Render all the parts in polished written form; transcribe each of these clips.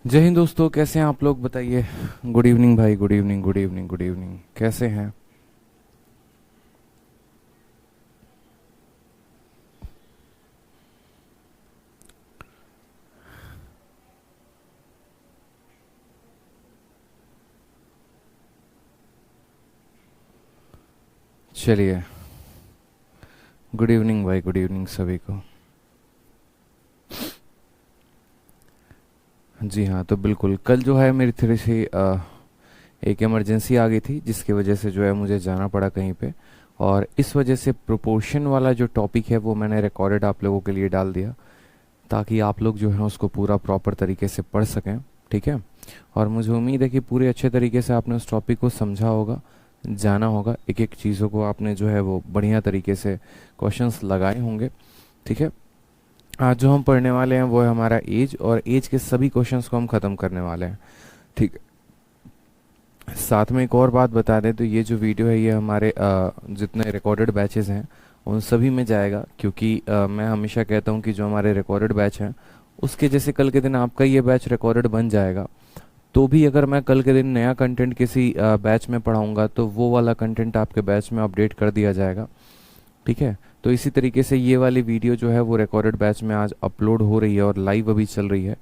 जय हिंद दोस्तों, कैसे हैं आप लोग? बताइए। गुड इवनिंग भाई, good evening, good evening, good evening. कैसे हैं? चलिए। गुड इवनिंग भाई, गुड इवनिंग सभी को। जी हाँ, तो बिल्कुल कल जो है मेरी थोड़ी सी एक इमरजेंसी आ गई थी, जिसकी वजह से जो है मुझे जाना पड़ा कहीं पे। और इस वजह से प्रोपोर्शन वाला जो टॉपिक है वो मैंने रिकॉर्डेड आप लोगों के लिए डाल दिया, ताकि आप लोग जो है उसको पूरा प्रॉपर तरीके से पढ़ सकें। ठीक है। और मुझे उम्मीद है कि पूरे अच्छे तरीके से आपने उस टॉपिक को समझा होगा, जाना होगा, एक एक चीज़ों को आपने जो है वो बढ़िया तरीके से क्वेश्चंस लगाए होंगे। ठीक है। आज जो हम पढ़ने वाले हैं वो है हमारा एज, और एज के सभी क्वेश्चंस को हम ख़त्म करने वाले हैं। ठीक है। साथ में एक और बात बता दें, तो ये जो वीडियो है ये हमारे जितने रिकॉर्डेड बैचेस हैं उन सभी में जाएगा, क्योंकि मैं हमेशा कहता हूँ कि जो हमारे रिकॉर्डेड बैच हैं उसके जैसे कल के दिन आपका ये बैच रिकॉर्डेड बन जाएगा, तो भी अगर मैं कल के दिन नया कंटेंट किसी बैच में पढ़ाऊंगा तो वो वाला कंटेंट आपके बैच में अपडेट कर दिया जाएगा। ठीक है। तो इसी तरीके से ये वाली वीडियो जो है वो रिकॉर्डेड बैच में आज अपलोड हो रही है और लाइव अभी चल रही है,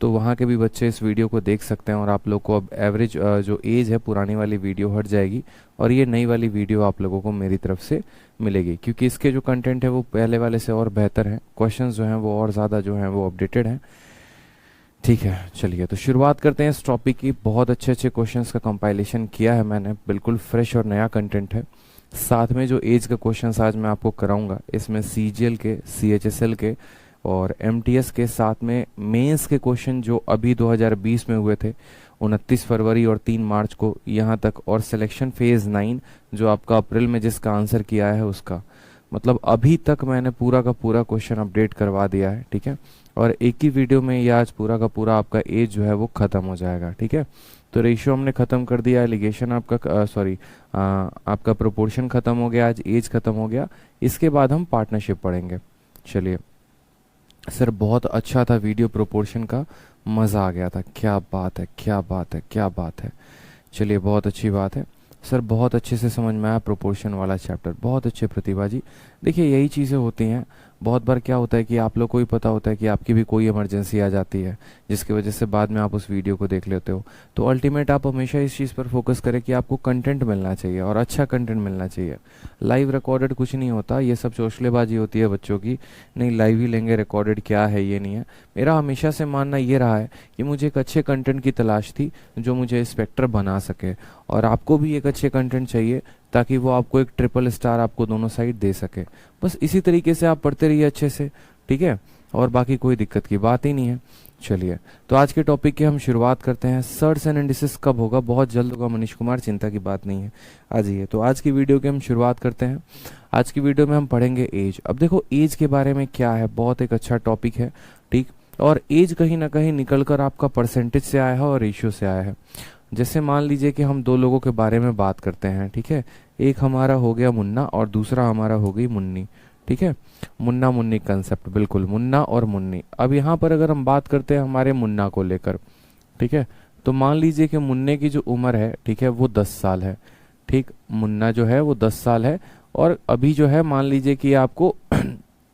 तो वहाँ के भी बच्चे इस वीडियो को देख सकते हैं। और आप लोग को अब एवरेज जो एज है पुरानी वाली वीडियो हट जाएगी, और ये नई वाली वीडियो आप लोगों को मेरी तरफ से मिलेगी, क्योंकि इसके जो कंटेंट है वो पहले वाले से और बेहतर है। क्वेश्चंस जो हैं वो और ज़्यादा जो हैं वो अपडेटेड हैं। ठीक है। चलिए, तो शुरुआत करते हैं इस टॉपिक की। बहुत अच्छे अच्छे क्वेश्चंस का कंपाइलेशन किया है मैंने, बिल्कुल फ्रेश और नया कंटेंट है। साथ में जो एज का क्वेश्चंस आज मैं आपको कराऊंगा, इसमें सीजीएल के, सीएचएसएल के और एमटीएस के, साथ में मेंस के क्वेश्चन जो अभी 2020 में हुए थे 29 फरवरी और 3 मार्च को यहाँ तक, और सिलेक्शन फेज़ 9 जो आपका अप्रैल में जिसका आंसर किया है उसका, मतलब अभी तक मैंने पूरा का पूरा क्वेश्चन अपडेट करवा दिया है। ठीक है। और एक ही वीडियो में ये आज पूरा का पूरा आपका एज जो है वो ख़त्म हो जाएगा। ठीक है। तो रेशियो हमने ख़त्म कर दिया, एलिगेशन आपका सॉरी आपका प्रोपोर्शन ख़त्म हो गया, आज एज ख़त्म हो गया। इसके बाद हम पार्टनरशिप पढ़ेंगे। चलिए सर, बहुत अच्छा था वीडियो, प्रोपोर्शन का मज़ा आ गया था। क्या बात है, क्या बात है, क्या बात है। चलिए, बहुत अच्छी बात है सर, बहुत अच्छे से समझ में आया प्रोपोर्शन वाला चैप्टर। बहुत अच्छे प्रतिभा जी। देखिए, यही चीज़ें होती हैं। बहुत बार क्या होता है कि आप लोग को ही पता होता है कि आपकी भी कोई इमरजेंसी आ जाती है, जिसकी वजह से बाद में आप उस वीडियो को देख लेते हो। तो अल्टीमेट आप हमेशा इस चीज़ पर फोकस करें कि आपको कंटेंट मिलना चाहिए, और अच्छा कंटेंट मिलना चाहिए। लाइव रिकॉर्डेड कुछ नहीं होता, ये सब चौचलेबाजी होती है बच्चों की। नहीं, लाइव ही लेंगे, रिकॉर्डेड क्या है, ये नहीं है। मेरा हमेशा से मानना ये रहा है कि मुझे एक अच्छे कंटेंट की तलाश थी जो मुझे इंस्पेक्टर बना सके, और आपको भी एक अच्छे कंटेंट चाहिए ताकि वो आपको एक ट्रिपल स्टार आपको दोनों साइड दे सके। बस इसी तरीके से आप पढ़ते रहिए अच्छे से। ठीक है। और बाकी कोई दिक्कत की बात ही नहीं है। चलिए, तो आज के टॉपिक की हम शुरुआत करते हैं। सर्च एंड एनालिसिस कब होगा? बहुत जल्द होगा मनीष कुमार, चिंता की बात नहीं है। आ जाइए, तो आज की वीडियो की हम शुरुआत करते हैं। आज की वीडियो में हम पढ़ेंगे एज। अब देखो, एज के बारे में क्या है, बहुत एक अच्छा टॉपिक है। ठीक। और एज कहीं ना कहीं निकल कर आपका परसेंटेज से आया है और रेशियो से आया है। जैसे मान लीजिए कि हम दो लोगों के बारे में बात करते हैं। ठीक है। एक हमारा हो गया मुन्ना और दूसरा हमारा हो गई मुन्नी। ठीक है। मुन्ना मुन्नी कंसेप्ट, बिल्कुल मुन्ना और मुन्नी। अब यहाँ पर अगर हम बात करते हैं हमारे मुन्ना को लेकर, ठीक है, तो मान लीजिए कि मुन्ने की जो उम्र है, ठीक है, वो 10 साल है। ठीक। मुन्ना जो है वो 10 साल है, और अभी जो है मान लीजिए कि आपको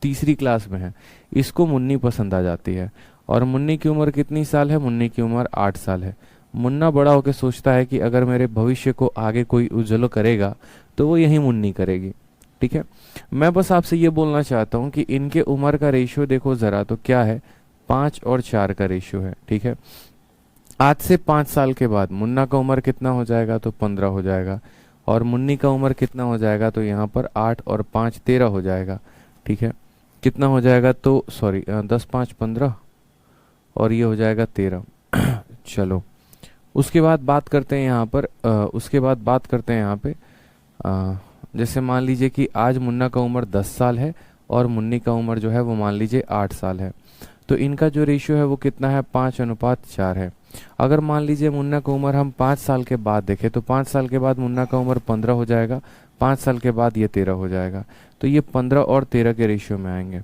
तीसरी क्लास में है। इसको मुन्नी पसंद आ जाती है। और मुन्नी की उम्र कितनी साल है? मुन्नी की उम्र 8 साल है। मुन्ना बड़ा होकर सोचता है कि अगर मेरे भविष्य को आगे कोई उज्जवल करेगा तो वो यही मुन्नी करेगी। ठीक है। मैं बस आपसे ये बोलना चाहता हूँ कि इनके उम्र का रेशियो देखो जरा, तो क्या है? 5 और 4 का रेशियो है। ठीक है। आज से 5 साल के बाद मुन्ना का उम्र कितना हो जाएगा? तो 15 हो जाएगा। और मुन्नी का उम्र कितना हो जाएगा? तो यहाँ पर 8 और 5 13 हो जाएगा। ठीक है। कितना हो जाएगा? तो सॉरी, 10 5 15, और ये हो जाएगा 13। चलो, उसके बाद बात करते हैं यहाँ पर उसके बाद बात करते हैं यहाँ पे जैसे मान लीजिए कि आज मुन्ना का उम्र 10 साल है और मुन्नी का उम्र जो है वो मान लीजिए 8 साल है। तो इनका जो रेशियो है वो कितना है? 5:4 है। अगर मान लीजिए मुन्ना का उम्र हम 5 साल के बाद देखें, तो 5 साल के बाद मुन्ना का उम्र 15 हो जाएगा, 5 साल के बाद ये 13 हो जाएगा। तो ये 15 और 13 के रेशियो में आएंगे।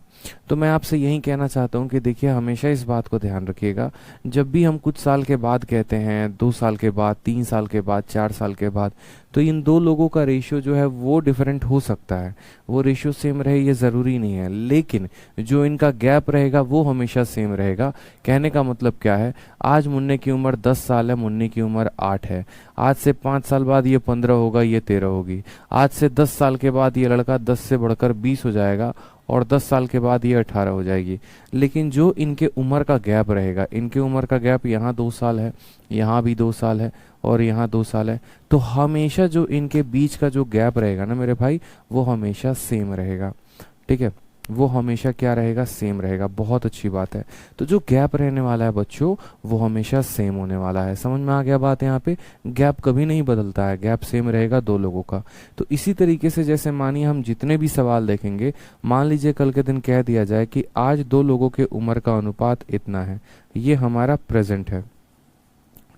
तो मैं आपसे यही कहना चाहता हूँ कि देखिए हमेशा इस बात को ध्यान रखिएगा, जब भी हम कुछ साल के बाद कहते हैं, 2 साल के बाद, 3 साल के बाद, 4 साल के बाद, तो इन दो लोगों का रेशियो जो है वो डिफरेंट हो सकता है, वो रेशियो सेम रहे ये ज़रूरी नहीं है, लेकिन जो इनका गैप रहेगा वो हमेशा सेम रहेगा। कहने का मतलब क्या है, आज मुन्ने की उम्र 10 साल है, मुन्नी की उम्र 8 है। आज से 5 साल बाद ये 15 होगा, ये 13 होगी। आज से 10 साल के बाद ये लड़का 10 से बढ़कर 20 हो जाएगा और 10 साल के बाद ये 18 हो जाएगी। लेकिन जो इनके उम्र का गैप रहेगा, इनके उम्र का गैप यहाँ 2 साल है, यहाँ भी 2 साल है और यहाँ 2 साल है, तो हमेशा जो इनके बीच का जो गैप रहेगा ना मेरे भाई, वो हमेशा सेम रहेगा। ठीक है, वो हमेशा क्या रहेगा, सेम रहेगा। बहुत अच्छी बात है। तो जो गैप रहने वाला है बच्चों, वो हमेशा सेम होने वाला है। समझ में आ गया बात? यहाँ पे गैप कभी नहीं बदलता है, गैप सेम रहेगा दो लोगों का। तो इसी तरीके से जैसे मानिए हम जितने भी सवाल देखेंगे, मान लीजिए कल के दिन कह दिया जाए कि आज दो लोगों के उम्र का अनुपात इतना है, ये हमारा प्रेजेंट है।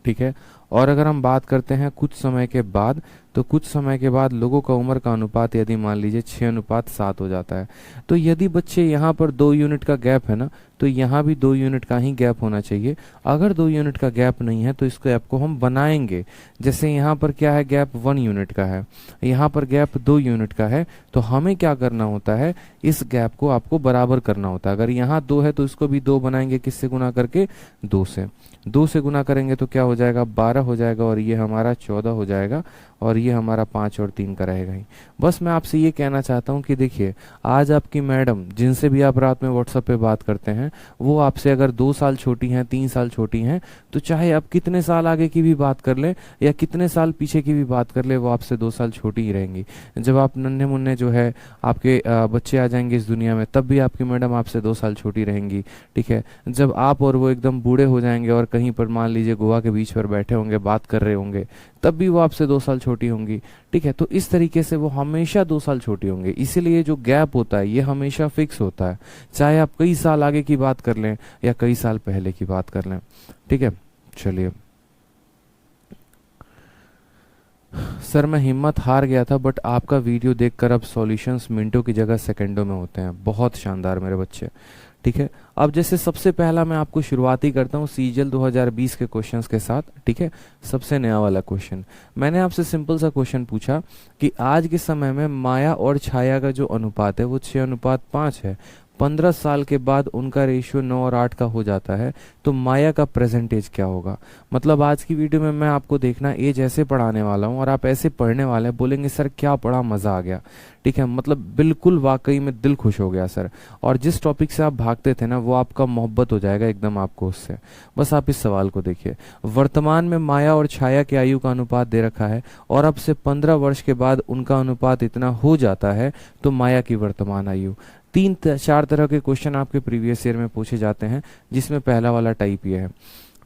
ठीक है, और अगर हम बात करते हैं कुछ समय के बाद, तो कुछ समय के बाद लोगों का उम्र का अनुपात यदि मान लीजिए 6:7 हो जाता है, तो यदि बच्चे यहाँ पर 2 यूनिट का गैप है ना, तो यहाँ भी 2 यूनिट का ही गैप होना चाहिए। अगर 2 यूनिट का गैप नहीं है तो इसको गैप को हम बनाएंगे। जैसे यहाँ पर क्या है, गैप 1 यूनिट का है, यहाँ पर गैप 2 यूनिट का है, तो हमें क्या करना होता है, इस गैप को आपको बराबर करना होता है। अगर यहाँ 2 है तो इसको भी 2 बनाएंगे, किससे गुना करके, 2 से। 2 से गुना करेंगे तो क्या हो जाएगा, 12 हो जाएगा, और ये हमारा 14 हो जाएगा, और ये हमारा 5 और 3 का रहेगा ही। बस मैं आपसे ये कहना चाहता हूँ कि देखिए आज आपकी मैडम, जिनसे भी आप रात में व्हाट्सएप पे बात करते हैं, वो आपसे अगर 2 साल छोटी हैं, 3 साल छोटी हैं, तो चाहे आप कितने साल आगे की भी बात कर लें या कितने साल पीछे की भी बात कर ले, वो आपसे 2 साल छोटी ही रहेंगी। जब आप नन्हे मुन्ने जो है आपके बच्चे आ जाएंगे इस दुनिया में, तब भी आपकी मैडम आपसे 2 साल छोटी रहेंगी। ठीक है, जब आप और वो एकदम बूढ़े हो जाएंगे और कहीं पर मान लीजिए गोवा के बीच पर बैठे होंगे, बात कर रहे होंगे, तब भी वो आपसे 2 साल छोटी होंगी। ठीक है, तो इस तरीके से वो हमेशा 2 साल छोटी होंगे। इसीलिए जो गैप होता है ये हमेशा फिक्स होता है, चाहे आप कई साल आगे की बात कर लें या कई साल पहले की बात कर लें। ठीक है, चलिए। सर मैं हिम्मत हार गया था, बट आपका वीडियो देखकर अब सॉल्यूशंस मिनटों की जगह सेकंडों में होते हैं। बहुत शानदार मेरे बच्चे। ठीक है, अब जैसे सबसे पहला मैं आपको शुरुआती करता हूँ सीजीएल 2020 के क्वेश्चंस के साथ। ठीक है, सबसे नया वाला क्वेश्चन मैंने आपसे सिंपल सा क्वेश्चन पूछा कि आज के समय में माया और छाया का जो अनुपात है वो 6:5 है। 15 साल के बाद उनका रेशियो 9 और 8 का हो जाता है, तो माया का प्रेजेंटेज क्या होगा। मतलब आज की वीडियो में मैं आपको देखना एज ऐसे पढ़ाने वाला हूँ और आप ऐसे पढ़ने वाले हैं, बोलेंगे सर क्या पढ़ा, मजा आ गया। ठीक है, मतलब बिल्कुल वाकई में दिल खुश हो गया सर, और जिस टॉपिक से आप भागते थे ना वो आपका मोहब्बत हो जाएगा एकदम आपको उससे। बस आप इस सवाल को देखिए, वर्तमान में माया और छाया के आयु का अनुपात दे रखा है और अब से 15 वर्ष के बाद उनका अनुपात इतना हो जाता है, तो माया की वर्तमान आयु। 3-4 तरह के क्वेश्चन आपके प्रीवियस ईयर में पूछे जाते हैं, जिसमें पहला वाला टाइप ये है।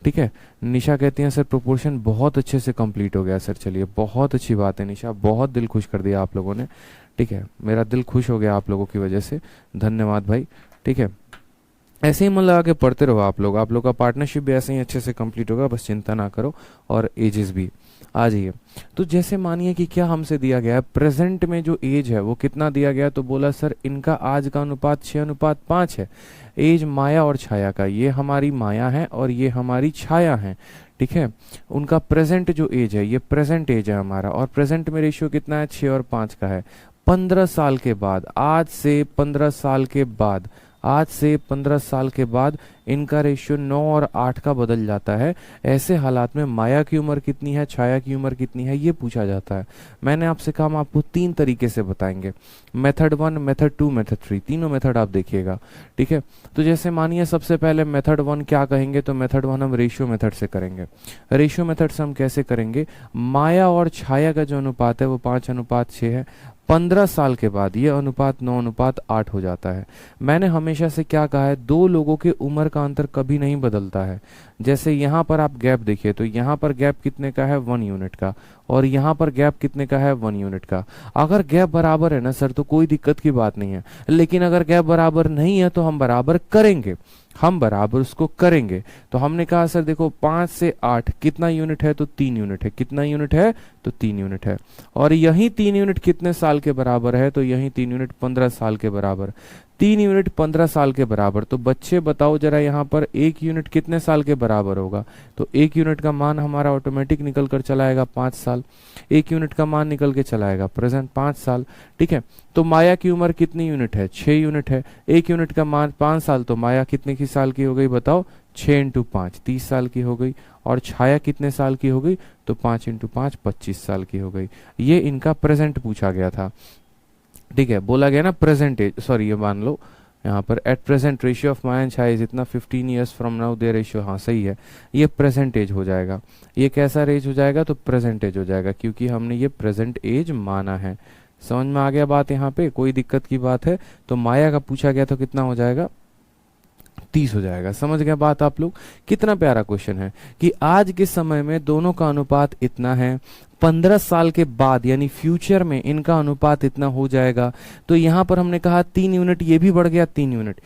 ठीक है, निशा कहती हैं सर प्रोपोर्शन बहुत अच्छे से कंप्लीट हो गया सर। चलिए, बहुत अच्छी बात है निशा, बहुत दिल खुश कर दिया आप लोगों ने। ठीक है, मेरा दिल खुश हो गया आप लोगों की वजह से, धन्यवाद भाई। ठीक है, ऐसे ही मन लगा के पढ़ते रहो आप लोग का पार्टनरशिप भी ऐसे ही अच्छे से कंप्लीट होगा, बस चिंता ना करो। और एजेस भी आ जाइए। तो जैसे मानिए कि क्या हमसे दिया गया है, प्रेजेंट में जो एज है वो कितना दिया गया, तो बोला सर इनका आज का अनुपात 6:5 है। एज माया और छाया का, ये हमारी माया है और ये हमारी छाया है। ठीक है, उनका प्रेजेंट जो एज है ये प्रेजेंट एज है हमारा, और प्रेजेंट में रेशियो कितना है, 6 और 5 का है। 15 साल के बाद, आज से 15 साल के बाद, आज से 15 साल के बाद इनका रेशियो 9 और 8 का बदल जाता है। ऐसे हालात में माया की उम्र कितनी है, छाया की उम्र कितनी है, ये पूछा जाता है। मैंने आपसे कहा हम आपको 3 तरीके से बताएंगे, मेथड 1, मेथड 2, मेथड 3, तीनों मेथड आप देखिएगा। ठीक है, तो जैसे मानिए सबसे पहले मेथड 1 क्या कहेंगे, तो मेथड 1 हम रेशियो मेथड से करेंगे। रेशियो मेथड से हम कैसे करेंगे, माया और छाया का जो अनुपात है वो 5:6 है। 15 साल के बाद ये अनुपात 9:8 हो जाता है। मैंने हमेशा से क्या कहा है, दो लोगों के उम्र का अंतर कभी नहीं बदलता है। जैसे यहाँ पर आप गैप देखिए तो यहाँ पर गैप कितने का है 1 यूनिट का, और यहाँ पर गैप कितने का है 1 यूनिट का। अगर गैप बराबर है ना सर तो कोई दिक्कत की बात नहीं है, लेकिन अगर गैप बराबर नहीं है तो हम बराबर करेंगे, हम बराबर उसको करेंगे। तो हमने कहा सर देखो 5 से 8 कितना यूनिट है, तो 3 यूनिट है। कितना यूनिट है, तो 3 यूनिट है। और यही 3 यूनिट कितने साल के बराबर है, तो यही 3 यूनिट 15 साल के बराबर। 3 यूनिट 15 साल के बराबर। तो बच्चे बताओ जरा यहाँ पर 1 यूनिट कितने साल के बराबर होगा, तो 1 यूनिट का मान हमारा ऑटोमेटिक निकल कर चला आएगा 5 साल। 1 यूनिट का मान निकल के चला आएगा प्रेजेंट 5 साल। ठीक है, तो माया की उम्र कितनी यूनिट है, 6 यूनिट है। 1 यूनिट का मान 5 साल, तो माया कितने की साल की हो गई बताओ, 6 इंटू 5 30 साल की हो गई। और छाया कितने साल की हो गई, तो 5 इंटू 5 25 साल की हो गई। ये इनका प्रेजेंट पूछा गया था। ठीक है, बोला गया ना प्रेजेंट एज, सॉरी ये मान लो यहाँ पर at present ratio of Maya and Chhaya is इतना 15 years from now their ratio, हाँ सही है, ये प्रेजेंट एज हो जाएगा। ये कैसा एज हो जाएगा, तो प्रेजेंट एज हो जाएगा, क्योंकि हमने ये प्रेजेंट एज माना है। समझ में आ गया बात, यहाँ पे कोई दिक्कत की बात है। तो माया का पूछा गया तो कितना हो जाएगा, 30 हो जाएगा। समझ गया बात आप लोग, कितना प्यारा क्वेश्चन है कि आज के समय में दोनों का अनुपात इतना है, 15 साल के बाद यानी फ्यूचर में इनका अनुपात इतना हो जाएगा। तो यहां पर हमने कहा 3 यूनिट, ये भी बढ़ गया 3 यूनिट,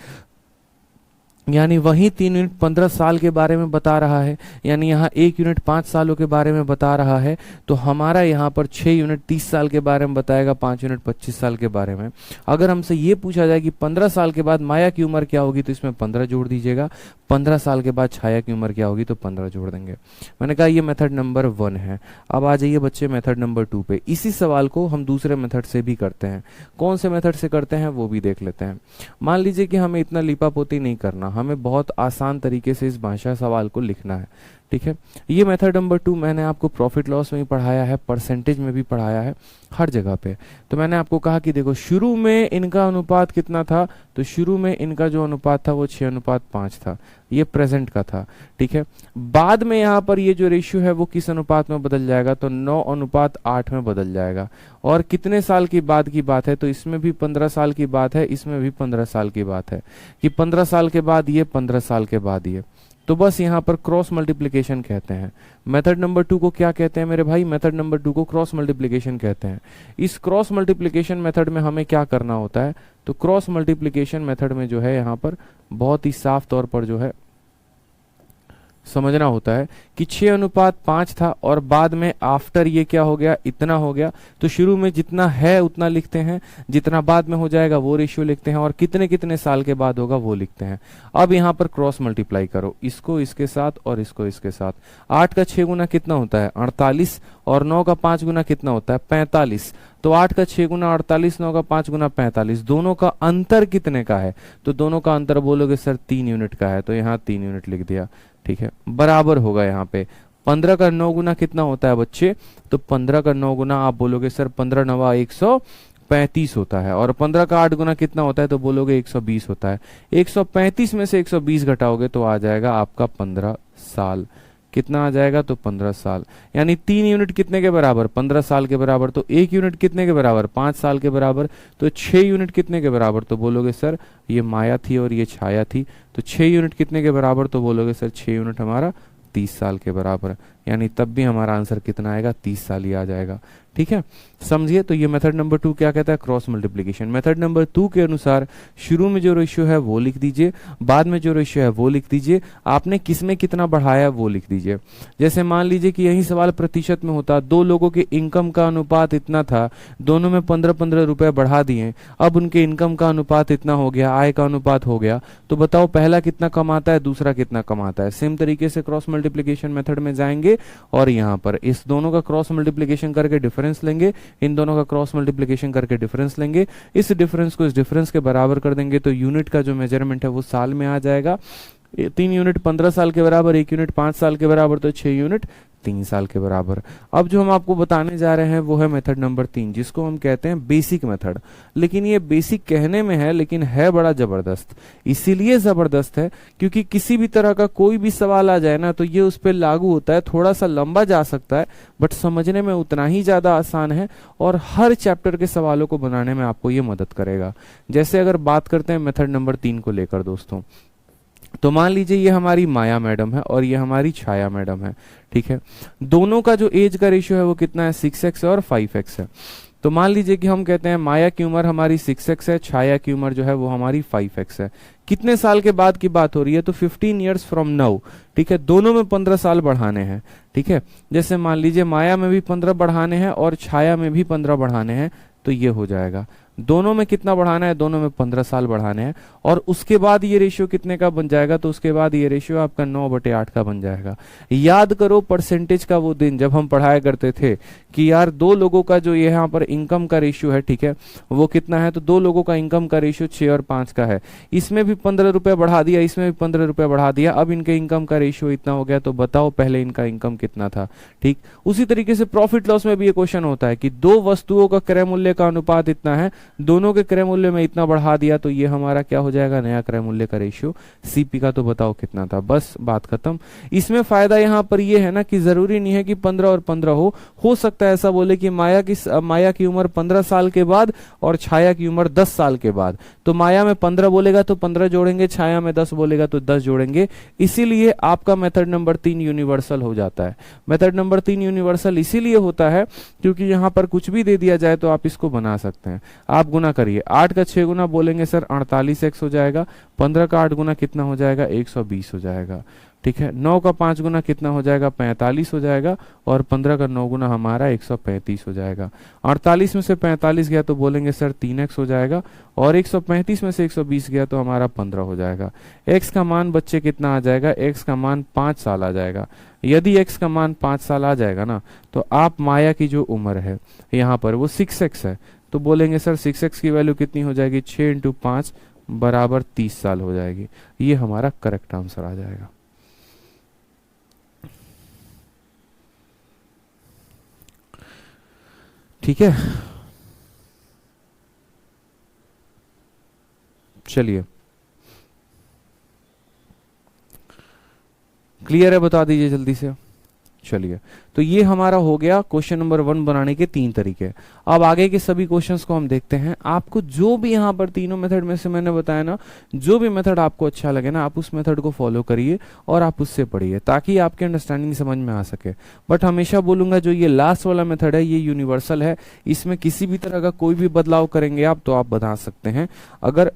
यानी वही 3 यूनिट 15 साल के बारे में बता रहा है, यानी यहाँ 1 यूनिट 5 सालों के बारे में बता रहा है। तो हमारा यहाँ पर 6 यूनिट 30 साल के बारे में बताएगा, 5 यूनिट 25 साल के बारे में। अगर हमसे ये पूछा जाए कि 15 साल के बाद माया की उम्र क्या होगी, तो इसमें 15 जोड़ दीजिएगा। 15 साल के बाद छाया की उम्र क्या होगी, तो 15 जोड़ देंगे। मैंने कहा ये मेथड नंबर 1 है। अब आ जाइए बच्चे मेथड नंबर 2 पे। इसी सवाल को हम दूसरे मेथड से भी करते हैं। कौन से मेथड से करते हैं वो भी देख लेते हैं। मान लीजिए कि हमें इतना लीपापोती नहीं करना, हमें बहुत आसान तरीके से इस भाषा सवाल को लिखना है। ठीक है, ये मेथड नंबर 2 मैंने आपको प्रॉफिट लॉस में भी पढ़ाया है, परसेंटेज में भी पढ़ाया है, हर जगह पे। तो मैंने आपको कहा कि देखो शुरू में इनका अनुपात कितना था, तो शुरू में इनका जो अनुपात था वो 6:5 था, ये प्रेजेंट का था। ठीक है, बाद में यहाँ पर ये जो रेशियो है वो किस अनुपात में बदल जाएगा, तो 9:8 में बदल जाएगा। और कितने साल की बाद की बात है, तो इसमें भी 15 साल की बात है, इसमें भी 15 साल की बात है कि 15 साल के बाद ये, 15 साल के बाद ये। तो बस यहाँ पर क्रॉस मल्टीप्लिकेशन कहते हैं। मेथड नंबर 2 को क्या कहते हैं मेरे भाई, मेथड नंबर 2 को क्रॉस मल्टीप्लिकेशन कहते हैं। इस क्रॉस मल्टीप्लिकेशन मेथड में हमें क्या करना होता है, तो क्रॉस मल्टीप्लिकेशन मेथड में जो है यहाँ पर बहुत ही साफ तौर पर जो है समझना होता है कि 6:5 था और बाद में आफ्टर ये क्या हो गया, इतना हो गया। तो शुरू में जितना है उतना लिखते हैं, जितना बाद में हो जाएगा वो रेशियो लिखते हैं, और कितने कितने साल के बाद होगा वो लिखते हैं। अब यहाँ पर क्रॉस मल्टीप्लाई करो, इसको इसके साथ और इसको इसके साथ। 8 का 6 गुना कितना होता है, 48, और 9 का 5 गुना कितना होता है, 45। तो 8 का 6 गुना 48, 9 का 5 गुना 45। दोनों का अंतर कितने का है, तो दोनों का अंतर बोलोगे सर 3 यूनिट का है, तो यहाँ 3 यूनिट लिख दिया। ठीक है, बराबर होगा यहाँ पे। 15 का 9 गुना कितना होता है बच्चे, तो 15 का 9 गुना आप बोलोगे सर 15 9 135 होता है। और 15 का 8 गुना कितना होता है, तो बोलोगे 120 होता है। 135 में से 120 घटाओगे तो आ जाएगा आपका 15 साल। कितना आ जाएगा, तो 15 साल। यानी 3 यूनिट कितने के बराबर, 15 साल के बराबर। तो 1 यूनिट कितने के बराबर, 5 साल के बराबर। तो 6 यूनिट कितने के बराबर, तो बोलोगे सर ये माया थी और ये छाया थी, तो 6 यूनिट कितने के बराबर, तो बोलोगे सर 6 यूनिट हमारा 30 साल के बराबर। यानी तब भी हमारा आंसर कितना आएगा, 30 साल ही आ जाएगा। ठीक है, समझिए। तो ये मेथड नंबर 2 क्या कहता है, क्रॉस मल्टीप्लिकेशन। मेथड नंबर 2 के अनुसार शुरू में जो रेशियो है वो लिख दीजिए, बाद में जो रेशियो है वो लिख दीजिए, आपने किसमें कितना बढ़ाया वो लिख दीजिए। जैसे मान लीजिए कि यही सवाल प्रतिशत में होता, 2 लोगों के इनकम का अनुपात इतना था, दोनों में 15-15 रुपए बढ़ा दिए, अब उनके इनकम का अनुपात इतना हो गया, आय का अनुपात हो गया। तो बताओ पहला कितना कमाता है, दूसरा कितना कमाता है। सेम तरीके से क्रॉस मल्टीप्लिकेशन मेथड में जाएंगे और यहाँ पर इस दोनों का क्रॉस मल्टीप्लिकेशन करके डिफरेंस लेंगे, इन दोनों का क्रॉस मल्टीप्लिकेशन करके डिफरेंस लेंगे, इस डिफरेंस को इस डिफरेंस के बराबर कर देंगे, तो यूनिट का जो मेजरमेंट है वो साल में आ जाएगा। 3 यूनिट 15 साल के बराबर, 1 यूनिट 5 साल के बराबर, तो 6 यूनिट 3 साल के बराबर। अब जो हम आपको बताने जा रहे हैं वो है मेथड नंबर 3, जिसको हम कहते हैं बेसिक मेथड। लेकिन ये बेसिक कहने में है, लेकिन है बड़ा जबरदस्त। इसीलिए जबरदस्त है क्योंकि किसी भी तरह का कोई भी सवाल आ जाए ना, तो ये उस पर लागू होता है। थोड़ा सा लंबा जा सकता है बट समझने में उतना ही ज्यादा आसान है, और हर चैप्टर के सवालों को बनाने में आपको ये मदद करेगा। जैसे अगर बात करते हैं मेथड नंबर 3 को लेकर दोस्तों, तो मान लीजिए ये हमारी माया मैडम है और ये हमारी छाया मैडम है, ठीक है। दोनों का जो एज का रेशियो है वो कितना है, 6x और 5x है। तो मान लीजिए कि हम कहते हैं माया की उम्र हमारी 6x है, छाया की उम्र जो है वो हमारी 5x है। कितने साल के बाद की बात हो रही है, तो 15 ईयर्स फ्रॉम नाउ, ठीक है। दोनों में 15 साल बढ़ाने हैं, ठीक है। जैसे मान लीजिए माया में भी 15 बढ़ाने हैं और छाया में भी 15 बढ़ाने हैं, तो ये हो जाएगा। दोनों में कितना बढ़ाना है, दोनों में 15 साल बढ़ाने हैं। और उसके बाद ये रेशियो कितने का बन जाएगा, तो उसके बाद ये रेशियो आपका 9/8 का बन जाएगा। याद करो परसेंटेज का वो दिन जब हम पढ़ाया करते थे कि यार दो लोगों का जो यहाँ पर इनकम का रेशियो है, ठीक है, वो कितना है, तो दो लोगों का इनकम का रेशियो 6 और 5 का है। इसमें भी 15 रुपए बढ़ा दिया, इसमें भी 15 रुपए बढ़ा दिया, अब इनके इनकम का रेशियो इतना हो गया। तो बताओ पहले इनका इनकम कितना था, ठीक। उसी तरीके से प्रॉफिट लॉस में भी ये क्वेश्चन होता है कि दो वस्तुओं का क्रय मूल्य का अनुपात इतना है, दोनों के क्रय मूल्य में इतना बढ़ा दिया, तो ये हमारा क्या हो जाएगा, नया क्रय मूल्य का रेशियो। सीपी का तो बताओ कितना था, बस बात खत्म। इसमें फायदा यहाँ पर ये है ना कि जरूरी नहीं है कि 15 और 15 हो सकता है ऐसा बोले कि माया की उम्र 15 साल के बाद और छाया की उम्र 10 साल के बाद। तो माया में 15 बोलेगा तो 15 जोड़ेंगे, छाया में 10 बोलेगा तो 10 जोड़ेंगे। इसीलिए आपका मेथड नंबर 3 यूनिवर्सल हो जाता है। मेथड नंबर 3 यूनिवर्सल इसीलिए होता है क्योंकि यहाँ पर कुछ भी दे दिया जाए तो आप इसको बना सकते हैं। आप गुना करिए, 8 का 6 गुना बोलेंगे सर 48x हो जाएगा, 15 का 8 गुना कितना हो जाएगा, 120 हो जाएगा, ठीक है। 9 का 5 गुना कितना हो जाएगा, 45 हो जाएगा, और 15 का 9 गुना हमारा 135 हो जाएगा। 48 में से 45 गया तो बोलेंगे सर 3x हो जाएगा, और 135 में से 120 गया तो हमारा 15 हो जाएगा। x का मान बच्चे कितना आ जाएगा, x का मान 5 साल आ जाएगा। यदि x का मान 5 साल आ जाएगा ना, तो आप माया की जो उम्र है यहाँ पर वो 6x है, तो बोलेंगे सर 6x की वैल्यू कितनी हो जाएगी, 6 × 5 बराबर 30 साल हो जाएगी। ये हमारा करेक्ट आंसर आ जाएगा। ठीक है, चलिए क्लियर है, बता दीजिए जल्दी से। चलिए, तो ये हमारा हो गया क्वेश्चन नंबर 1 बनाने के 3 तरीके। अब आगे के सभी क्वेश्चंस को हम देखते हैं। आपको जो भी यहाँ पर तीनों मेथड में से मैंने बताया ना, जो भी मेथड आपको अच्छा लगे ना, आप उस मेथड को फॉलो करिए और आप उससे पढ़िए ताकि आपकी अंडरस्टैंडिंग समझ में आ सके। बट हमेशा बोलूंगा जो ये लास्ट वाला मेथड है ये यूनिवर्सल है, इसमें किसी भी तरह का कोई भी बदलाव करेंगे आप तो आप बता सकते हैं। अगर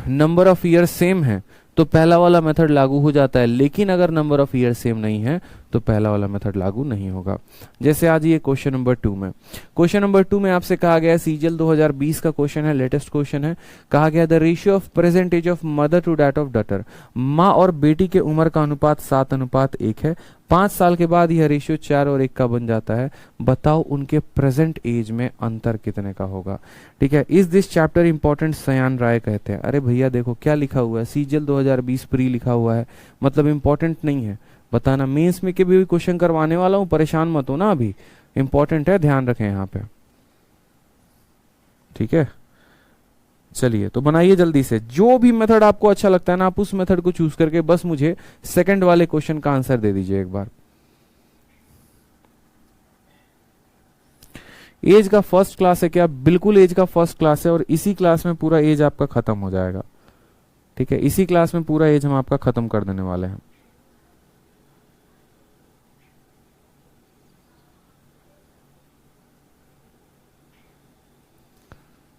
नंबर ऑफ ईयर सेम है तो पहला वाला मेथड लागू हो जाता है, लेकिन अगर नंबर ऑफ ईयर सेम नहीं है तो पहला वाला मेथड लागू नहीं होगा। जैसे आज ये क्वेश्चन नंबर 2 में, क्वेश्चन नंबर 2 में आपसे कहा गया है, सीजीएल 2020 का क्वेश्चन है, लेटेस्ट क्वेश्चन है। कहा गया the ratio of present age of mother to that of daughter, माँ और बेटी के उम्र का अनुपात 7:1 है। 5 साल के बाद यह रेशियो 4 और 1 का बन जाता है। बताओ उनके प्रेजेंट एज में अंतर कितने का होगा। ठीक है, इस दिस चैप्टर इंपॉर्टेंट सयान राय कहते हैं। अरे भैया देखो क्या लिखा हुआ है, सीजीएल 2020 प्री लिखा हुआ है, मतलब इंपॉर्टेंट नहीं है। बताना, मेंस में के भी क्वेश्चन करवाने वाला हूं, परेशान मत हो ना, अभी इंपॉर्टेंट है, ध्यान रखें यहाँ पे। ठीक है, चलिए तो बनाइए जल्दी से। जो भी मेथड आपको अच्छा लगता है ना, आप उस मेथड को चूज करके बस मुझे सेकंड वाले क्वेश्चन का आंसर दे दीजिए एक बार। एज का फर्स्ट क्लास है क्या? बिल्कुल एज का फर्स्ट क्लास है, और इसी क्लास में पूरा एज आपका खत्म हो जाएगा। ठीक है, इसी क्लास में पूरा एज हम आपका खत्म कर देने वाले हैं।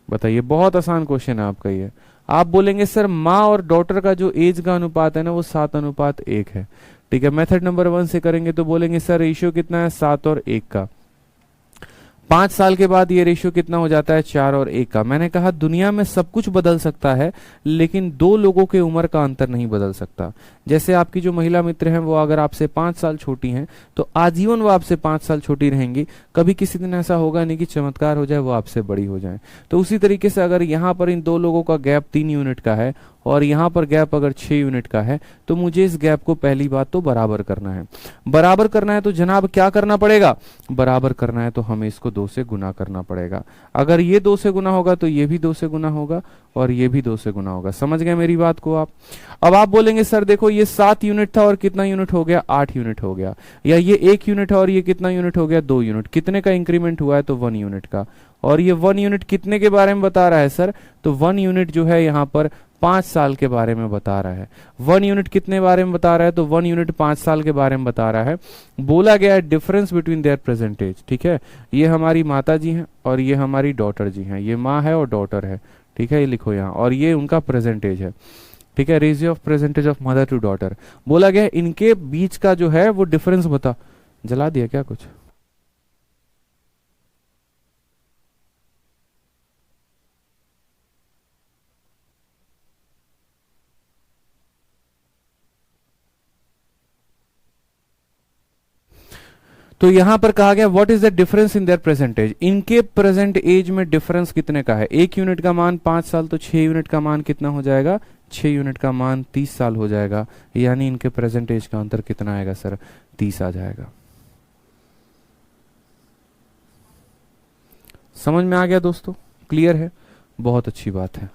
बताइए, बहुत आसान क्वेश्चन है आपका ये। आप बोलेंगे सर माँ और डॉटर का जो एज का अनुपात है ना वो 7:1 है। ठीक है, मेथड नंबर 1 से करेंगे तो बोलेंगे सर रेशियो कितना है, 7 और 1 का। 5 साल के बाद ये रेशियो कितना हो जाता है, 4 और 1 का। मैंने कहा दुनिया में सब कुछ बदल सकता है, लेकिन दो लोगों के उम्र का अंतर नहीं बदल सकता। जैसे आपकी जो महिला मित्र हैं वो अगर आपसे 5 साल छोटी हैं तो आजीवन वो आपसे 5 साल छोटी रहेंगी। कभी किसी दिन ऐसा होगा नहीं कि चमत्कार हो जाए वो आपसे बड़ी हो जाए। तो उसी तरीके से अगर यहाँ पर इन दो लोगों का गैप 3 यूनिट का है और यहाँ पर गैप अगर 6 यूनिट का है, तो मुझे इस गैप को पहली बात तो बराबर करना है। बराबर करना है तो जनाब क्या करना पड़ेगा, बराबर करना है तो हमें इसको 2 से गुना करना पड़ेगा। अगर ये 2 से गुना होगा तो ये भी 2 से गुना होगा और ये भी 2 से गुना होगा। समझ गए मेरी बात को आप? अब आप बोलेंगे सर देखो ये 7 यूनिट था और कितना यूनिट हो गया, 8 यूनिट हो गया। या ये 1 यूनिट है और ये कितना यूनिट हो गया, 2 यूनिट। कितने का इंक्रीमेंट हुआ है, तो 1 यूनिट का। और ये 1 यूनिट कितने के बारे में बता रहा है सर, तो 1 यूनिट जो है यहाँ पर 5 साल के बारे में बता रहा है। 1 यूनिट कितने बारे में बता रहा है, तो 1 यूनिट 5 साल के बारे में बता रहा है। बोला गया है difference between their present age, ठीक है। ये हमारी माता जी हैं और ये हमारी डॉटर जी हैं, ये माँ है और डॉटर है, ठीक है, ये लिखो यहाँ, और ये उनका प्रेजेंट एज है, ठीक है। Ratio of present age of mother to daughter. बोला गया है इनके बीच का जो है वो डिफरेंस बता। जला दिया क्या कुछ? तो यहां पर कहा गया what is the difference in their present age, इनके प्रेजेंट एज में डिफरेंस कितने का है। 1 यूनिट का मान 5 साल, तो 6 यूनिट का मान कितना हो जाएगा, 6 यूनिट का मान 30 साल हो जाएगा। यानी इनके प्रेजेंट एज का अंतर कितना आएगा सर, 30 आ जाएगा। समझ में आ गया दोस्तों, क्लियर है, बहुत अच्छी बात है,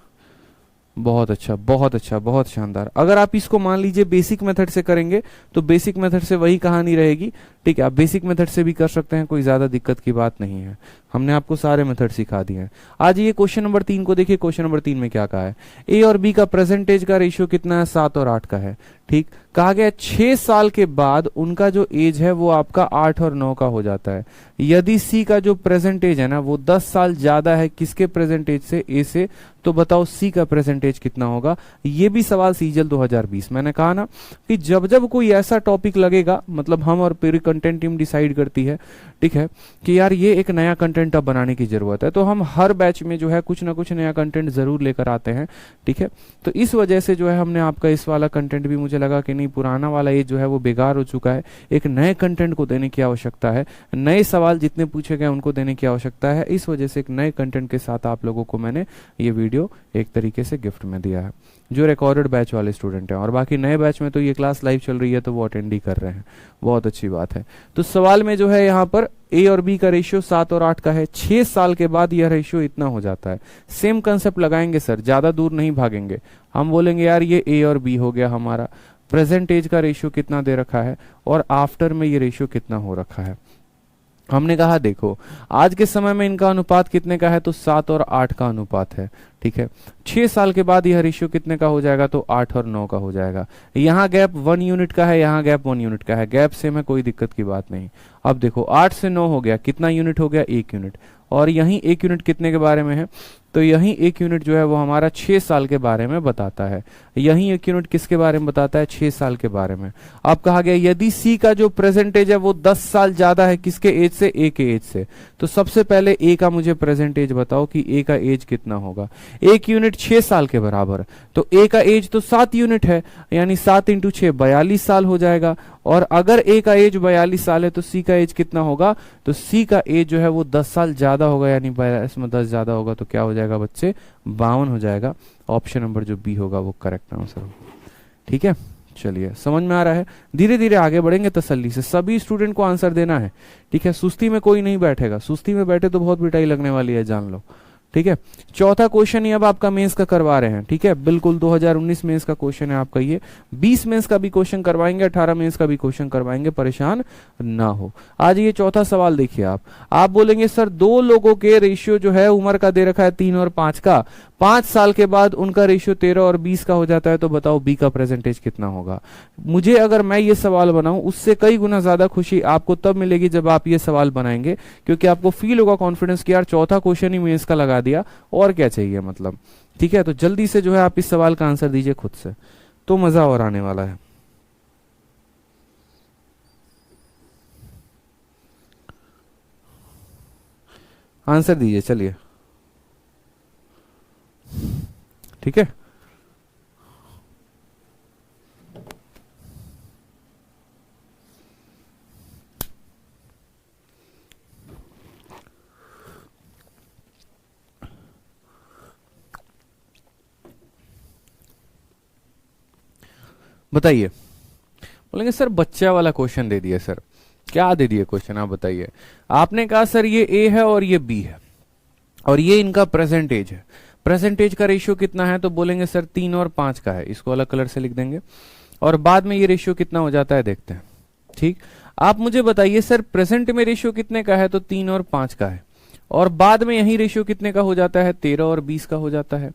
बहुत अच्छा, बहुत अच्छा, बहुत शानदार। अगर आप इसको मान लीजिए बेसिक मेथड से करेंगे तो बेसिक मेथड से वही कहानी रहेगी, ठीक है। आप बेसिक मेथड से भी कर सकते हैं, कोई ज्यादा दिक्कत की बात नहीं है, हमने आपको सारे मेथड सिखा दिए हैं। आज ये क्वेश्चन नंबर 3 को देखिए, क्वेश्चन नंबर 3 में क्या कहा है, ए और बी का प्रेजेंटेज का रेशियो कितना है, 7 और 8 का है, ठीक। कहा गया 6 साल के बाद उनका जो एज है वो आपका 8 और 9 का हो जाता है। यदि सी का जो प्रेजेंटेज है ना वो 10 साल ज्यादा है किसके प्रेजेंटेज से, ए से, तो बताओ सी का प्रेजेंटेज कितना होगा। ये भी सवाल सीजल 2020, मैंने कहा ना कि जब जब कोई ऐसा टॉपिक लगेगा, मतलब हम और पूरी कंटेंट टीम डिसाइड करती है, ठीक है, कि यार ये एक नया कंटेंट अब बनाने की जरूरत है, तो हम हर बैच में जो है कुछ ना कुछ नया कंटेंट जरूर लेकर आते हैं, ठीक है। तो इस वजह से जो है हमने आपका इस वाला कंटेंट भी, मुझे लगा कि नहीं पुराना वाला ये जो है वो बेकार हो चुका है, एक नए कंटेंट को देने की आवश्यकता है, नए सवाल जितने पूछे गए उनको देने की आवश्यकता है। इस वजह से एक नए कंटेंट के साथ आप लोगों को मैंने ये वीडियो एक तरीके से गिफ्ट में दिया है, जो रिकॉर्डेड बैच वाले स्टूडेंट हैं। और बाकी नए बैच में तो ये क्लास लाइव चल रही है तो वो अटेंड ही कर रहे हैं, बहुत अच्छी बात है। तो सवाल में जो है यहाँ पर ए और बी का रेशियो 7 और 8 का है, 6 साल के बाद यह रेशियो इतना हो जाता है। सेम कंसेप्ट लगाएंगे सर, ज्यादा दूर नहीं भागेंगे, हम बोलेंगे यार ये ए और बी हो गया हमारा, प्रेजेंट एज का रेशियो कितना दे रखा है और आफ्टर में ये रेशियो कितना हो रखा है। हमने कहा देखो आज के समय में इनका अनुपात कितने का है, तो 7 और 8 का अनुपात है, ठीक है। 6 साल के बाद यह रेशियो कितने का हो जाएगा, तो 8 और 9 का हो जाएगा। यहाँ गैप 1 यूनिट का है, यहाँ गैप 1 यूनिट का है, गैप सेम है, कोई दिक्कत की बात नहीं। अब देखो 8 से 9 हो गया, कितना यूनिट हो गया, 1 यूनिट। और यहीं 1 यूनिट कितने के बारे में है, तो यहीं 1 यूनिट जो है वो हमारा 6 साल के बारे में बताता है। यहीं 1 यूनिट किसके बारे में बताता है, 6 साल के बारे में। अब कहा गया यदि सी का जो प्रेजेंटेज है वो 10 साल ज्यादा है किसके एज से, ए के एज से, तो सबसे पहले ए का मुझे प्रेजेंटेज बताओ कि ए का एज कितना होगा। 1 यूनिट 6 साल के बराबर, तो ए का एज तो 7 यूनिट है, यानी 7 इंटू 6 42 साल हो जाएगा। और अगर ए का एज 42 साल है तो सी का एज कितना होगा, तो सी का एज जो है वो 10 साल ज्यादा होगा, यानी 42 में 10 ज्यादा होगा तो क्या हो जाएगा बच्चे, 52 हो जाएगा। ऑप्शन नंबर जो बी होगा वो करेक्ट आंसर होगा, ठीक है। चलिए समझ में आ रहा है, धीरे धीरे आगे बढ़ेंगे तसल्ली से, सभी स्टूडेंट को आंसर देना है, ठीक है। सुस्ती में कोई नहीं बैठेगा, सुस्ती में बैठे तो बहुत पिटाई लगने वाली है, जान लो, ठीक है। चौथा क्वेश्चन ही अब आपका मेंस का करवा रहे हैं, ठीक है, बिल्कुल 2019 मेंस का क्वेश्चन है आपका ये। 20 मेंस का भी क्वेश्चन करवाएंगे, 18 मेंस का भी क्वेश्चन करवाएंगे, परेशान ना हो। आज ये चौथा सवाल देखिए, आप बोलेंगे सर 2 लोगों के रेशियो जो है उम्र का दे रखा है 3 और 5 का, 5 साल के बाद उनका रेशियो 13 और 20 का हो जाता है, तो बताओ बी का प्रेजेंटेज कितना होगा। मुझे अगर मैं ये सवाल बनाऊं उससे कई गुना ज्यादा खुशी आपको तब मिलेगी जब आप ये सवाल बनाएंगे, क्योंकि आपको फील होगा कॉन्फिडेंस कि यार चौथा क्वेश्चन ही मेंस का लगा दिया, और क्या चाहिए मतलब, ठीक है। तो जल्दी से जो है आप इस सवाल का आंसर दीजिए खुद से, तो मजा और आने वाला है। आंसर दीजिए चलिए, ठीक है। बताइए, बोलेंगे सर बच्चा वाला क्वेश्चन दे दिया सर, क्या दे दिए क्वेश्चन आप बताइए। आपने कहा सर ये ए है और ये बी है और ये इनका प्रेजेंटेज है, प्रेजेंटेज का रेशियो कितना है, तो बोलेंगे सर 3 और 5 का है, इसको अलग कलर से लिख देंगे, और बाद में ये रेशियो कितना हो जाता है देखते हैं, ठीक। आप मुझे बताइए सर प्रेजेंट में रेशियो कितने का है, तो 3 और 5 का है, और बाद में यही रेशियो कितने का हो जाता है, 13 और 20 का हो जाता है,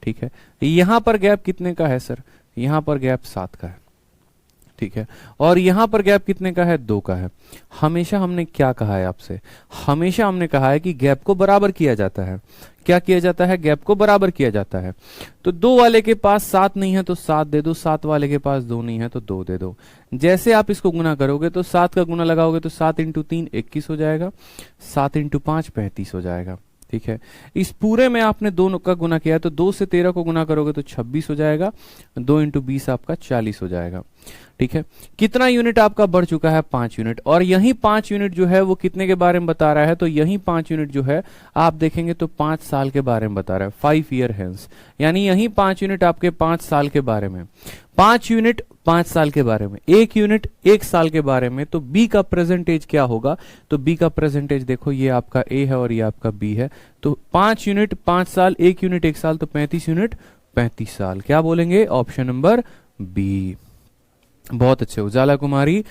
ठीक है। यहां पर गैप कितने का है सर? यहां पर गैप 7 का है, ठीक है। और यहां पर गैप कितने का है? 2 का है। हमेशा हमने क्या कहा है आपसे? हमेशा हमने कहा है कि गैप को बराबर किया जाता है। क्या किया जाता है? गैप को बराबर किया जाता है। तो 2 वाले के पास 7 नहीं है तो 7 दे दो, 7 वाले के पास 2 नहीं है तो 2 दे दो। जैसे आप इसको गुना करोगे तो 7 का गुना लगाओगे तो 7 इंटू 3 21 हो जाएगा, 7 इंटू 5 35 हो जाएगा, ठीक है। इस पूरे में आपने दोनों का गुना किया तो 2 से 13 को गुना करोगे तो 26 हो जाएगा, 2 इंटू 20 आपका 40 हो जाएगा, ठीक है। कितना यूनिट आपका बढ़ चुका है? 5 यूनिट। और यही 5 यूनिट जो है वो कितने के बारे में बता रहा है? तो यही 5 यूनिट जो है आप देखेंगे तो 5 साल के बारे में बता रहा है, 5 ईयर हेंस। यानी यही 5 यूनिट आपके 5 साल के बारे में, 5 यूनिट 5 साल के बारे में, 1 यूनिट 1 साल के बारे में। तो बी का प्रेजेंटेज क्या होगा? तो बी का प्रेजेंटेज देखो, ये आपका ए है और ये आपका बी है। तो 5 यूनिट 5 साल, 1 यूनिट 1 साल, तो 35 यूनिट 35 साल। क्या बोलेंगे? Option number B. बहुत अच्छे उजाला कुमारी,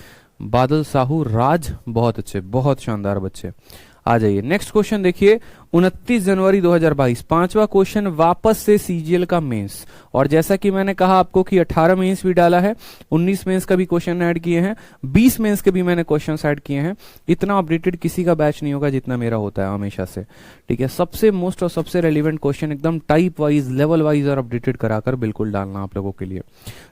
बादल साहू, राज, बहुत अच्छे, बहुत शानदार बच्चे। आ जाइए नेक्स्ट क्वेश्चन देखिए, 29 जनवरी 2022, पांचवा क्वेश्चन वापस से सीजीएल का मेंस। और जैसा कि मैंने कहा आपको कि 18 मेंस भी डाला है, 19 मेंस का भी क्वेश्चन ऐड किए हैं, 20 मेंस के भी मैंने क्वेश्चन ऐड किए हैं। इतना अपडेटेड किसी का बैच नहीं होगा जितना मेरा होता है हमेशा से, ठीक है। सबसे मोस्ट और सबसे रेलिवेंट क्वेश्चन एकदम टाइप वाइज, लेवल वाइज और अपडेटेड कराकर बिल्कुल डालना आप लोगों के लिए।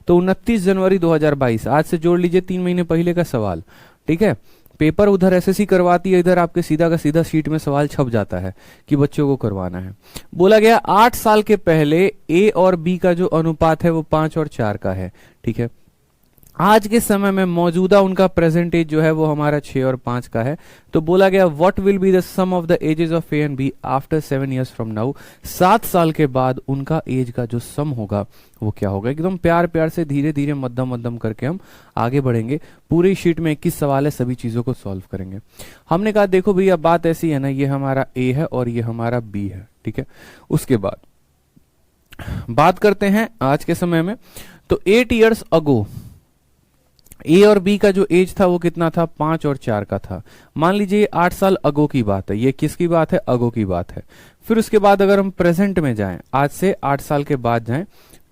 तो 29 जनवरी 2022, आज से जोड़ लीजिए 3 महीने पहले का सवाल, ठीक है। पेपर उधर एसएससी करवाती है, इधर आपके सीधा का सीधा शीट में सवाल छप जाता है कि बच्चों को करवाना है। बोला गया 8 साल के पहले ए और बी का जो अनुपात है वो 5 और 4 का है, ठीक है। आज के समय में मौजूदा उनका प्रेजेंटेज जो है वो हमारा 6 और 5 का है। तो बोला गया what will be the sum of the ages of A and B after 7 years from now. 7 साल के बाद उनका एज का जो सम होगा वो क्या होगा। एकदम प्यार प्यार से धीरे धीरे मध्यम मध्यम करके हम आगे बढ़ेंगे। पूरी शीट में 21 सवाल है, सभी चीजों को सॉल्व करेंगे। हमने कहा देखो भैया बात ऐसी है ना, ये हमारा ए है और ये हमारा बी है, ठीक है। उसके बाद बात करते हैं आज के समय में, तो 8 ईयर्स अगो ए और बी का जो एज था वो कितना था? 5 और 4 का था। मान लीजिए 8 साल अगो की बात है, ये किसकी बात है? अगो की बात है। फिर उसके बाद अगर हम प्रेजेंट में जाएं, आज से 8 साल के बाद जाएं,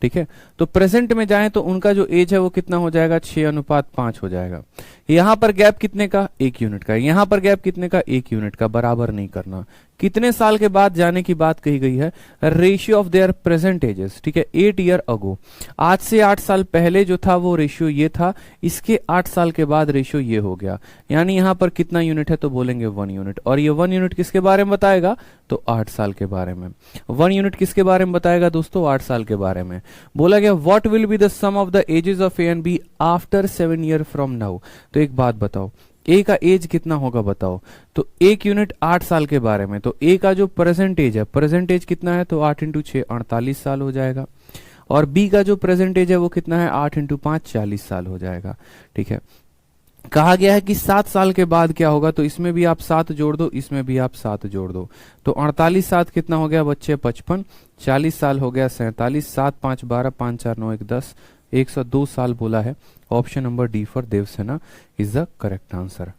ठीक है, तो प्रेजेंट में जाएं तो उनका जो एज है वो कितना हो जाएगा? 6:5 हो जाएगा। यहां पर गैप कितने का? 1 यूनिट का। यहां पर गैप कितने का? 1 यूनिट का। बराबर नहीं करना। कितने साल के बाद जाने की बात कही गई है? Ratio of there present ages, ठीक है। 8 ईयर अगो, आज से 8 साल पहले जो था वो रेशियो ये था, इसके 8 साल के बाद रेशियो ये हो गया। यानी यहां पर कितना यूनिट है? तो बोलेंगे 1 यूनिट। और ये 1 यूनिट किसके बारे में बताएगा? तो 8 साल के बारे में। 1 यूनिट किसके बारे में बताएगा दोस्तों? 8 साल के बारे में। बोला गया what will be the sum of the ages of A and B after 7 year from now. तो एक बात बताओ, ए का एज कितना होगा बताओ? तो 1 यूनिट 8 साल के बारे में, तो ए का जो प्रेजेंट एज है, प्रेजेंट एज कितना है? तो 8 इंटू 6 48 साल हो जाएगा। और बी का जो प्रेजेंट एज है वो कितना है? 8 इंटू 5 40 साल हो जाएगा, ठीक है। कहा गया है कि 7 साल के बाद क्या होगा, तो इसमें भी आप 7 जोड़ दो, इसमें भी आप 7 जोड़ दो, तो 48 7 कितना हो गया बच्चे? 55। 40 साल हो गया 47, 7 5 12, 5 4 9 1 10, 102 साल बोला है। Option number D for Devasena is the correct answer,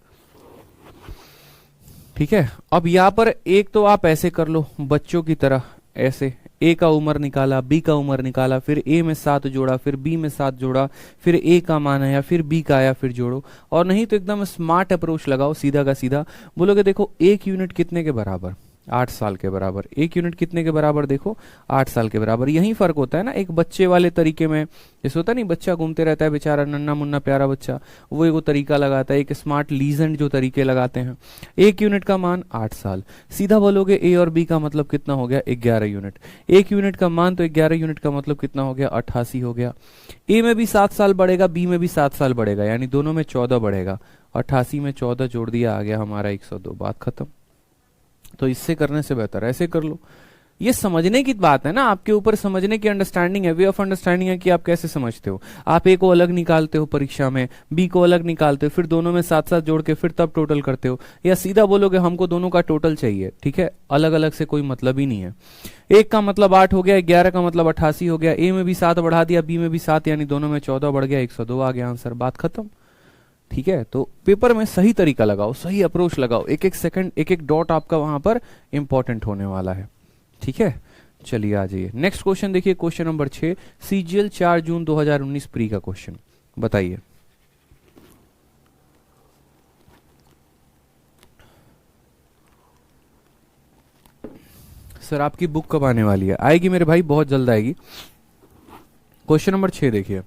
ठीक है। अब यहां पर एक तो आप ऐसे कर लो बच्चों की तरह, ऐसे ए का उम्र निकाला, बी का उम्र निकाला, फिर ए में 7 जोड़ा, फिर बी में 7 जोड़ा, फिर ए का मान आया, फिर बी का आया, फिर जोड़ो। और नहीं तो एकदम स्मार्ट अप्रोच लगाओ, सीधा का सीधा बोलोगे देखो 1 यूनिट कितने के बराबर? 8 साल के बराबर। 1 यूनिट कितने के बराबर? देखो 8 साल के बराबर। यही फर्क होता है ना एक बच्चे वाले तरीके में। जैसे होता नहीं, बच्चा घूमते रहता है बेचारा, नन्ना मुन्ना प्यारा बच्चा, वो एक तरीका लगाता है, एक स्मार्ट लीजेंड जो तरीके लगाते हैं। 1 यूनिट का मान 8 साल। सीधा बोलोगे ए और बी का मतलब कितना हो गया? 11 यूनिट। 1 यूनिट का मान तो 11 यूनिट का मतलब कितना हो गया? 88 हो गया। ए में भी 7 साल बढ़ेगा, बी में भी 7 साल बढ़ेगा, यानी दोनों में 14 बढ़ेगा। 88 में 14 जोड़ दिया, आ गया हमारा 102। बात खत्म। तो इससे करने से बेहतर ऐसे कर लो। ये समझने की बात है ना, आपके ऊपर समझने की अंडरस्टैंडिंग है, वे ऑफ अंडरस्टैंडिंग है कि आप कैसे समझते हो। आप ए को अलग निकालते हो परीक्षा में, बी को अलग निकालते हो, फिर दोनों में साथ साथ जोड़ के फिर तब टोटल करते हो, या सीधा बोलोगे हमको दोनों का टोटल चाहिए, ठीक है। अलग अलग से कोई मतलब ही नहीं है। 1 का मतलब 8 हो गया, 11 का मतलब 88 हो गया, ए में भी 7 बढ़ा दिया, बी में भी 7, यानी दोनों में 14 बढ़ गया, 102 आ गया आंसर। बात खत्म, ठीक है। तो पेपर में सही तरीका लगाओ, सही अप्रोच लगाओ, एक एक सेकंड एक एक डॉट आपका वहां पर इंपॉर्टेंट होने वाला है, ठीक है। चलिए आ जाइए नेक्स्ट क्वेश्चन देखिए, क्वेश्चन नंबर 6, सीजीएल 4 जून 2019 प्री का क्वेश्चन, बताइए। सर आपकी बुक कब आने वाली है? आएगी मेरे भाई, बहुत जल्द आएगी। क्वेश्चन नंबर 6 देखिए,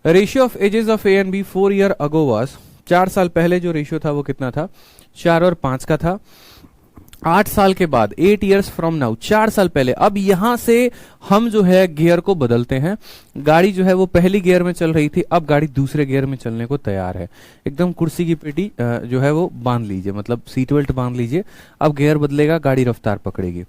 ratio of ages of A and B 4 year ago was, 4 साल पहले जो रेशियो था वो कितना था? 4 और 5 का था। 8 साल के बाद, 8 ईयर्स फ्रॉम नाउ, 4 साल पहले, अब यहां से हम जो है गियर को बदलते हैं। गाड़ी जो है वो पहली गियर में चल रही थी, अब गाड़ी दूसरे गियर में चलने को तैयार है। एकदम कुर्सी की पेटी जो है वो बांध लीजिए, मतलब सीट बेल्ट बांध लीजिए, अब गियर बदलेगा, गाड़ी रफ्तार पकड़ेगी।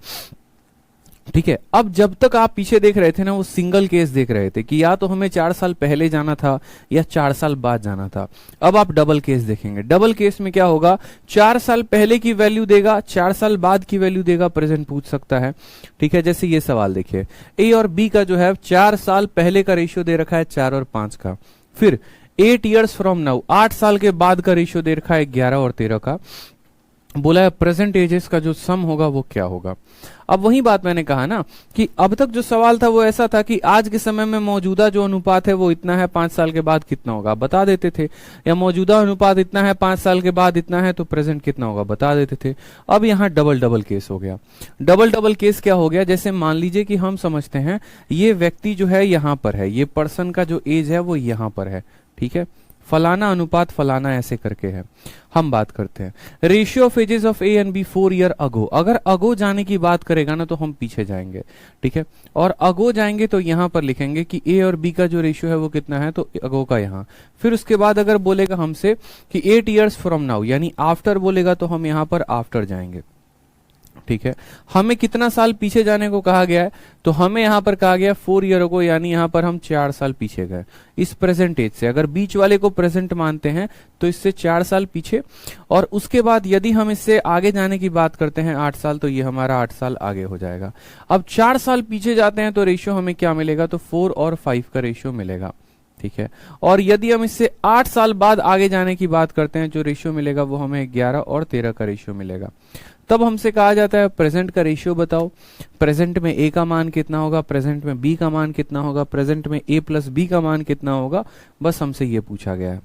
ठीक है, अब जब तक आप पीछे देख रहे थे ना, वो सिंगल केस देख रहे थे कि या तो हमें 4 साल पहले जाना था या 4 साल बाद जाना था। अब आप डबल केस देखेंगे। डबल केस में क्या होगा? 4 साल पहले की वैल्यू देगा, 4 साल बाद की वैल्यू देगा, प्रेजेंट पूछ सकता है। ठीक है, जैसे ये सवाल देखिए, ए और बी का जो है 4 साल पहले का रेशियो दे रखा है 4 और 5 का, फिर 8 ईयर्स फ्रॉम नाउ, 8 साल के बाद का रेशियो दे रखा है 11 और 13 का। बोला है प्रेजेंट एजेस का जो सम होगा वो क्या होगा। अब वही बात मैंने कहा ना कि अब तक जो सवाल था वो ऐसा था कि आज के समय में मौजूदा जो अनुपात है वो इतना है, 5 साल के बाद कितना होगा बता देते थे, या मौजूदा अनुपात इतना है, 5 साल के बाद इतना है, तो प्रेजेंट कितना होगा बता देते थे। अब यहाँ डबल डबल केस हो गया। डबल डबल केस क्या हो गया? जैसे मान लीजिए कि हम समझते हैं ये व्यक्ति जो है यहाँ पर है, ये पर्सन का जो एज है वो यहाँ पर है, ठीक है, फलाना अनुपात फलाना ऐसे करके है। हम बात करते हैं ratio of ages of A and B 4 year ago. अगर अगो जाने की बात करेगा ना तो हम पीछे जाएंगे, ठीक है, और अगो जाएंगे तो यहां पर लिखेंगे कि ए और बी का जो रेशियो है वो कितना है, तो अगो का यहां। फिर उसके बाद अगर बोलेगा हमसे कि 8 ईयर्स फ्रॉम नाउ, यानी आफ्टर बोलेगा, तो हम यहां पर आफ्टर जाएंगे। ठीक है, हमें कितना साल पीछे जाने को कहा गया है, तो हमें यहां पर कहा गया 4 ईयर को, यानी यहां पर हम 4 साल पीछे गए इस प्रेजेंट एज से। अगर बीच वाले को प्रेजेंट मानते हैं तो इससे 4 साल पीछे, और उसके बाद यदि हम इससे आगे जाने की बात करते हैं 8 साल, तो ये हमारा 8 साल आगे हो जाएगा। अब 4 साल पीछे जाते हैं तो रेशियो हमें क्या मिलेगा, तो 4 और 5 का रेशियो मिलेगा। ठीक है, और यदि हम इससे 8 साल बाद आगे जाने की बात करते हैं, जो रेशियो मिलेगा वो हमें 11 और 13 का रेशियो मिलेगा। तब हमसे कहा जाता है प्रेजेंट का रेशियो बताओ, प्रेजेंट में ए का मान कितना होगा, प्रेजेंट में बी का मान कितना होगा, प्रेजेंट में ए प्लस बी का मान कितना होगा, बस हमसे ये पूछा गया है।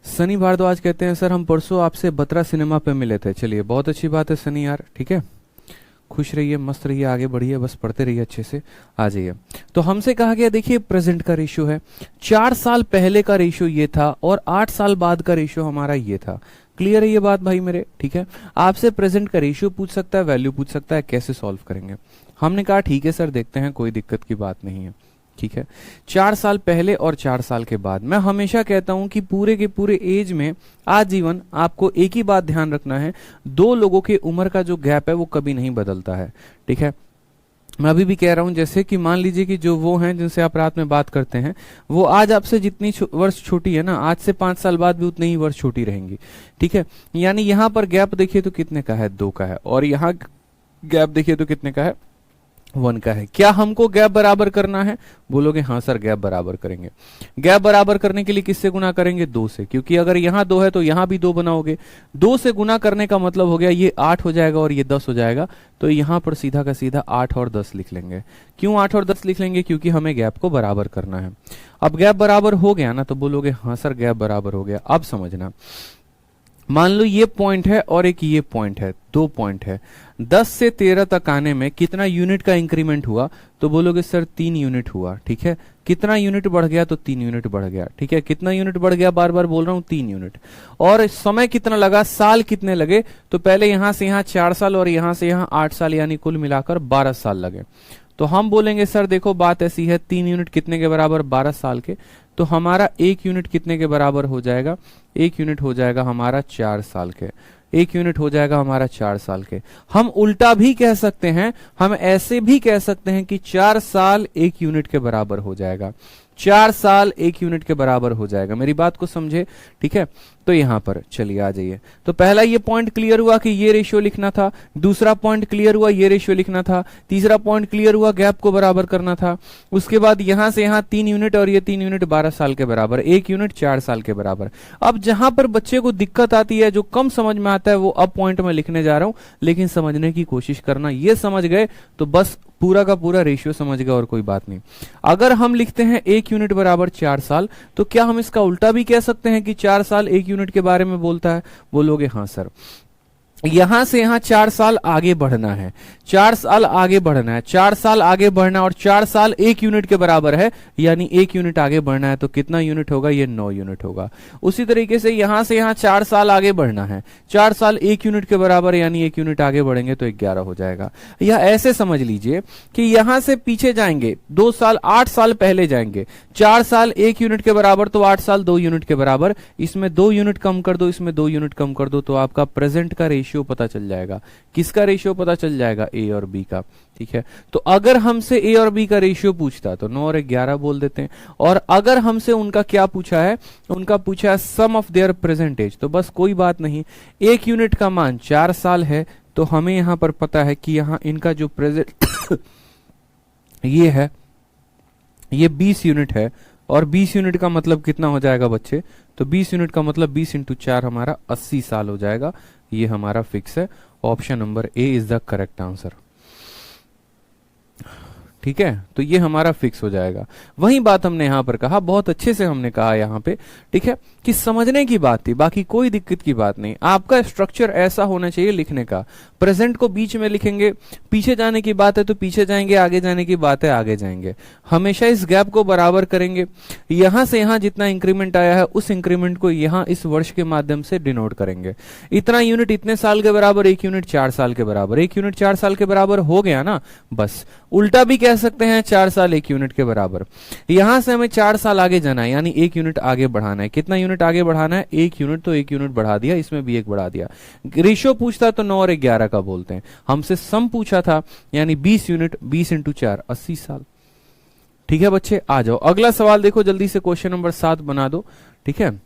सनी भारद्वाज कहते हैं सर हम परसों आपसे बत्रा सिनेमा पे मिले थे। चलिए बहुत अच्छी बात है सनी यार, ठीक है, खुश रहिए, मस्त रहिए, आगे बढ़िए, बस पढ़ते रहिए अच्छे से, आ जाइए। तो हमसे कहा गया देखिए प्रेजेंट का रेशियो है, 4 साल पहले का रेशियो ये था और 8 साल बाद का रेशियो हमारा ये था। क्लियर है ये बात भाई मेरे? ठीक है, आपसे प्रेजेंट का रेशियो पूछ सकता है, वैल्यू पूछ सकता है, कैसे सॉल्व करेंगे? हमने कहा ठीक है सर देखते हैं, कोई दिक्कत की बात नहीं है। ठीक है, 4 साल पहले और 4 साल के बाद। मैं हमेशा कहता हूं कि पूरे के पूरे एज में आजीवन आपको एक ही बात ध्यान रखना है, 2 लोगों के उम्र का जो गैप है वो कभी नहीं बदलता है। ठीक है, मैं अभी भी कह रहा हूं, जैसे कि मान लीजिए कि जो वो हैं जिनसे आप रात में बात करते हैं, वो आज आपसे जितनी वर्ष छोटी है ना, आज से 5 साल बाद भी उतनी ही वर्ष छोटी रहेंगी। ठीक है, यानी यहां पर गैप देखिए तो कितने का है, 2 का है, और यहां गैप देखिए तो कितने का है, 1 का है। क्या हमको गैप बराबर करना है? बोलोगे हाँ सर गैप बराबर करेंगे। गैप बराबर करने के लिए किससे गुना करेंगे? 2 से, क्योंकि अगर यहाँ 2 है तो यहाँ भी 2 बनाओगे। 2 से गुना करने का मतलब हो गया ये 8 हो जाएगा और ये 10 हो जाएगा, तो यहाँ पर सीधा का सीधा 8 और 10 लिख लेंगे। क्यों 8 और 10 लिख लेंगे? क्योंकि हमें गैप को बराबर करना है। अब गैप बराबर हो गया ना, तो बोलोगे हाँ सर गैप बराबर हो गया। अब समझना, मान लो ये पॉइंट है और एक ये पॉइंट है, 2 पॉइंट है, 10 से 13 तक आने में कितना यूनिट का इंक्रीमेंट हुआ? तो बोलोगे सर 3 यूनिट हुआ। ठीक है, कितना यूनिट बढ़ गया? तो 3 यूनिट बढ़ गया। ठीक है, कितना यूनिट बढ़ गया? बार बार बोल रहा हूं 3 यूनिट। और समय कितना लगा? साल कितने लगे? तो पहले यहां से यहां 4 साल और यहां से यहां 8 साल, यानी कुल मिलाकर 12 साल लगे। तो हम बोलेंगे सर देखो बात ऐसी है, 3 यूनिट कितने के बराबर? 12 साल के। तो हमारा 1 यूनिट कितने के बराबर हो जाएगा? 1 यूनिट हो जाएगा हमारा 4 साल के। 1 यूनिट हो जाएगा हमारा 4 साल के। हम उल्टा भी कह सकते हैं, हम ऐसे भी कह सकते हैं कि 4 साल 1 यूनिट के बराबर हो जाएगा। 4 साल 1 यूनिट के बराबर हो जाएगा। मेरी बात को समझे, ठीक है। तो यहां पर चलिए आ जाइए। तो पहला ये पॉइंट क्लियर हुआ कि ये रेशियो लिखना था, दूसरा पॉइंट क्लियर हुआ ये रेशियो लिखना था, तीसरा पॉइंट क्लियर हुआ गैप को बराबर करना था। उसके बाद यहां से यहां 3 यूनिट और ये 3 यूनिट 12 साल के बराबर, 1 यूनिट 4 साल के बराबर। अब जहां पर बच्चे को दिक्कत आती है, जो कम समझ में आता है, वो अब पॉइंट में लिखने जा रहा हूं, लेकिन समझने की कोशिश करना। ये समझ गए तो बस पूरा का पूरा रेशियो समझ गए और कोई बात नहीं। अगर हम लिखते हैं 1 यूनिट बराबर 4 साल, तो क्या हम इसका उल्टा भी कह सकते हैं कि 4 साल 1 यूनिट के बारे में बोलता है? बोलोगे हाँ सर। यहां से यहां 4 साल आगे बढ़ना है, 4 साल आगे बढ़ना है, 4 साल आगे बढ़ना, और 4 साल 1 यूनिट के बराबर है, यानी 1 यूनिट आगे बढ़ना है। तो कितना यूनिट होगा? ये 9 यूनिट होगा। उसी तरीके से यहां से यहां 4 साल आगे बढ़ना है, 4 साल 1 यूनिट के बराबर, यानी 1 यूनिट आगे बढ़ेंगे तो 11 हो जाएगा। या ऐसे समझ लीजिए कि यहां से पीछे जाएंगे 2 साल, 8 साल पहले जाएंगे, 4 साल 1 यूनिट के बराबर, तो 8 साल 2 यूनिट के बराबर। इसमें 2 यूनिट कम कर दो, इसमें 2 यूनिट कम कर दो, तो आपका प्रेजेंट का रेशियो पता चल जाएगा। किसका रेशियो पता चल जाएगा? ए और बी का, ठीक है। तो अगर हमसे ए और बी का रेशियो पूछता तो 9 और 11 बोल देते हैं। और अगर हमसे उनका क्या पूछा है? उनका पूछा है सम ऑफ देयर प्रेजेंटेज, तो बस कोई बात नहीं। 1 यूनिट का मान 4 साल है, तो हमें यहां पर पता है कि यहां इनका जो प्रेजेंट ये है, ये 20 यूनिट है। और 20 यूनिट का मतलब कितना हो जाएगा बच्चे? तो 20 यूनिट का मतलब 20 × 4 हमारा 80 साल हो जाएगा। ये हमारा फिक्स है। Option number A is the correct answer, ठीक है। तो ये हमारा फिक्स हो जाएगा। वही बात हमने यहां पर कहा, बहुत अच्छे से हमने कहा यहां पे, ठीक है, कि समझने की बात थी, बाकी कोई दिक्कत की बात नहीं। आपका स्ट्रक्चर ऐसा होना चाहिए लिखने का। प्रेजेंट को बीच में लिखेंगे, पीछे जाने की बात है तो पीछे जाएंगे, आगे जाने की बात है आगे जाएंगे। हमेशा इस गैप को बराबर करेंगे। यहां से यहां जितना इंक्रीमेंट आया है, उस इंक्रीमेंट को यहां इस वर्ष के माध्यम से डिनोट करेंगे। इतना यूनिट इतने साल के बराबर, 1 यूनिट 4 साल के बराबर, 1 यूनिट 4 साल के बराबर हो गया ना। बस उल्टा भी कह सकते हैं 4 साल 1 यूनिट के बराबर। यहां से हमें 4 साल आगे जाना है, यानी 1 यूनिट आगे बढ़ाना है। कितना यूनिट आगे बढ़ाना है? 1 यूनिट, तो 1 यूनिट बढ़ा दिया, इसमें भी 1 बढ़ा दिया। रेशियो पूछता तो 9 और 11 का बोलते हैं। हमसे सम पूछा था, यानी 20 यूनिट, 20 × 4 80 साल। ठीक है बच्चे, आ जाओ अगला सवाल देखो जल्दी से। क्वेश्चन नंबर 7 बना दो, ठीक है,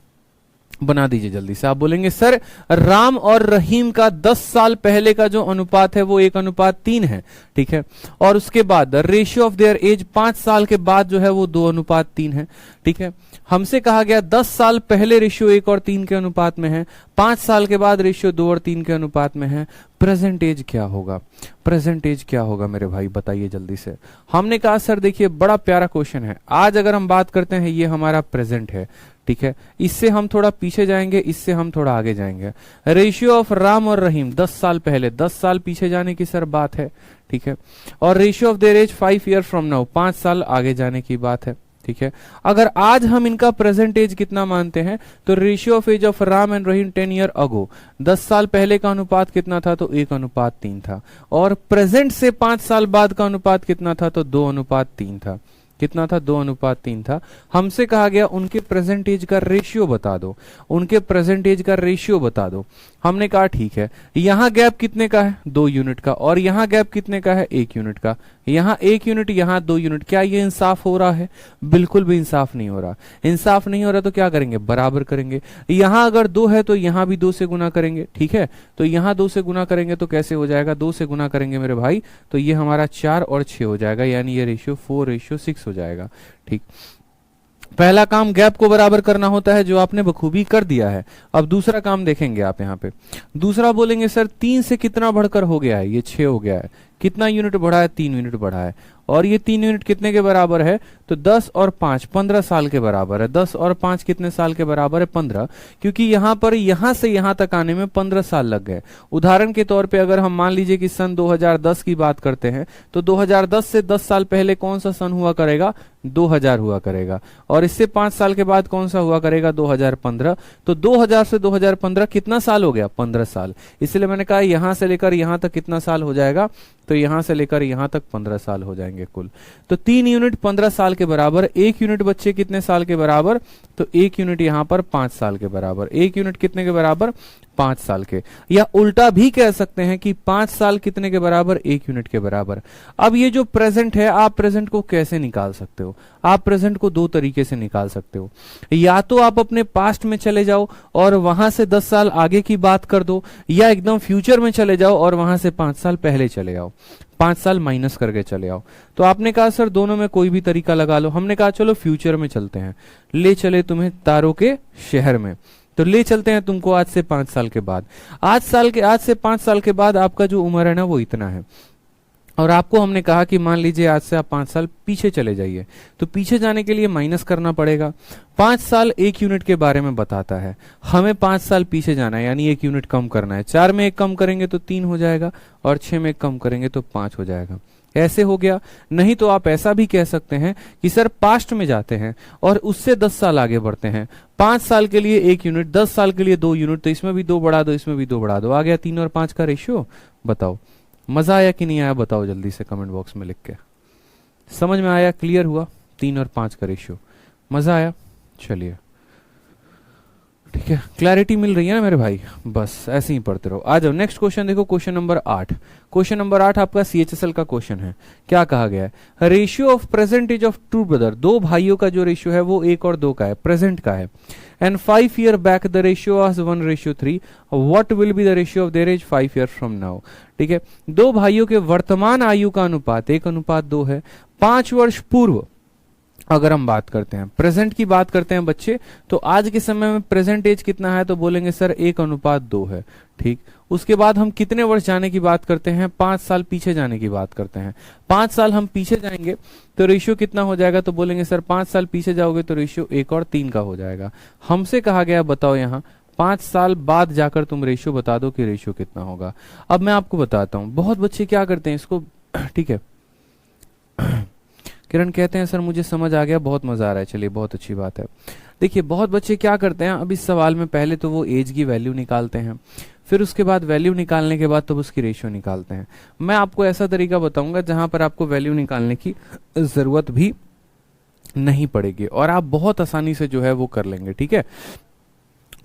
बना दीजिए जल्दी से। आप बोलेंगे सर राम और रहीम का 10 साल पहले का जो अनुपात है वो 1:3 है, ठीक है। और उसके बाद रेशियो ऑफ देयर एज 5 साल के बाद जो है वो 2:3 है, ठीक है। हमसे कहा गया 10 साल पहले रेशियो 1 और 3 के अनुपात में है, 5 साल के बाद रेशियो 2 और 3 के अनुपात में है। प्रेजेंट एज क्या होगा? प्रेजेंट एज क्या होगा मेरे भाई, बताइए जल्दी से। हमने कहा सर देखिए बड़ा प्यारा क्वेश्चन है। आज अगर हम बात करते हैं, ये हमारा प्रेजेंट है, ठीक है। इससे हम थोड़ा पीछे जाएंगे, इससे हम थोड़ा आगे जाएंगे। रेशियो ऑफ राम और रहीम 10 साल पहले, 10 साल पीछे जाने की सर बात है, ठीक है। और ratio of their age 5 year from now, 5 साल आगे जाने की बात है, ठीक है। अगर आज हम इनका प्रेजेंट एज कितना मानते हैं, तो ratio of age of Ram and Rahim 10 year ago, 10 साल पहले का अनुपात कितना था? तो 1:3 था। और प्रेजेंट से 5 साल बाद का अनुपात कितना था? तो 2:3 था। कितना था? 2:3 था। हमसे कहा गया उनके प्रेजेंट एज का रेशियो बता दो, उनके प्रेजेंट एज का रेशियो बता दो। हमने कहा ठीक है, यहां गैप कितने का है? 2 यूनिट का। और यहां गैप कितने का है? 1 यूनिट का। यहां 1 यूनिट, यहां 2 यूनिट। क्या ये इंसाफ हो रहा है? बिल्कुल भी इंसाफ नहीं हो रहा। इंसाफ नहीं हो रहा तो क्या करेंगे? बराबर करेंगे। यहां अगर 2 है तो यहां भी 2 से गुना करेंगे, ठीक है। तो यहां 2 से गुना करेंगे तो कैसे हो जाएगा? 2 से गुना करेंगे मेरे भाई तो ये हमारा 4 और 6 हो जाएगा, यानी ये रेशियो 4:6 हो जाएगा, ठीक। पहला काम गैप को बराबर करना होता है, जो आपने बखूबी कर दिया है। अब दूसरा काम देखेंगे आप यहाँ पे। दूसरा बोलेंगे सर 3 से कितना बढ़कर हो गया है? ये 6 हो गया है। कितना यूनिट बढ़ा है? 3 यूनिट बढ़ा है। और ये 3 यूनिट कितने के बराबर है? तो 10 और 5 15 साल के बराबर है। 10 और 5 कितने साल के बराबर है? 15। क्योंकि यहाँ पर यहां से यहां तक आने में 15 साल लग गए। उदाहरण के तौर पे अगर हम मान लीजिए कि सन 2010 की बात करते हैं, तो 2010 से 10 साल पहले कौन सा सन हुआ करेगा? 2000 हुआ करेगा। और इससे 5 साल के बाद कौन सा हुआ करेगा? 2015। तो 2000 से 2015 कितना साल हो गया? 15 साल। इसलिए मैंने कहा यहां से लेकर यहां तक कितना साल हो जाएगा? तो यहां से लेकर यहां तक 15 साल हो जाएंगे कुल। तो 3 यूनिट 15 साल के बराबर, 1 यूनिट बच्चे कितने साल के बराबर? तो 1 यूनिट यहाँ पर 5 साल के बराबर। 1 यूनिट कितने के बराबर? 5 साल के। या उल्टा भी कह सकते हैं कि 5 साल कितने के बराबर? 1 यूनिट के बराबर। अब ये जो प्रेजेंट है, आप प्रेजेंट को कैसे निकाल सकते हो? आप प्रेजेंट को 2 तरीके से निकाल सकते हो। या तो आप अपने पास्ट में चले जाओ और वहां से 10 साल आगे की बात कर दो, या एकदम फ्यूचर में चले जाओ और वहां से 5 साल पहले चले आओ, 5 साल माइनस करके चले आओ। तो आपने कहा सर दोनों में कोई भी तरीका लगा लो। हमने कहा चलो फ्यूचर में चलते हैं, ले चले तुम्हें तारों के शहर में। तो ले चलते हैं तुमको आज से 5 साल के बाद। आज से 5 साल के बाद आपका जो उम्र है ना वो इतना है, और आपको हमने कहा कि मान लीजिए आज से आप 5 साल पीछे चले जाइए। तो पीछे जाने के लिए माइनस करना पड़ेगा। 5 साल 1 यूनिट के बारे में बताता है, हमें 5 साल पीछे जाना है, यानी 1 यूनिट कम करना है। 4 में 1 कम करेंगे तो 3 हो जाएगा, और 6 में 1 कम करेंगे तो 5 हो जाएगा। ऐसे हो गया। नहीं तो आप ऐसा भी कह सकते हैं कि सर पास्ट में जाते हैं और उससे 10 साल आगे बढ़ते हैं। 5 साल के लिए 1 यूनिट, 10 साल के लिए 2 यूनिट, तो इसमें भी 2 बढ़ा दो, इसमें भी 2 बढ़ा दो, आ गया 3 और 5 का रेशियो। बताओ मजा आया कि नहीं आया? बताओ जल्दी से कमेंट बॉक्स में लिख के। समझ में आया? क्लियर हुआ? 3 और 5 का रेशियो, मजा आया? चलिए ठीक है, क्लैरिटी मिल रही है ना मेरे भाई? बस ऐसे ही पढ़ते रहो। आ जाओ नेक्स्ट क्वेश्चन देखो, क्वेश्चन नंबर 8। क्वेश्चन नंबर 8 आपका CHSL का क्वेश्चन है। क्या कहा गया है? Ratio of present age of two brother, 2 भाइयों का जो रेशियो है वो 1 और 2 का है, प्रेजेंट का है। And 5 year back the ratio was 1:3। What will be the ratio of their age 5 year from now? ठीक है, 2 भाइयों के वर्तमान आयु का अनुपात 1:2 है। 5 वर्ष पूर्व अगर हम बात करते हैं, प्रेजेंट की बात करते हैं बच्चे, तो आज के समय में प्रेजेंट एज कितना है? तो बोलेंगे सर 1:2 है। ठीक, उसके बाद हम कितने वर्ष जाने की बात करते हैं? 5 साल पीछे जाने की बात करते हैं। 5 साल हम पीछे जाएंगे तो रेशियो कितना हो जाएगा? तो बोलेंगे सर 5 साल पीछे जाओगे तो रेशियो 1 और 3 का हो जाएगा। हमसे कहा गया बताओ यहाँ 5 साल बाद जाकर तुम रेशियो बता दो कि रेशियो कितना होगा। अब मैं आपको बताता हूं, बहुत बच्चे क्या करते हैं इसको, ठीक है किरण कहते हैं सर मुझे समझ आ गया, बहुत मजा आ रहा है। चलिए बहुत अच्छी बात है। देखिए बहुत बच्चे क्या करते हैं, अब इस सवाल में पहले तो वो एज की वैल्यू निकालते हैं, फिर उसके बाद वैल्यू निकालने के बाद तो उसकी रेशियो निकालते हैं। मैं आपको ऐसा तरीका बताऊंगा जहां पर आपको वैल्यू निकालने की जरूरत भी नहीं पड़ेगी और आप बहुत आसानी से जो है वो कर लेंगे। ठीक है,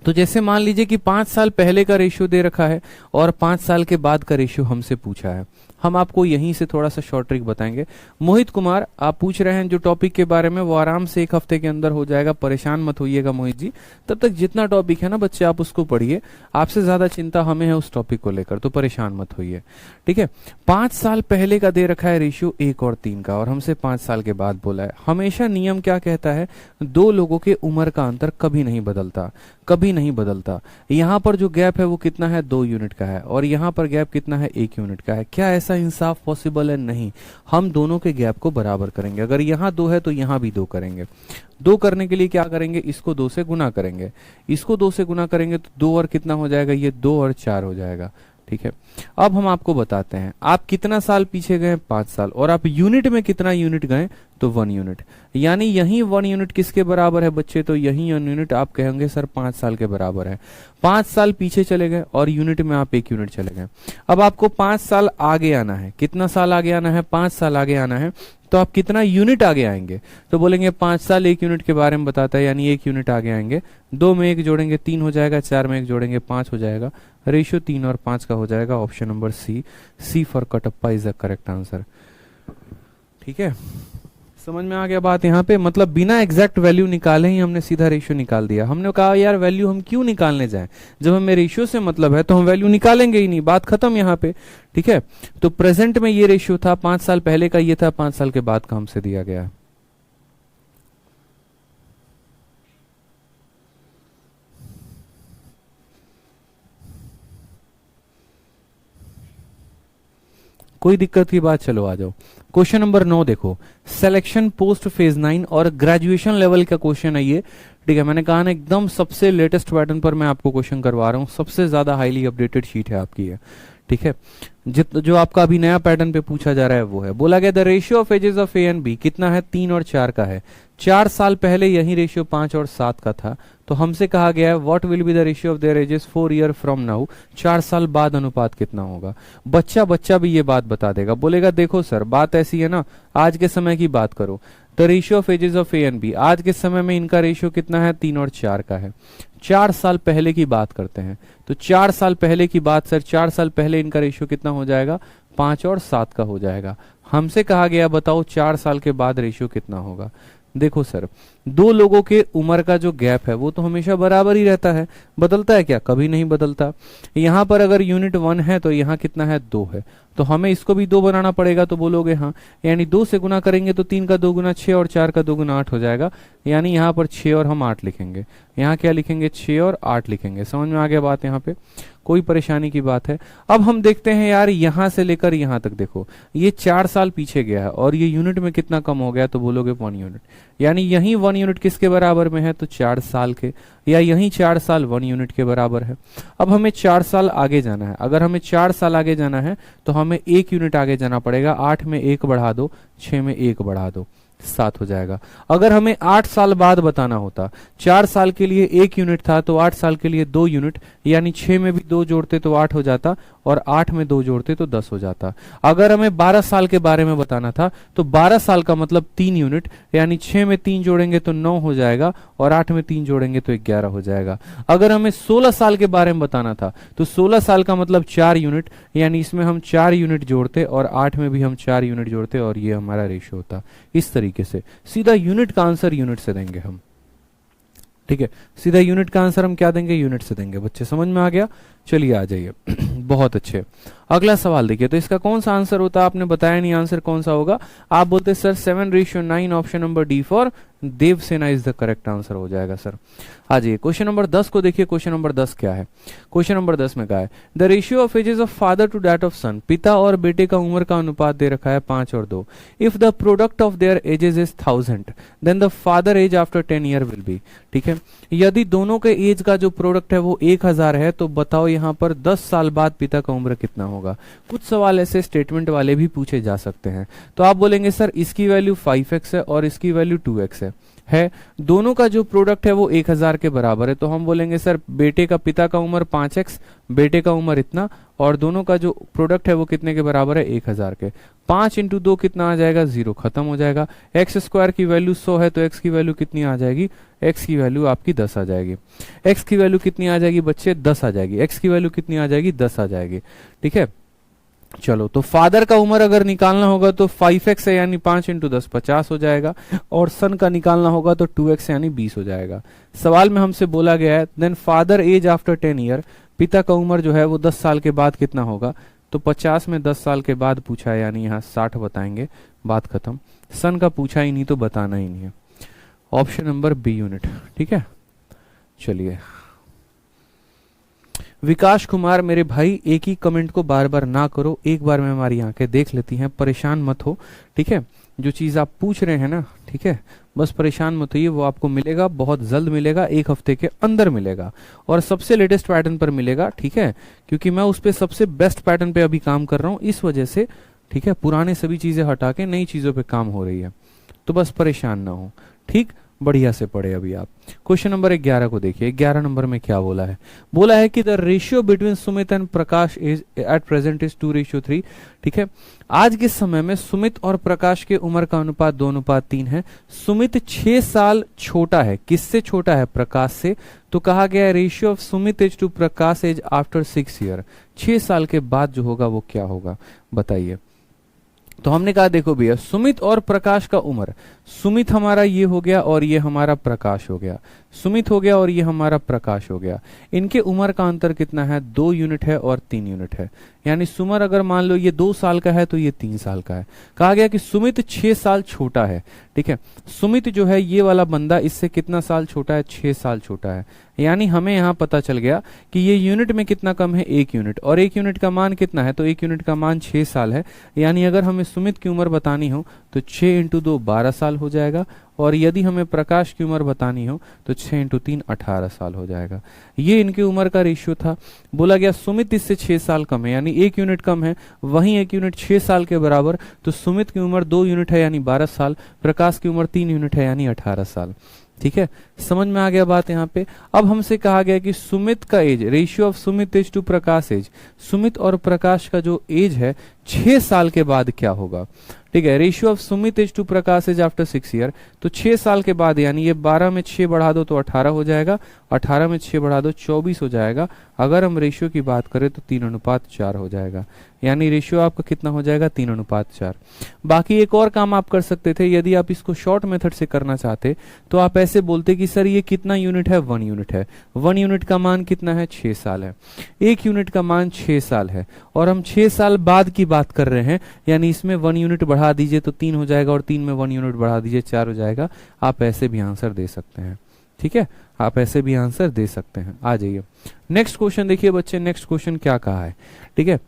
तो जैसे मान लीजिए कि 5 साल पहले का रेशियो दे रखा है और 5 साल के बाद का रेशियो हमसे पूछा है। हम आपको यहीं से थोड़ा सा शॉर्ट ट्रिक बताएंगे। मोहित कुमार आप पूछ रहे हैं जो टॉपिक के बारे में, वो आराम से 1 हफ्ते के अंदर हो जाएगा, परेशान मत होइएगा मोहित जी। तब तक जितना टॉपिक है ना बच्चे आप उसको पढ़िए, आपसे ज्यादा चिंता हमें है उस टॉपिक को लेकर, तो परेशान मत होइए। ठीक है, 5 साल पहले का दे रखा है रेशियो 1 और 3 का, और हमसे 5 साल के बाद बोला है। हमेशा नियम क्या कहता है, 2 लोगों के उम्र का अंतर कभी नहीं बदलता, कभी नहीं बदलता। यहाँ पर जो गैप है वो कितना है? 2 यूनिट का है, और यहाँ पर गैप कितना है? 1 यूनिट का है। क्या ऐसा इंसाफ पॉसिबल है? नहीं, हम दोनों के गैप को बराबर करेंगे। अगर यहाँ 2 है तो यहाँ भी 2 करेंगे। 2 करने के लिए क्या करेंगे? इसको 2 से गुना करेंगे, इसको 2 से गुना करेंगे तो 2 और कितना हो जाएगा? ये 2 और 4 हो जाएगा। ठीक है, अब हम आपको बताते हैं आप कितना साल पीछे गए? 5 साल। और आप यूनिट में कितना यूनिट गए? तो 1 यूनिट। यानी यही 1 यूनिट किसके बराबर है बच्चे? तो यही 1 यूनिट आप कहेंगे सर 5 साल के बराबर है। 5 साल पीछे चले गए और यूनिट में आप 1 यूनिट चले गए। अब आपको 5 साल आगे आना है। कितना साल आगे आना है? 5 साल आगे आना है। तो आप कितना यूनिट आगे आएंगे? तो बोलेंगे 5 साल 1 यूनिट के बारे में बताता है, यानी 1 यूनिट आगे आएंगे। 2 में 1 जोड़ेंगे 3 हो जाएगा, 4 में 1 जोड़ेंगे 5 हो जाएगा। रेशियो 3 और 5 का हो जाएगा। Option number C for Kattappa is the correct answer. ठीक है, समझ में आ गया बात यहाँ पे? मतलब बिना एग्जैक्ट वैल्यू निकाले ही हमने सीधा रेशियो निकाल दिया। हमने कहा यार वैल्यू हम क्यों निकालने जाएं, जब हमें रेशियो से मतलब है तो हम वैल्यू निकालेंगे ही नहीं, बात खत्म यहाँ पे। ठीक है, तो प्रेजेंट में ये रेशियो था, 5 साल पहले का ये था, 5 साल के बाद का हमसे दिया गया है। कोई दिक्कत की बात? चलो आ जाओ। क्वेश्चन नंबर 9 देखो, सिलेक्शन पोस्ट फेज 9 और ग्रेजुएशन लेवल का क्वेश्चन है ये। ठीक है, मैंने कहा ना एकदम सबसे लेटेस्ट पैटर्न पर मैं आपको क्वेश्चन करवा रहा हूँ, सबसे ज्यादा हाईली अपडेटेड शीट है आपकी है। ठीक है, जो आपका अभी नया पैटर्न पे पूछा जा रहा है वो है, बोला गया the ratio of ages of A and B कितना है? 3 और 4 का है। 4 साल पहले यही रेशियो 5 और 7 का था, तो हमसे कहा गया है what will be the ratio of their edges 4 year from now, 4 साल बाद अनुपात कितना होगा। बच्चा बच्चा भी ये बात बता देगा, बोलेगा देखो सर बात ऐसी है ना, आज के समय की बात करो, the ratio of ages of A and B, आज के समय में इनका रेशियो कितना है, 3 और 4 का है। 4 साल पहले की बात करते हैं, तो 4 साल पहले की बात सर, 4 साल पहले इनका रेशियो कितना हो जाएगा, 5 और 7 का हो जाएगा। हमसे कहा गया बताओ 4 साल के बाद रेशियो कितना होगा। देखो सर, दो लोगों के उम्र का जो गैप है वो तो हमेशा बराबर ही रहता है, बदलता है क्या, कभी नहीं बदलता। यहां पर अगर यूनिट 1 है तो यहां कितना है, 2 है, तो हमें इसको भी 2 बनाना पड़ेगा, तो बोलोगे हाँ, यानी 2 से गुना करेंगे तो 3 का 2 गुना 6 और 4 का 2 गुना 8 हो जाएगा, यानी यहाँ पर 6 और हम 8 लिखेंगे, यहाँ क्या लिखेंगे, 6 और 8 लिखेंगे। समझ में आ गया बात, यहाँ पे कोई परेशानी की बात है। अब हम देखते हैं यार, यहां से लेकर यहां तक देखो, ये 4 साल पीछे गया है और ये यूनिट में कितना कम हो गया, तो बोलोगे 1 यूनिट, यानी यही 1 यूनिट किसके बराबर में है, तो 4 साल के, या यही 4 साल 1 यूनिट के बराबर है। अब हमें 4 साल आगे जाना है, अगर हमें 4 साल आगे जाना है तो हमें 1 यूनिट आगे जाना पड़ेगा, 8 में 1 बढ़ा दो, 6 में 1 बढ़ा दो, 7 हो जाएगा। अगर हमें 8 साल बाद बताना होता, 4 साल के लिए 1 यूनिट था तो 8 साल के लिए 2 यूनिट, यानी 6 में भी 2 जोड़ते तो 8 हो जाता और 8 में 2 जोड़ते तो 10 हो जाता। अगर हमें 12 साल के बारे में बताना था तो 12 साल का मतलब 3 यूनिट, यानी 6 में 3 जोड़ेंगे तो 9 हो जाएगा और 8 में 3 जोड़ेंगे तो 11 हो जाएगा। अगर हमें 16 साल के बारे में बताना था तो 16 साल का मतलब 4 यूनिट, यानी इसमें हम 4 यूनिट जोड़ते और 8 में भी हम 4 यूनिट जोड़ते और ये हमारा रेशियो होता। इस तरीके से सीधा यूनिट का आंसर यूनिट से देंगे हम, ठीक है, सीधा यूनिट का आंसर हम क्या देंगे, यूनिट से देंगे। बच्चे समझ में आ गया, चलिए आ जाइए। बहुत अच्छे, अगला सवाल देखिए, तो इसका कौन सा आंसर होता है, आपने बताया नहीं आंसर कौन सा होगा। आप बोलते sir 7:9, option number D for Devasena is the correct answer हो जाएगा सर। आ जाइए क्वेश्चन नंबर 10 को देखिए। क्वेश्चन नंबर 10 क्या है, क्वेश्चन नंबर 10 में कहा है the ratio of ages of father to that of son, पिता और बेटे का उम्र का अनुपात दे रखा है 5 और 2। If the product of their ages is 1000 then the father age after 10 year will be, ठीक है, यदि दोनों के एज का जो प्रोडक्ट है वो 1000 है तो बताओ यहाँ पर 10 साल बाद पिता का उम्र कितना होगा। कुछ सवाल ऐसे स्टेटमेंट वाले भी पूछे जा सकते हैं, तो आप बोलेंगे सर इसकी वैल्यू 5x है और इसकी वैल्यू 2x है, दोनों का जो प्रोडक्ट है वो 1000 के बराबर है, तो हम बोलेंगे सर बेटे का, पिता का उम्र 5x, बेटे का उम्र इतना, और दोनों का जो प्रोडक्ट है वो कितने के बराबर है, 1000 के। 5 इंटू 2 कितना आ जाएगा, 0, खत्म हो जाएगा। एक्स स्क्वायर की वैल्यू 100 है तो एक्स की वैल्यू कितनी आ जाएगी, एक्स की वैल्यू आपकी 10 आ जाएगी। एक्स की वैल्यू कितनी आ जाएगी बच्चे, 10 आ जाएगी। एक्स की वैल्यू कितनी आ जाएगी, 10 आ जाएगी, ठीक है। चलो, तो फादर का उम्र अगर निकालना होगा तो 5x है, यानी 5 इंटू 10 50 हो जाएगा, और सन का निकालना होगा तो 2x यानी 20 हो जाएगा। सवाल में हमसे बोला गया है then father age after 10 year, पिता का उम्र जो है वो 10 साल के बाद कितना होगा, तो 50 में 10 साल के बाद पूछा है, यानी यहाँ 60 बताएंगे, बात खत्म। सन का पूछा ही नहीं तो बताना ही नहीं है। ऑप्शन नंबर बी यूनिट, ठीक है। चलिए, विकास कुमार मेरे भाई, एक ही कमेंट को बार बार ना करो, एक बार में हमारी आंखें देख लेती हैं, परेशान मत हो, ठीक है। जो चीज आप पूछ रहे हैं ना, ठीक है, बस परेशान मत होइए, वो आपको मिलेगा, बहुत जल्द मिलेगा, 1 हफ्ते के अंदर मिलेगा, और सबसे लेटेस्ट पैटर्न पर मिलेगा, ठीक है, क्योंकि मैं उस पे सबसे बेस्ट पैटर्न पे अभी काम कर रहा हूँ, इस वजह से, ठीक है, पुराने सभी चीजें हटा के नई चीजों पे काम हो रही है, तो बस परेशान ना हो, ठीक। बढ़िया से पढ़े अभी आप। क्वेश्चन नंबर 11 को देखिए। 11 नंबर में क्या बोला है, बोला है कि the ratio between Sumit and Prakash is at present is 2:3, ठीक है। आज के समय में सुमित और प्रकाश के उम्र का अनुपात 2:3 है। सुमित 6 साल छोटा है, किससे छोटा है, प्रकाश से, तो कहा गया है ratio of Sumit age to Prakash age after 6 year, 6 साल के बाद जो होगा वो क्या होगा, बताइए। तो हमने कहा देखो भैया, सुमित और प्रकाश का उम्र, सुमित हमारा ये हो गया और ये हमारा प्रकाश हो गया, सुमित हो गया और ये हमारा प्रकाश हो गया, इनके उम्र का अंतर कितना है, 2 यूनिट है और 3 यूनिट है, यानी सुमर अगर मान लो ये 2 साल का है तो ये 3 साल का है। कहा गया कि सुमित 6 साल छोटा है, ठीक है, सुमित जो है ये वाला बंदा इससे कितना साल छोटा है, 6 साल छोटा है, यानी हमें यहाँ पता चल गया कि ये यूनिट में कितना कम है, 1 यूनिट, और 1 यूनिट का मान कितना है, तो 1 यूनिट का मान 6 साल है, यानी अगर हमें सुमित की उम्र बतानी हो तो 6 इंटू 2 12 साल हो जाएगा, और यदि हमें प्रकाश की उम्र बतानी हो तो 6 इंटू 3 18 साल हो जाएगा। ये इनकी उम्र का रेशियो था। बोला गया सुमित इससे 6 साल कम है, यानी 1 यूनिट कम है, वहीं 1 यूनिट 6 साल के बराबर, तो सुमित की उम्र 2 यूनिट है यानी 12 साल, प्रकाश की उम्र 3 यूनिट है यानी 18 साल। ठीक है, समझ में आ गया बात यहाँ पे। अब हमसे कहा गया कि सुमित का age, ratio of Sumit age to Prakash age, Sumit और प्रकाश का जो एज है 6 साल के बाद क्या होगा। ठीक है, ratio of Sumit age to Prakash age after 6 year, तो 6 साल के बाद, यानी ये 12 में 6 बढ़ा दो तो 18 हो जाएगा, 18 में 6 बढ़ा दो 24 हो जाएगा। अगर हम रेशियो की बात करें तो 3:4 हो जाएगा, यानी रेशियो आपका कितना हो जाएगा 3:4। बाकी एक और काम आप कर सकते थे, यदि आप इसको शॉर्ट मेथड से करना चाहते तो आप ऐसे बोलते कि सर ये कितना यूनिट है, 1 यूनिट है, 1 यूनिट का मान कितना है, 6 साल है, 1 यूनिट का मान 6 साल है, और हम 6 साल बाद की बात कर रहे हैं, यानी इसमें 1 यूनिट बढ़ा दीजिए तो 3 हो जाएगा, और 3 में 1 यूनिट बढ़ा दीजिए 4 हो जाएगा। आप ऐसे भी आंसर दे सकते हैं। ठीक है, आप ऐसे भी आंसर दे सकते हैं। आ जाइए नेक्स्ट क्वेश्चन देखिए बच्चे, नेक्स्ट क्वेश्चन क्या कहा है। ठीक है,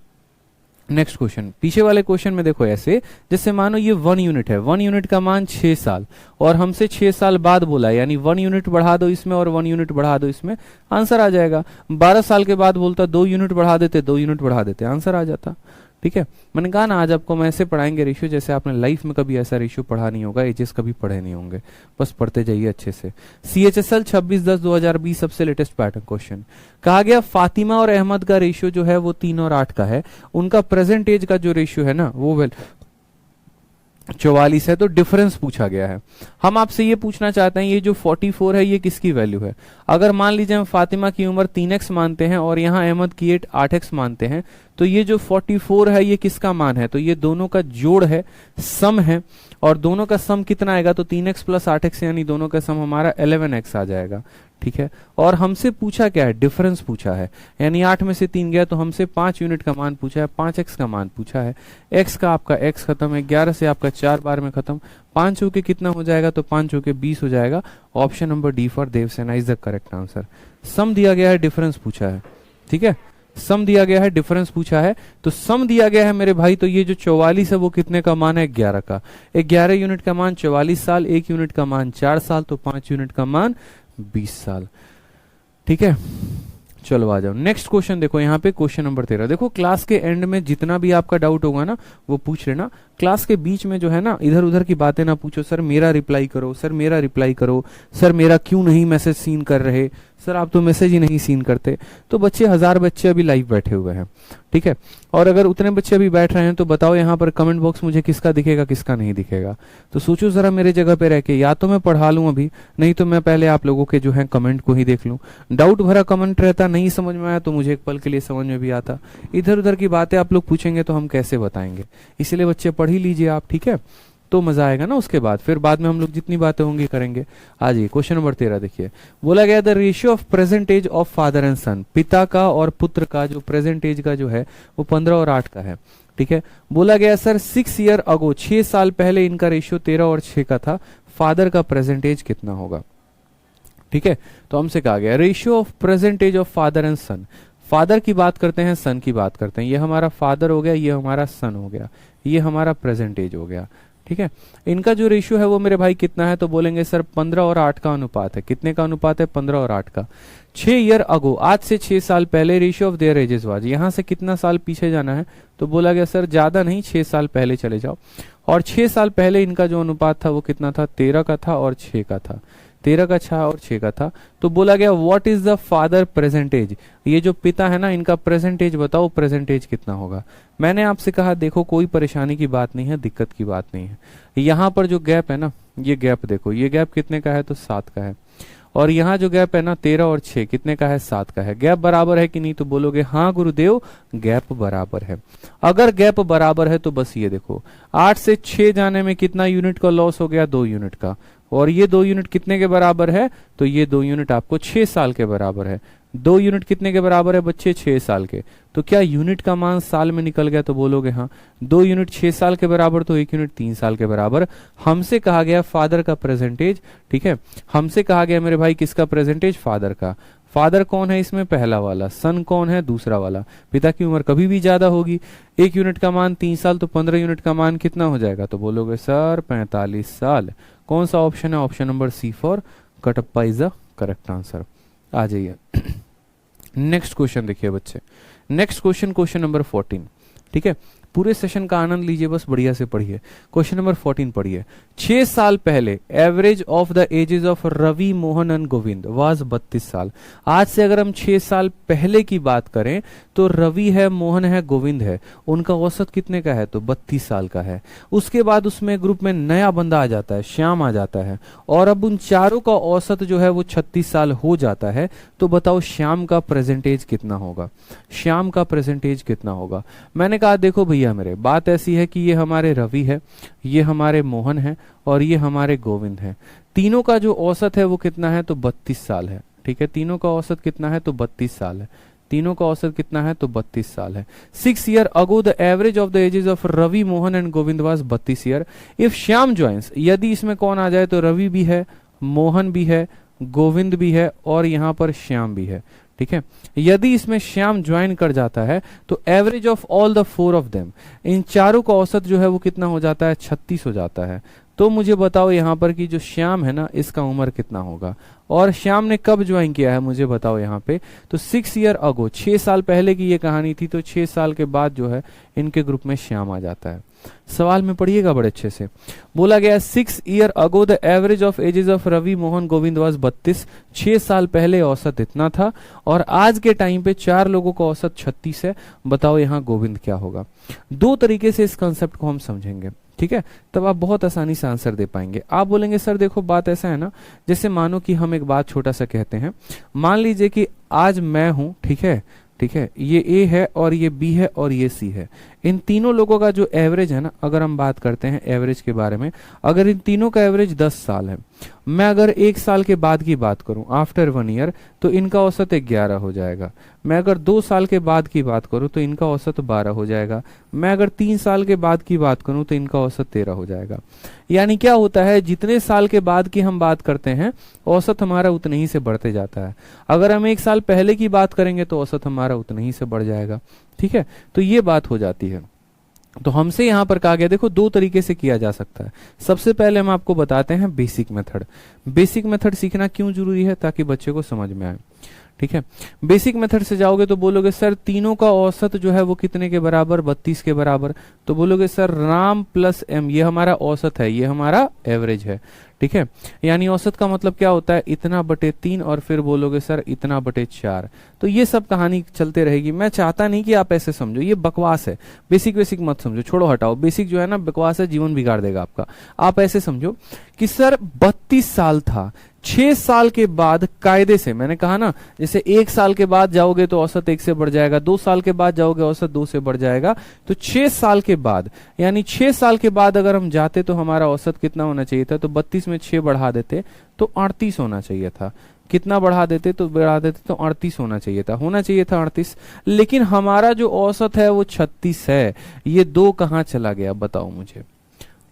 नेक्स्ट क्वेश्चन, पीछे वाले क्वेश्चन में देखो ऐसे, जैसे मानो ये 1 यूनिट है, 1 यूनिट का मान 6 साल, और हमसे 6 साल बाद बोला है, यानी 1 यूनिट बढ़ा दो इसमें और 1 यूनिट बढ़ा दो इसमें, आंसर आ जाएगा। 12 साल के बाद बोलता 2 यूनिट बढ़ा देते, 2 यूनिट बढ़ा देते, आंसर आ जाता। ठीक है, मैंने कहा ना आज आपको हम ऐसे पढ़ाएंगे रेशियो, जैसे आपने लाइफ में कभी ऐसा रेशियो पढ़ा नहीं होगा, एजेस कभी पढ़े नहीं होंगे, बस पढ़ते जाइए अच्छे से। CHSL 26/10/2020 सबसे लेटेस्ट पैटर्न क्वेश्चन। कहा गया फातिमा और अहमद का रेशियो जो है वो 3 और 8 का है, उनका प्रेजेंट एज का जो रेशियो है ना वो 44 है, तो डिफरेंस पूछा गया है। हम आपसे ये पूछना चाहते हैं ये जो 44 है ये किसकी वैल्यू है। अगर मान लीजिए हम फातिमा की उम्र 3x मानते हैं और यहाँ अहमद की 8x मानते हैं, तो ये जो 44 है ये किसका मान है, तो ये दोनों का जोड़ है, सम है, और दोनों का सम कितना आएगा, तो 3x + 8x, यानी दोनों का सम हमारा 11x आ जाएगा। ठीक है, और हमसे पूछा क्या है, डिफरेंस पूछा है, यानी 8 में से 3 गया तो हमसे 5 यूनिट का मान पूछा है, 5x का मान पूछा है। x का आपका x खत्म है, 11 से आपका 4 बार में खत्म, 5 होके कितना हो जाएगा, तो 5 होके 20 हो जाएगा। Option number D for Devasena is the correct answer. Sum दिया गया है, डिफरेंस पूछा है। ठीक है, सम दिया गया है, डिफरेंस पूछा है, तो सम दिया गया है मेरे भाई, तो ये जो 44 है वो कितने का मान है, 11 का। 11 यूनिट का मान 44 साल, 1 यूनिट का मान 4 साल, तो 5 यूनिट का मान 20 साल। ठीक है, चलो आ जाओ नेक्स्ट क्वेश्चन। देखो यहाँ पे क्वेश्चन नंबर 13। देखो क्लास के एंड में जितना भी आपका डाउट होगा ना वो पूछ लेना, क्लास के बीच में जो है ना इधर उधर की बातें ना पूछो, सर मेरा रिप्लाई करो, सर मेरा रिप्लाई करो, सर मेरा क्यों नहीं मैसेज सीन कर रहे, सर आप तो मैसेज ही नहीं सीन करते। तो बच्चे 1000 बच्चे अभी लाइव बैठे हुए हैं। ठीक है, और अगर उतने बच्चे अभी बैठ रहे हैं तो बताओ यहाँ पर कमेंट बॉक्स मुझे किसका दिखेगा किसका नहीं दिखेगा। तो सोचो जरा मेरे जगह पे रह के, या तो मैं पढ़ा लूं अभी, नहीं तो मैं पहले आप लोगों के जो है कमेंट को ही देख लूं। डाउट भरा कमेंट रहता, नहीं समझ में आया तो मुझे एक पल के लिए समझ में भी आता। इधर उधर की बातें आप लोग पूछेंगे तो हम कैसे बताएंगे, इसलिए बच्चे पढ़ ही लीजिए आप। ठीक है, तो मजा आएगा ना उसके बाद, फिर बाद में हम लोग जितनी बातें होंगी करेंगे। आ जाइए क्वेश्चन नंबर 13 देखिए, बोला गया the ratio of present age of father and son, पिता का और पुत्र का जो प्रेजेंट एज का जो है वो 15 और 8 का है। ठीक है, बोला गया सर 6 ईयर अगो, 6 साल पहले इनका रेशियो 13 और 6 का था, फादर का प्रेजेंट एज कितना होगा। ठीक है, तो हमसे कहा गया ratio of present age of father and son, father की बात करते हैं, सन की बात करते हैं, ये हमारा फादर हो गया, ये हमारा सन हो गया, ये हमारा प्रेजेंट एज हो गया। ठीक है, इनका जो रेशियो है वो मेरे भाई कितना है, तो बोलेंगे सर 15 और 8 का अनुपात है। कितने का अनुपात है, 15 और 8 का। 6 ईयर अगो, आज से 6 साल पहले ratio of their edges was, यहां से कितना साल पीछे जाना है, तो बोला गया सर ज्यादा नहीं 6 साल पहले चले जाओ, और 6 साल पहले इनका जो अनुपात था वो कितना था, 13 का था और 6 का था, 13 का 6 और 6 का था। तो बोला गया what is the father percentage, ये जो पिता है ना इनका प्रेजेंटेज बताओ, प्रेजेंटेज कितना होगा। मैंने आपसे कहा देखो कोई परेशानी की बात नहीं है, दिक्कत की बात नहीं है। यहाँ पर जो गैप है ना, ये गैप देखो, ये गैप कितने का है, तो 7 का है, और यहाँ जो गैप है ना 13 और 6 कितने का है, 7 का है। गैप बराबर है कि नहीं, तो बोलोगे हाँ गुरुदेव गैप बराबर है। अगर गैप बराबर है तो बस ये देखो 8 से 6 जाने में कितना यूनिट का लॉस हो गया, 2 यूनिट का, और ये 2 यूनिट कितने के बराबर है, तो ये 2 यूनिट आपको 6 साल के बराबर है। 2 यूनिट कितने के बराबर है बच्चे, 6 साल के। तो क्या यूनिट का मान साल में निकल गया, तो बोलोगे हाँ। 2 यूनिट 6 साल के बराबर, तो 1 यूनिट 3 साल के बराबर। हमसे कहा गया फादर का प्रेजेंटेज। ठीक है, हमसे कहा गया मेरे भाई किसका प्रेजेंटेज, फादर का। फादर कौन है इसमें, पहला वाला। सन कौन है, दूसरा वाला। पिता की उम्र कभी भी ज्यादा होगी, 1 यूनिट का मान 3 साल, तो 15 यूनिट का मान कितना हो जाएगा, तो बोलोगे सर 45 साल। कौन सा ऑप्शन है, option number C for Kattappa is the correct answer. आ जाइए नेक्स्ट क्वेश्चन देखिए बच्चे, नेक्स्ट क्वेश्चन, क्वेश्चन नंबर 14। ठीक है, पूरे सेशन का आनंद लीजिए, बस बढ़िया से पढ़िए। क्वेश्चन नंबर 14 पढ़िए। 6 साल पहले average of the ages of Ravi, Mohan and Govind was 32 साल। आज से अगर हम 6 साल पहले की बात करें तो रवि है, मोहन है, गोविंद है, उनका औसत कितने का है? तो 32 साल का है। उसके बाद उसमें ग्रुप में नया बंदा आ जाता है, श्याम आ जाता है, और अब उन चारों का औसत जो है वो 36 साल हो जाता है। तो बताओ श्याम का प्रेजेंटेज कितना होगा? श्याम का प्रेजेंटेज कितना होगा? मैंने कहा देखो भैया मेरे, बात ऐसी है कि ये हमारे रवि है, ये हमारे मोहन है और ये हमारे गोविंद है। तीनों का जो औसत है वो कितना है? तो 32 साल है। ठीक है, तीनों का औसत कितना है? तो 32 साल है। तीनों का औसत कितना है? तो 32 साल है। 6 year ago the average of the ages of Ravi, Mohan and Govind was 32 year. If Shyam joins, यदि इसमें कौन आ जाए तो रवि भी है, मोहन भी है, गोविंद भी है और यहाँ पर श्याम भी है। ठीक है, यदि इसमें श्याम ज्वाइन कर जाता है तो average of all the 4 of them, इन चारों का औसत जो है वो कितना हो जाता है? 36 हो जाता है। तो मुझे बताओ यहाँ पर कि जो श्याम है ना, इसका उम्र कितना होगा? और श्याम ने कब ज्वाइन किया है मुझे बताओ यहाँ पे। तो 6 ईयर अगो, 6 साल पहले की ये कहानी थी, तो 6 साल के बाद जो है इनके ग्रुप में श्याम आ जाता है। सवाल में पढ़िएगा बड़े अच्छे से। बोला गया 6 year ago the average of ages of Ravi, Mohan, Govind was 32। 6 साल पहले औसत इतना था और आज के टाइम पे 4 लोगों का औसत 36 है। बताओ यहाँ गोविंद क्या होगा? 2 तरीके से इस कंसेप्ट को हम समझेंगे। ठीक है, तब आप बहुत आसानी से आंसर दे पाएंगे। आप बोलेंगे सर देखो बात ऐसा है ना, जैसे मानो कि हम एक बात छोटा सा कहते हैं। मान लीजिए कि आज मैं हूं, ठीक है, ठीक है, ये ए है और ये बी है और ये सी है। इन तीनों लोगों का जो एवरेज है ना, अगर हम बात करते हैं एवरेज के बारे में, अगर इन तीनों का एवरेज 10 साल है, मैं अगर 1 साल के बाद की बात करूं, आफ्टर 1 ईयर, तो इनका औसत 11 हो जाएगा। मैं अगर 2 साल के बाद की बात करूं तो इनका औसत 12 हो जाएगा। मैं अगर 3 साल के बाद की बात करूं तो इनका औसत 13 हो जाएगा। यानी क्या होता है, जितने साल के बाद की हम बात करते हैं औसत हमारा उतने ही से बढ़ते जाता है। अगर हम 1 साल पहले की बात करेंगे तो औसत हमारा उतने ही से बढ़ जाएगा। ठीक है, तो ये बात हो जाती है। तो हमसे यहां पर कहा गया, देखो 2 तरीके से किया जा सकता है। सबसे पहले हम आपको बताते हैं बेसिक मेथड। बेसिक मेथड सीखना क्यों जरूरी है? ताकि बच्चे को समझ में आए। ठीक है, बेसिक मेथड से जाओगे तो बोलोगे सर तीनों का औसत जो है वो कितने के बराबर? 32 के बराबर। तो बोलोगे सर राम प्लस एम, ये हमारा औसत है, ये हमारा एवरेज है। ठीक है, यानी औसत का मतलब क्या होता है? इतना बटे 3, और फिर बोलोगे सर इतना बटे 4। तो ये सब कहानी चलते रहेगी। मैं चाहता नहीं कि आप ऐसे समझो, ये बकवास है। बेसिक बेसिक मत समझो, छोड़ो हटाओ। बेसिक जो है ना बकवास है, जीवन बिगाड़ देगा आपका। आप ऐसे समझो कि सर 32 साल था, 6 साल के बाद कायदे से, मैंने कहा ना, जैसे 1 साल के बाद जाओगे तो औसत 1 से बढ़ जाएगा, 2 साल के बाद जाओगे औसत 2 से बढ़ जाएगा। तो 6 साल के बाद, यानी 6 साल के बाद अगर हम जाते तो हमारा औसत कितना होना चाहिए था? तो 32 में 6 बढ़ा देते तो 38 होना चाहिए था। कितना बढ़ा देते? तो बढ़ा देते तो 38 होना चाहिए था। होना चाहिए था 38, लेकिन हमारा जो औसत है वो 36 है। ये 2 कहां चला गया बताओ मुझे?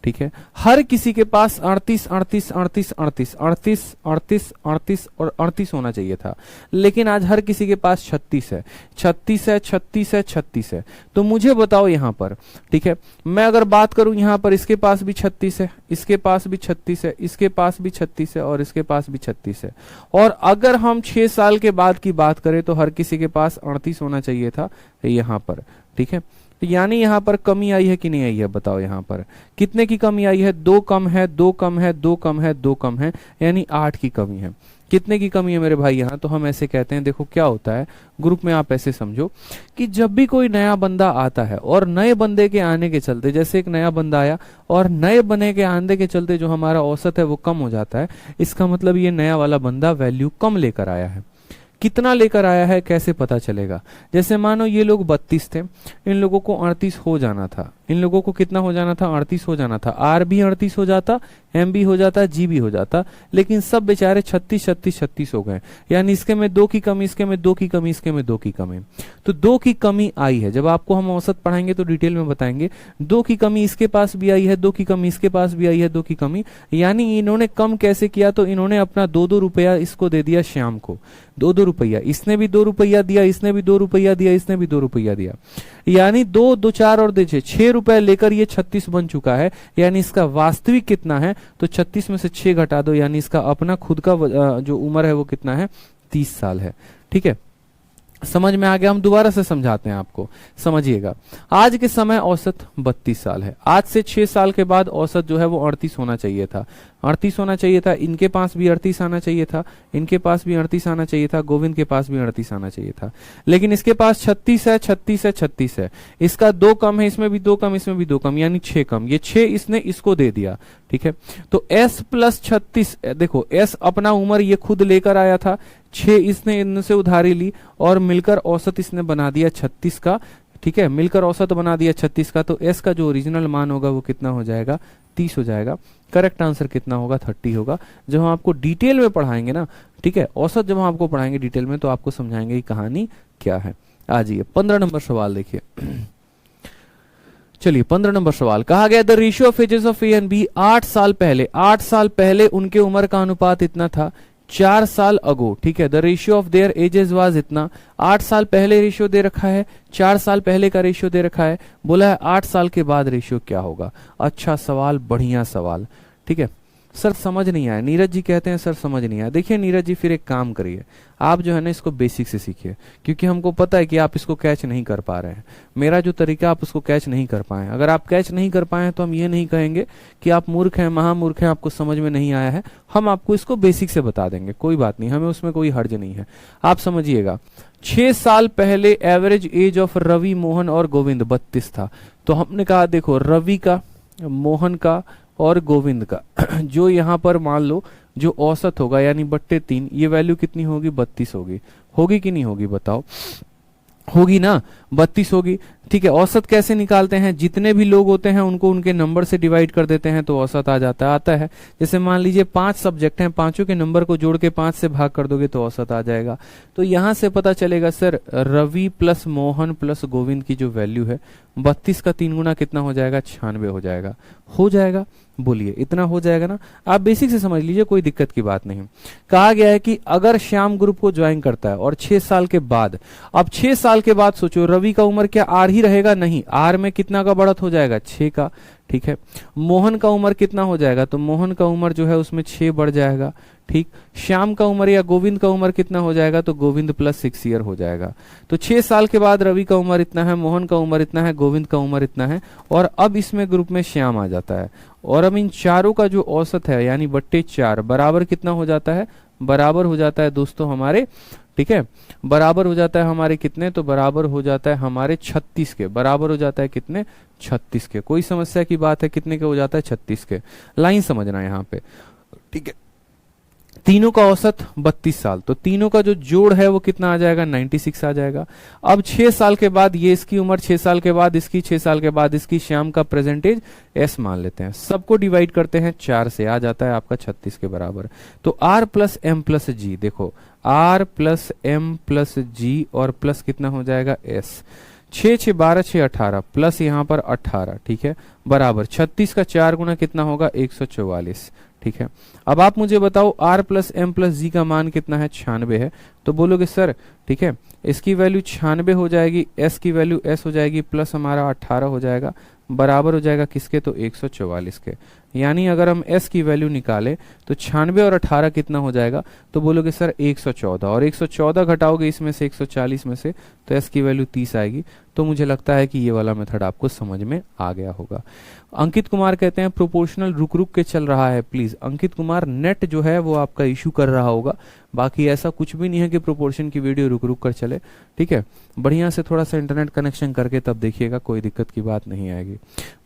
ठीक है, हर किसी के पास 38 38 38 38 38 38 38 और 38 होना चाहिए था, लेकिन आज हर किसी के पास 36 है, 36 है, 36 है, 36 है। तो मुझे बताओ यहां पर, ठीक है, मैं अगर बात करूं यहां पर, इसके पास भी 36 है, इसके पास भी 36 है, इसके पास भी 36 है और इसके पास भी 36 है। और अगर हम 6 साल के बाद की बात करें तो हर किसी के पास 38 होना चाहिए था यहां पर। ठीक है, तो यानी यहां पर कमी आई है कि नहीं आई है? बताओ यहां पर कितने की कमी आई है? 2 कम है, 2 कम है, 2 कम है, 2 कम है, यानी 8 की कमी है। कितने की कमी है मेरे भाई यहाँ? तो हम ऐसे कहते हैं, देखो क्या होता है ग्रुप में, आप ऐसे समझो कि जब भी कोई नया बंदा आता है और नए बंदे के आने के चलते, जैसे एक नया बंदा आया और नए बने के आने के चलते जो हमारा औसत है वो कम हो जाता है, इसका मतलब ये नया वाला बंदा वैल्यू कम लेकर आया है। कितना लेकर आया है कैसे पता चलेगा? जैसे मानो ये लोग 32 थे, इन लोगों को 38 हो जाना था। इन लोगों को कितना हो जाना था? 38 हो जाना था। आर भी 38 हो जाता, एम भी हो जाता, जी भी हो जाता, लेकिन सब बेचारे 36 36 36 हो गए। यानी इसके में 2 की कमी, इसके में 2 की कमी, इसके में 2 की कमी। तो 2 की कमी आई है। जब आपको हम औसत पढ़ाएंगे तो डिटेल में बताएंगे। 2 की कमी इसके पास भी आई है, 2 की कमी इसके पास भी आई है, 2 की कमी। यानी इन्होंने कम कैसे किया? तो इन्होंने अपना 2-2 रुपया इसको दे दिया श्याम को, 2-2 रुपया। इसने भी 2 रुपया दिया, इसने भी 2 रुपया दिया, इसने भी 2 रुपया दिया। यानी 2 2 4 और 6 रुपए लेकर ये 36 बन चुका है। यानी इसका वास्तविक कितना है? तो 36 में से 6 घटा दो, यानी इसका अपना खुद का जो उम्र है वो कितना है? 30 साल है। ठीक है, समझ में आ गया? हम दोबारा से समझाते हैं आपको, समझिएगा। आज के समय औसत 32 साल है। आज से 6 साल के बाद औसत जो है वो 38 होना चाहिए था, 38 होना चाहिए था। इनके पास भी 38 आना चाहिए था, इनके पास भी 38 आना चाहिए था, गोविंद के पास भी 38 आना चाहिए था। लेकिन इसके पास 36 है, 36 है, 36 है। इसका 2 कम है, इसमें भी 2 कम, इसमें भी 2 कम, यानी 6 कम। ये 6 इसने इसको दे दिया, ठीक है। तो s प्लस 36, देखो s अपना उम्र ये खुद लेकर आया था, 6 इसने इनसे उधारी ली और मिलकर औसत इसने बना दिया 36 का, ठीक है। मिलकर औसत बना दिया 36 का। तो s का जो ओरिजिनल मान होगा वो कितना हो जाएगा? 30 हो जाएगा। करेक्ट आंसर कितना होगा? 30 होगा। जब हम आपको डिटेल में पढ़ाएंगे ना, ठीक है, औसत जब हम आपको पढ़ाएंगे डिटेल में, तो आपको समझाएंगे कि कहानी क्या है। आ जाइए 15 नंबर सवाल देखिए। चलिए 15 नंबर सवाल, कहा गया the ratio of ages of A and B 8 साल पहले, 8 साल पहले उनके उम्र का अनुपात इतना था 4 साल अगो, ठीक है। The ratio of their edges was इतना, 8 साल पहले रेशियो दे रखा है, 4 साल पहले का रेशियो दे रखा है, बोला है 8 साल के बाद रेशियो क्या होगा। अच्छा सवाल, बढ़िया सवाल, ठीक है। सर समझ नहीं आया, नीरज जी कहते हैं सर समझ नहीं आया। देखिए नीरज जी, फिर एक काम करिए, आप जो है ना इसको बेसिक से सीखिए, क्योंकि हमको पता है कि आप इसको कैच नहीं कर पा रहे हैं। मेरा जो तरीका आप उसको कैच नहीं कर पाए। अगर आप कैच नहीं कर पाए तो हम ये नहीं कहेंगे कि आप मूर्ख हैं, महामूर्ख हैं, आपको समझ में नहीं आया है। हम आपको इसको बेसिक से बता देंगे, कोई बात नहीं, हमें उसमें कोई हर्ज नहीं है। आप समझिएगा, 6 साल पहले average age of Ravi, Mohan और गोविंद 32 था। तो हमने कहा देखो रवि का, मोहन का और गोविंद का जो यहाँ पर मान लो जो औसत होगा यानी बट्टे 3, ये वैल्यू कितनी होगी? 32 होगी। होगी कि नहीं होगी बताओ? होगी ना, 32 होगी, ठीक है। औसत कैसे निकालते हैं? जितने भी लोग होते हैं उनको उनके नंबर से डिवाइड कर देते हैं तो औसत आ आता है। जैसे मान लीजिए 5 सब्जेक्ट हैं, पांचों के नंबर को जोड़ के 5 से भाग कर दोगे तो औसत आ जाएगा। तो यहां से पता चलेगा sir Ravi plus Mohan plus Govind की जो वैल्यू है 32 का 3 गुना कितना हो जाएगा? 96 हो जाएगा। हो जाएगा, बोलिए इतना हो जाएगा ना। आप बेसिक से समझ लीजिए, कोई दिक्कत की बात नहीं। कहा गया है कि अगर श्याम ग्रुप को ज्वाइन करता है और 6 साल के बाद, अब 6 साल के बाद सोचो रवि का उम्र क्या आर ही रहेगा? नहीं, आर में कितना का बढ़त हो जाएगा? 6 का, ठीक है। मोहन का उम्र कितना हो जाएगा? तो मोहन का उम्र जो है उसमें 6 बढ़ जाएगा, ठीक। श्याम का उम्र या गोविंद का उम्र कितना हो जाएगा? तो गोविंद प्लस 6 ईयर हो जाएगा। तो 6 साल के बाद रवि का उम्र इतना है, मोहन का उम्र इतना है, गोविंद का उम्र इतना है, और अब इसमें ग्रुप में श्याम आ जाता है। और अब इन चारों का जो औसत है यानी बट्टे 4 बराबर कितना हो जाता है? बराबर हो जाता है दोस्तों हमारे, ठीक है, बराबर हो जाता है हमारे कितने? तो बराबर हो जाता है हमारे 36 के। बराबर हो जाता है कितने? 36 के। कोई समस्या की बात है? कितने के हो जाता है? 36 के। लाइन समझना यहाँ पे, ठीक है। तीनों का औसत 32 साल, तो तीनों का जो जोड़ है वो कितना आ जाएगा? 96 आ जाएगा। अब 6 साल के बाद ये इसकी उम्र, 6 साल के बाद इसकी, 6 साल के बाद इसकी, श्याम का प्रेजेंटेज s मान लेते हैं, सबको डिवाइड करते हैं 4 से, आ जाता है आपका 36 के बराबर। तो r प्लस एम प्लस जी, देखो r प्लस एम प्लस जी और प्लस कितना हो जाएगा? s। 6 6 12 6 18 प्लस यहाँ पर 18, ठीक है, बराबर 36 का 4 गुना कितना होगा? 144, ठीक है। अब आप मुझे बताओ r प्लस एम प्लस जी का मान कितना है? 96 है। तो बोलोगे सर, ठीक है, इसकी वैल्यू 96 हो जाएगी, s की वैल्यू s हो जाएगी, प्लस हमारा 18 हो जाएगा, बराबर हो जाएगा किसके? तो 144 के। यानी अगर हम s की वैल्यू निकालें तो 96 और 18 कितना हो जाएगा? तो बोलोगे सर 114, और 114 घटाओगे इसमें से 140 में से तो s की वैल्यू 30 आएगी। तो मुझे लगता है कि ये वाला मेथड आपको समझ में आ गया होगा। अंकित कुमार कहते हैं प्रोपोर्शनल रुक रुक के चल रहा है। प्लीज अंकित कुमार, नेट जो है वो आपका इशू कर रहा होगा, बाकी ऐसा कुछ भी नहीं है कि प्रोपोर्शन की वीडियो रुक रुक कर चले, ठीक है। बढ़िया से थोड़ा सा इंटरनेट कनेक्शन करके तब देखिएगा, कोई दिक्कत की बात नहीं आएगी।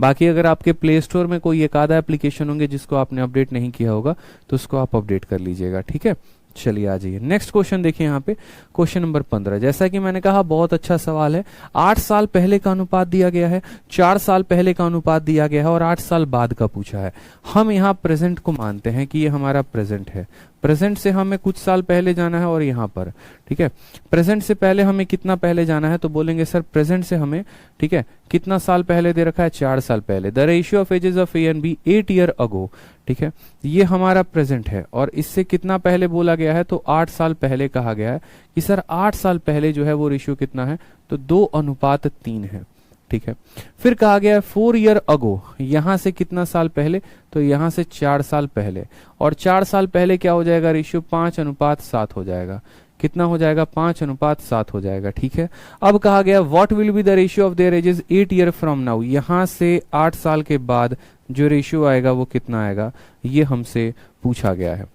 बाकी अगर आपके प्ले स्टोर में कोई एक आधा एप्लीकेशन होंगे जिसको आपने अपडेट नहीं किया होगा तो उसको आप अपडेट कर लीजिएगा, ठीक है। चलिए आ जाइए नेक्स्ट क्वेश्चन देखिए यहाँ पे, क्वेश्चन नंबर 15। जैसा कि मैंने कहा बहुत अच्छा सवाल है। 8 साल पहले का अनुपात दिया गया है, 4 साल पहले का अनुपात दिया गया है और 8 साल बाद का पूछा है। हम यहाँ प्रेजेंट को मानते हैं कि ये हमारा प्रेजेंट है। प्रेजेंट से हमें कुछ साल पहले जाना है और यहाँ पर, ठीक है, प्रेजेंट से पहले हमें कितना पहले जाना है? तो बोलेंगे सर प्रेजेंट से हमें, ठीक है, कितना साल पहले दे रखा है? 4 साल पहले। The ratio of ages of A and B 8 year ago, ठीक है, ये हमारा प्रेजेंट है। और इससे कितना पहले बोला गया है? तो 8 साल पहले कहा गया है कि सर 8 साल पहले जो है वो रेशियो कितना है? तो 2:3 है, ठीक है। फिर कहा गया है 4 ईयर अगो, यहां से कितना साल पहले? तो यहां से 4 साल पहले, और 4 साल पहले क्या हो जाएगा रेशियो? 5:7 हो जाएगा। कितना हो जाएगा 5:7 हो जाएगा। ठीक है, अब कहा गया what will be the ratio of their ages 8 year from now, यहां से 8 साल के बाद जो रेशियो आएगा वो कितना आएगा, ये हमसे पूछा गया है।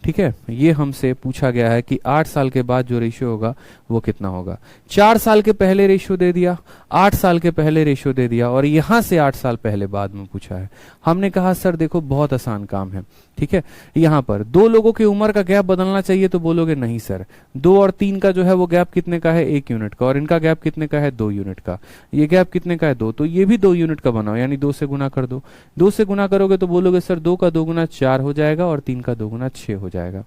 ठीक है, ये हमसे पूछा गया है कि 8 साल के बाद जो रेशियो होगा वो कितना होगा। 4 साल के पहले रेशियो दे दिया, 8 साल के पहले रेशियो दे दिया, और यहां से 8 साल पहले बाद में पूछा है। हमने कहा सर देखो बहुत आसान काम है। ठीक है, यहां पर दो लोगों की उम्र का गैप बदलना चाहिए तो बोलोगे नहीं सर, 2 और 3 का जो है वो गैप कितने का है, 1 यूनिट का, और इनका गैप कितने का है, 2 यूनिट का। ये गैप कितने का है, 2, तो ये भी 2 यूनिट का बनाओ, यानी 2 से गुना कर दो। 2 से गुना करोगे तो बोलोगे सर 2 का 2 गुना 4 हो जाएगा और 3 का 2 गुना 6 हो जाएगा।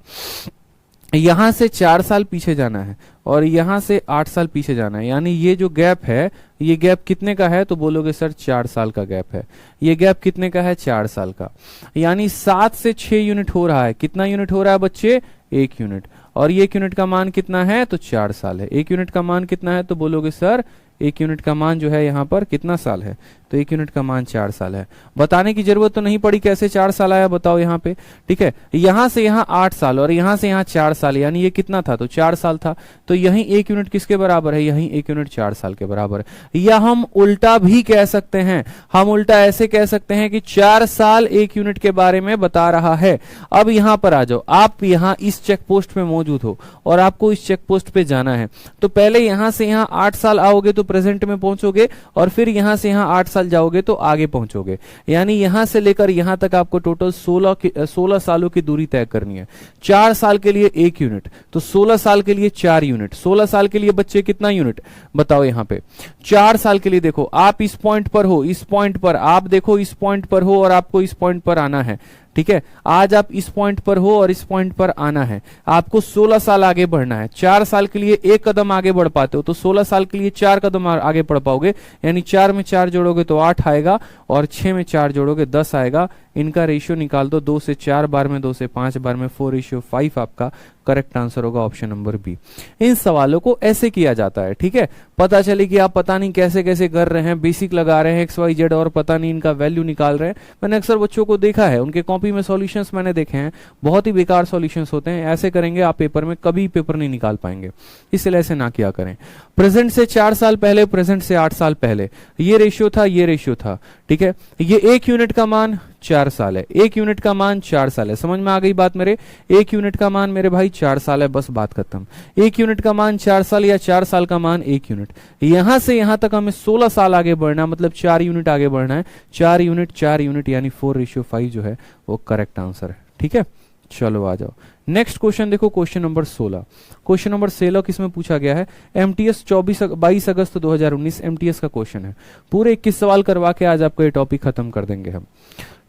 यहां से 4 साल पीछे जाना है और यहां से 8 साल पीछे जाना है, यानी ये जो गैप है ये गैप कितने का है, तो बोलोगे सर 4 साल का गैप है। ये गैप कितने का है, 4 साल का, यानी 7 से 6 यूनिट हो रहा है। कितना यूनिट हो रहा है बच्चे, 1 यूनिट, और ये 1 यूनिट का मान कितना है, तो 4 साल है। 1 यूनिट का मान कितना है, तो बोलोगे सर 1 यूनिट का मान जो है यहाँ पर कितना साल है, तो 1 यूनिट का मान 4 साल है। बताने की जरूरत तो नहीं पड़ी कैसे 4 साल आया, बताओ यहाँ पे। ठीक है, यहां से यहाँ 8 साल और यहां से यहाँ 4 साल, यानी ये कितना था, तो 4 साल था, तो यही 1 यूनिट किसके बराबर है, यही 1 यूनिट 4 साल के बराबर है। या हम उल्टा भी कह सकते हैं, हम उल्टा ऐसे कह सकते हैं कि 4 साल 1 यूनिट के बारे में बता रहा है। अब यहां पर आ जाओ, आप यहां इस चेक पोस्ट पे मौजूद हो और आपको इस चेक पोस्ट पे जाना है, तो पहले यहां से यहां 8 साल आओगे तो प्रेजेंट में पहुंचोगे, और फिर यहां से यहां 8 साल जाओगे तो आगे पहुंचोगे, यानी यहां से लेकर यहां तक आपको टोटल 16 सालों की दूरी तय करनी है। 4 साल के लिए 1 यूनिट, तो 16 साल के लिए 4 यूनिट। 16 साल के लिए बच्चे कितना यूनिट बताओ यहां पे, 4 साल के लिए। देखो आप इस पॉइंट पर हो, इस पॉइंट पर आप देखो, इस पॉइंट पर हो और आपको इस पॉइंट पर आना है। ठीक है, आज आप इस पॉइंट पर हो और इस पॉइंट पर आना है, आपको 16 साल आगे बढ़ना है। 4 साल के लिए 1 कदम आगे बढ़ पाते हो तो 16 साल के लिए 4 कदम आगे बढ़ पाओगे, यानी 4 में 4 जोड़ोगे तो 8 आएगा और 6 में 4 जोड़ोगे 10 आएगा। इनका रेशियो निकाल दो, 2 से 4 बार में, 2 से 5 बार में, 4:5 आपका करेक्ट आंसर होगा ऑप्शन नंबर बी। इन सवालों को ऐसे किया जाता है। ठीक है, पता चले कि आप पता नहीं कैसे कैसे कर रहे हैं, बेसिक लगा रहे हैं XYZ और पता नहीं इनका वैल्यू निकाल रहे हैं। मैंने अक्सर बच्चों को देखा है, उनके कॉपी में सॉल्यूशंस मैंने देखे हैं, बहुत ही बेकार सॉल्यूशंस होते हैं। ऐसे करेंगे आप पेपर में कभी पेपर नहीं निकाल पाएंगे, इसलिए ऐसे ना किया करें। प्रेजेंट से 4 साल पहले, प्रेजेंट से 8 साल पहले, ये रेशियो था, ये रेशियो था। ठीक है, ये 1 यूनिट का मान 4 साल है, 1 यूनिट का मान 4 साल है। समझ में आ गई बात मेरे, 1 यूनिट का मान मेरे भाई 4 साल है, बस बात खत्म। 1 यूनिट का मान 4 साल या 4 साल का मान 1 यूनिट। यहां से यहां तक हमें 16 साल आगे बढ़ना, मतलब 4 यूनिट आगे बढ़ना है। 4 यूनिट 4 यूनिट यानी 4:5 जो है वो करेक्ट आंसर है। ठीक है, चलो आ जाओ नेक्स्ट क्वेश्चन। देखो क्वेश्चन नंबर 16, क्वेश्चन नंबर 16 किसमें पूछा गया है, MTS 22 अगस्त 2019 MTS का क्वेश्चन है। पूरे 21 सवाल करवा के आज आपका ये टॉपिक खत्म कर देंगे हम।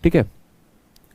ठीक है,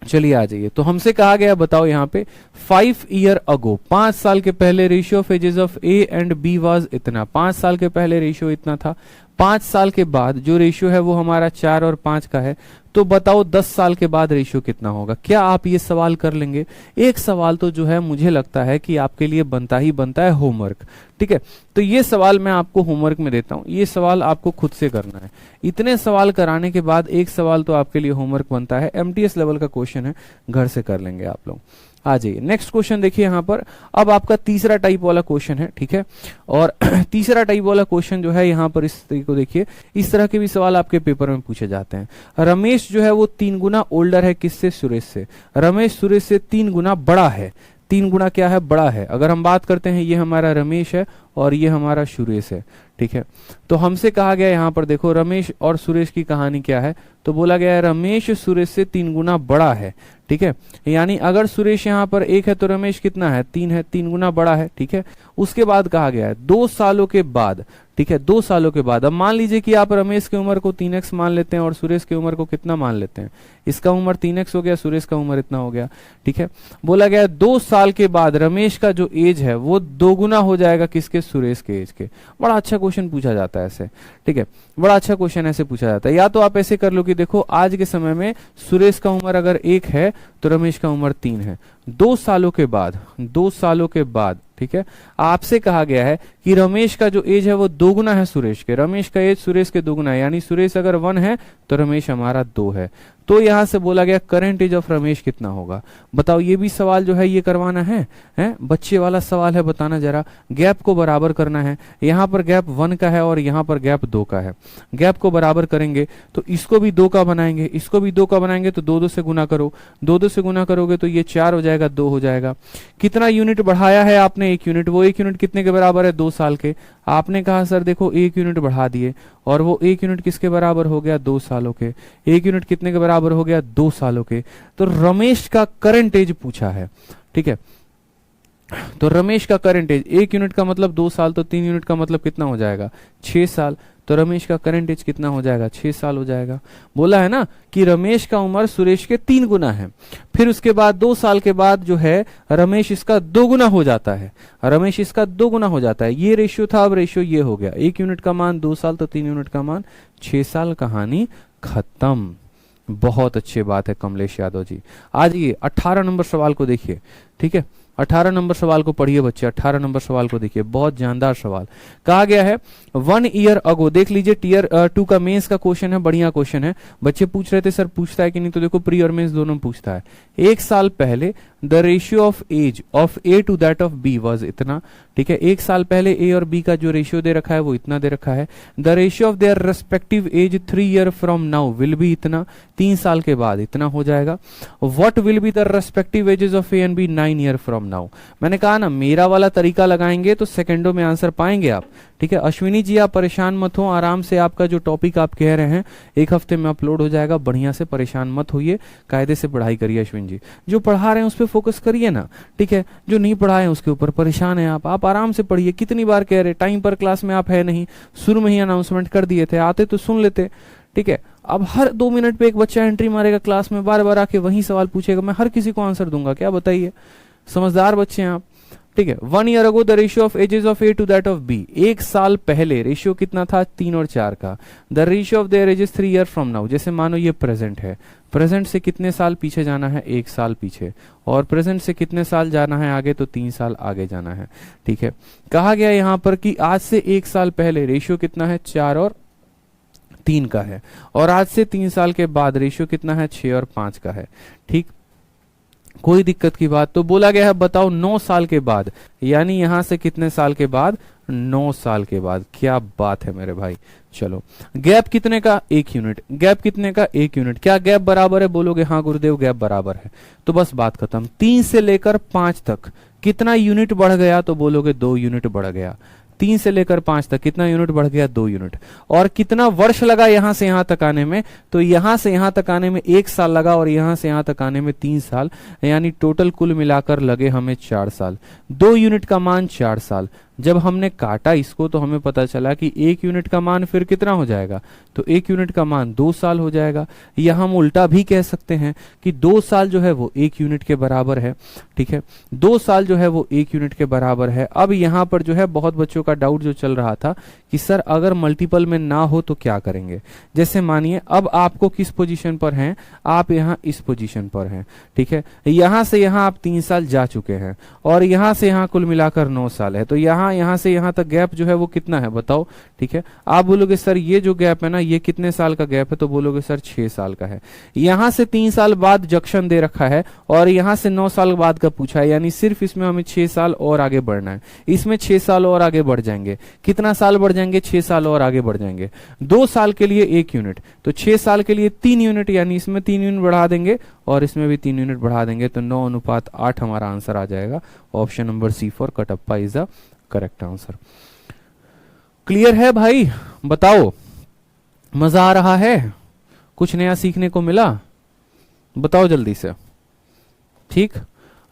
चलिए आ जाइए। तो हमसे कहा गया, बताओ यहाँ पे 5 ईयर अगो, 5 साल के पहले ratio of ages of A and B was इतना। 5 साल के पहले रेशियो इतना था, 5 साल के बाद जो रेशियो है वो हमारा 4 और 5 का है। तो बताओ 10 साल के बाद रेशियो कितना होगा। क्या आप ये सवाल कर लेंगे? एक सवाल तो जो है मुझे लगता है कि आपके लिए बनता ही बनता है होमवर्क। ठीक है, तो ये सवाल मैं आपको होमवर्क में देता हूं, ये सवाल आपको खुद से करना है। इतने सवाल कराने के बाद एक सवाल तो आपके लिए होमवर्क बनता है, MTS लेवल का क्वेश्चन है, घर से कर लेंगे आप लोग। आ जाइए नेक्स्ट क्वेश्चन देखिए यहाँ पर। अब आपका तीसरा टाइप वाला क्वेश्चन है। ठीक है, और तीसरा टाइप वाला क्वेश्चन जो है यहाँ पर इस तरीके को देखिए, इस तरह के भी सवाल आपके पेपर में पूछे जाते हैं। रमेश जो है वो 3 गुना ओल्डर है किससे, सुरेश से। रमेश सुरेश से 3 गुना बड़ा है। 3 गुना क्या है, बड़ा है। अगर हम बात करते हैं, ये हमारा रमेश है और ये हमारा सुरेश है। ठीक है, तो हमसे कहा गया यहाँ पर देखो रमेश और सुरेश की कहानी क्या है, तो बोला गया है रमेश सुरेश से 3 गुना बड़ा है। ठीक है, यानी अगर सुरेश यहाँ पर 1 है तो रमेश कितना है, 3 है, 3 गुना बड़ा है। ठीक है, उसके बाद कहा गया है 2 सालों के बाद। ठीक है, 2 सालों के बाद। अब मान लीजिए कि आप रमेश की उम्र को 3x मान लेते हैं और सुरेश की उम्र को कितना मान लेते हैं, इसका उम्र 3x हो गया, सुरेश का उम्र इतना हो गया। ठीक है, बोला गया 2 साल के बाद रमेश का जो एज है वो 2 गुना हो जाएगा किसके, सुरेश के एज के। बड़ा अच्छा क्वेश्चन पूछा जाता है ऐसे। ठीक है, बड़ा अच्छा क्वेश्चन ऐसे पूछा जाता है। या तो आप ऐसे कर लो कि देखो आज के समय में सुरेश का उम्र अगर 1 है तो रमेश का उम्र 3 है। 2 सालों के बाद, 2 सालों के बाद ठीक है, आपसे कहा गया है कि रमेश का जो एज है वो 2 गुना है सुरेश के, रमेश का एज सुरेश के 2 गुना है, यानी सुरेश अगर 1 है तो रमेश हमारा 2 है। तो यहां से बोला गया करंट एज ऑफ रमेश कितना होगा। बताओ, ये भी सवाल जो है ये करवाना है, बच्चे वाला सवाल है, बताना जरा। गैप को बराबर करना है, यहां पर गैप 1 का है और यहां पर गैप 2 का है। गैप को बराबर करेंगे तो इसको भी 2 का बनाएंगे, इसको भी 2 का बनाएंगे, तो 2 2 से गुना करो, 2 2 से गुना करोगे तो ये 4 हो जाएगा, 2 हो जाएगा। कितना यूनिट बढ़ाया है आपने? 1 यूनिट। वो 1 यूनिट कितने के बराबर है? 2 साल के। आपने कहा सर देखो 1 यूनिट बढ़ा दिए, और वो 1 यूनिट किसके बराबर हो गया? 2 सालों के। 1 यूनिट कितने के बराबर हो गया? 2 सालों के। तो रमेश का करंट एज पूछा है, ठीक है। तो रमेश का करंट एज, 1 यूनिट का मतलब 2 साल, तो 3 यूनिट का मतलब कितना हो जाएगा? 6 साल। तो रमेश का करंट एज कितना हो जाएगा? 6 साल हो जाएगा। बोला है ना कि रमेश का उम्र सुरेश के 3 गुना है। फिर उसके बाद 2 साल के बाद जो है रमेश इसका 2 गुना हो जाता है, रमेश इसका 2 गुना हो जाता है। ये रेशियो था, अब रेशियो ये हो गया, 1 यूनिट का मान 2 साल, तो 3 यूनिट का मान 6 साल। कहानी खत्म। बहुत अच्छी बात है कमलेश यादव जी। आज ये 18 नंबर सवाल को देखिए, ठीक है। 18 नंबर सवाल को पढ़िए बच्चे, 18 नंबर सवाल को देखिए, बहुत जानदार सवाल। कहा गया है 1 ईयर अगो, देख लीजिए टीयर 2 का मेंस का क्वेश्चन है, बढ़िया क्वेश्चन है। बच्चे पूछ रहे थे सर पूछता है कि नहीं, तो देखो प्री और मेंस दोनों पूछता है। 1 साल पहले the ratio of age of A to that of B was इतना, ठीक है। 1 साल पहले ए और बी का जो रेशियो दे रखा है वो इतना दे रखा है। The ratio of their respective age 3 year from now will be इतना, 3 साल के बाद इतना हो जाएगा। What will be the respective ages of A and B 9 year from now. मैंने कहा ना मेरा वाला तरीका लगाएंगे तो सेकंडों में आंसर पाएंगे आप, ठीक है। अश्विनी जी आप परेशान मत हो, आराम से आपका जो टॉपिक आप कह रहे हैं 1 हफ्ते में अपलोड हो जाएगा, बढ़िया से, परेशान मत होइए, कायदे से पढ़ाई करिए अश्विन जी। जो पढ़ा रहे हैं उस पर फोकस करिए ना, ठीक है। जो नहीं पढ़ा है उसके ऊपर परेशान है आप आराम से पढ़िए। कितनी बार कह रहे टाइम पर क्लास में आप है नहीं, शुरू में ही अनाउंसमेंट कर दिए थे, आते तो सुन लेते, ठीक है। अब हर 2 मिनट पे एक बच्चा एंट्री मारेगा क्लास में, बार बार आके वही सवाल पूछेगा, मैं हर किसी को आंसर दूंगा क्या? बताइए, समझदार बच्चे हैं आप, ठीक है। 1 year ago the ratio of ages of A to that of B, 1 साल पहले रेशियो कितना था? 3 और 4 का। The ratio of their edges 3 year from now, जैसे मानो ये प्रेजेंट है, प्रेजेंट से कितने साल पीछे जाना है? 1 साल पीछे, और प्रेजेंट से कितने साल जाना है आगे? तो 3 साल आगे जाना है, ठीक है। कहा गया यहां पर कि आज से 1 साल पहले रेशियो कितना है? 4 और 3 का है, और आज से 3 साल के बाद रेशियो कितना है? 6 और 5 का है, ठीक। कोई दिक्कत की बात? तो बोला गया है बताओ 9 साल के बाद, यानी यहां से कितने साल के बाद? 9 साल के बाद। क्या बात है मेरे भाई। चलो, गैप कितने का? 1 यूनिट। गैप कितने का? 1 यूनिट। क्या गैप बराबर है? बोलोगे हाँ गुरुदेव गैप बराबर है, तो बस बात खत्म। 3 से लेकर 5 तक कितना यूनिट बढ़ गया? तो बोलोगे 2 यूनिट बढ़ गया। 3 से लेकर 5 तक कितना यूनिट बढ़ गया? 2 यूनिट। और कितना वर्ष लगा यहां से यहां तक आने में? तो यहां से यहां तक आने में 1 साल लगा, और यहां से यहां तक आने में 3 साल, यानी टोटल कुल मिलाकर लगे हमें 4 साल। 2 यूनिट का मान 4 साल। जब हमने काटा इसको तो हमें पता चला कि 1 यूनिट का मान फिर कितना हो जाएगा? तो 1 यूनिट का मान 2 साल हो जाएगा। या हम उल्टा भी कह सकते हैं कि 2 साल जो है वो 1 यूनिट के बराबर है, ठीक है। 2 साल जो है वो 1 यूनिट के बराबर है। अब यहां पर जो है बहुत बच्चों का डाउट जो चल रहा था कि सर अगर मल्टीपल में ना हो तो क्या करेंगे? जैसे मानिए अब आपको किस पोजीशन पर हैं? आप यहाँ इस पोजीशन पर हैं, ठीक है। यहां से यहां आप 3 साल जा चुके हैं, और यहां से यहां कुल मिलाकर 9 साल है। तो यहां से यहां तक गैप जो है वो कितना है बताओ, ठीक है। आप बोलोगे सर ये जो गैप है ना ये कितने साल का गैप है? तो बोलोगे सर 6 साल का है। यहां से 3 साल बाद जंक्शन दे रखा है, और यहां से 9 साल बाद का पूछा है, यानी सिर्फ इसमें हमें 6 साल और आगे बढ़ना है। इसमें 6 साल और आगे बढ़ जाएंगे। कितना साल बढ़ जाएंगे? 6 साल और आगे बढ़ जाएंगे। 2 साल के लिए 1 यूनिट, तो 6 साल के लिए 3 यूनिट, यानी इसमें 3 यूनिट बढ़ा देंगे और इसमें भी 3 यूनिट बढ़ा देंगे, तो 9:8 हमारा आंसर आ जाएगा। Option number C for Kattappa is the correct answer. Clear है भाई? बताओ, मजा आ रहा है? कुछ नया सीखने को मिला? बताओ जल्दी से, ठीक।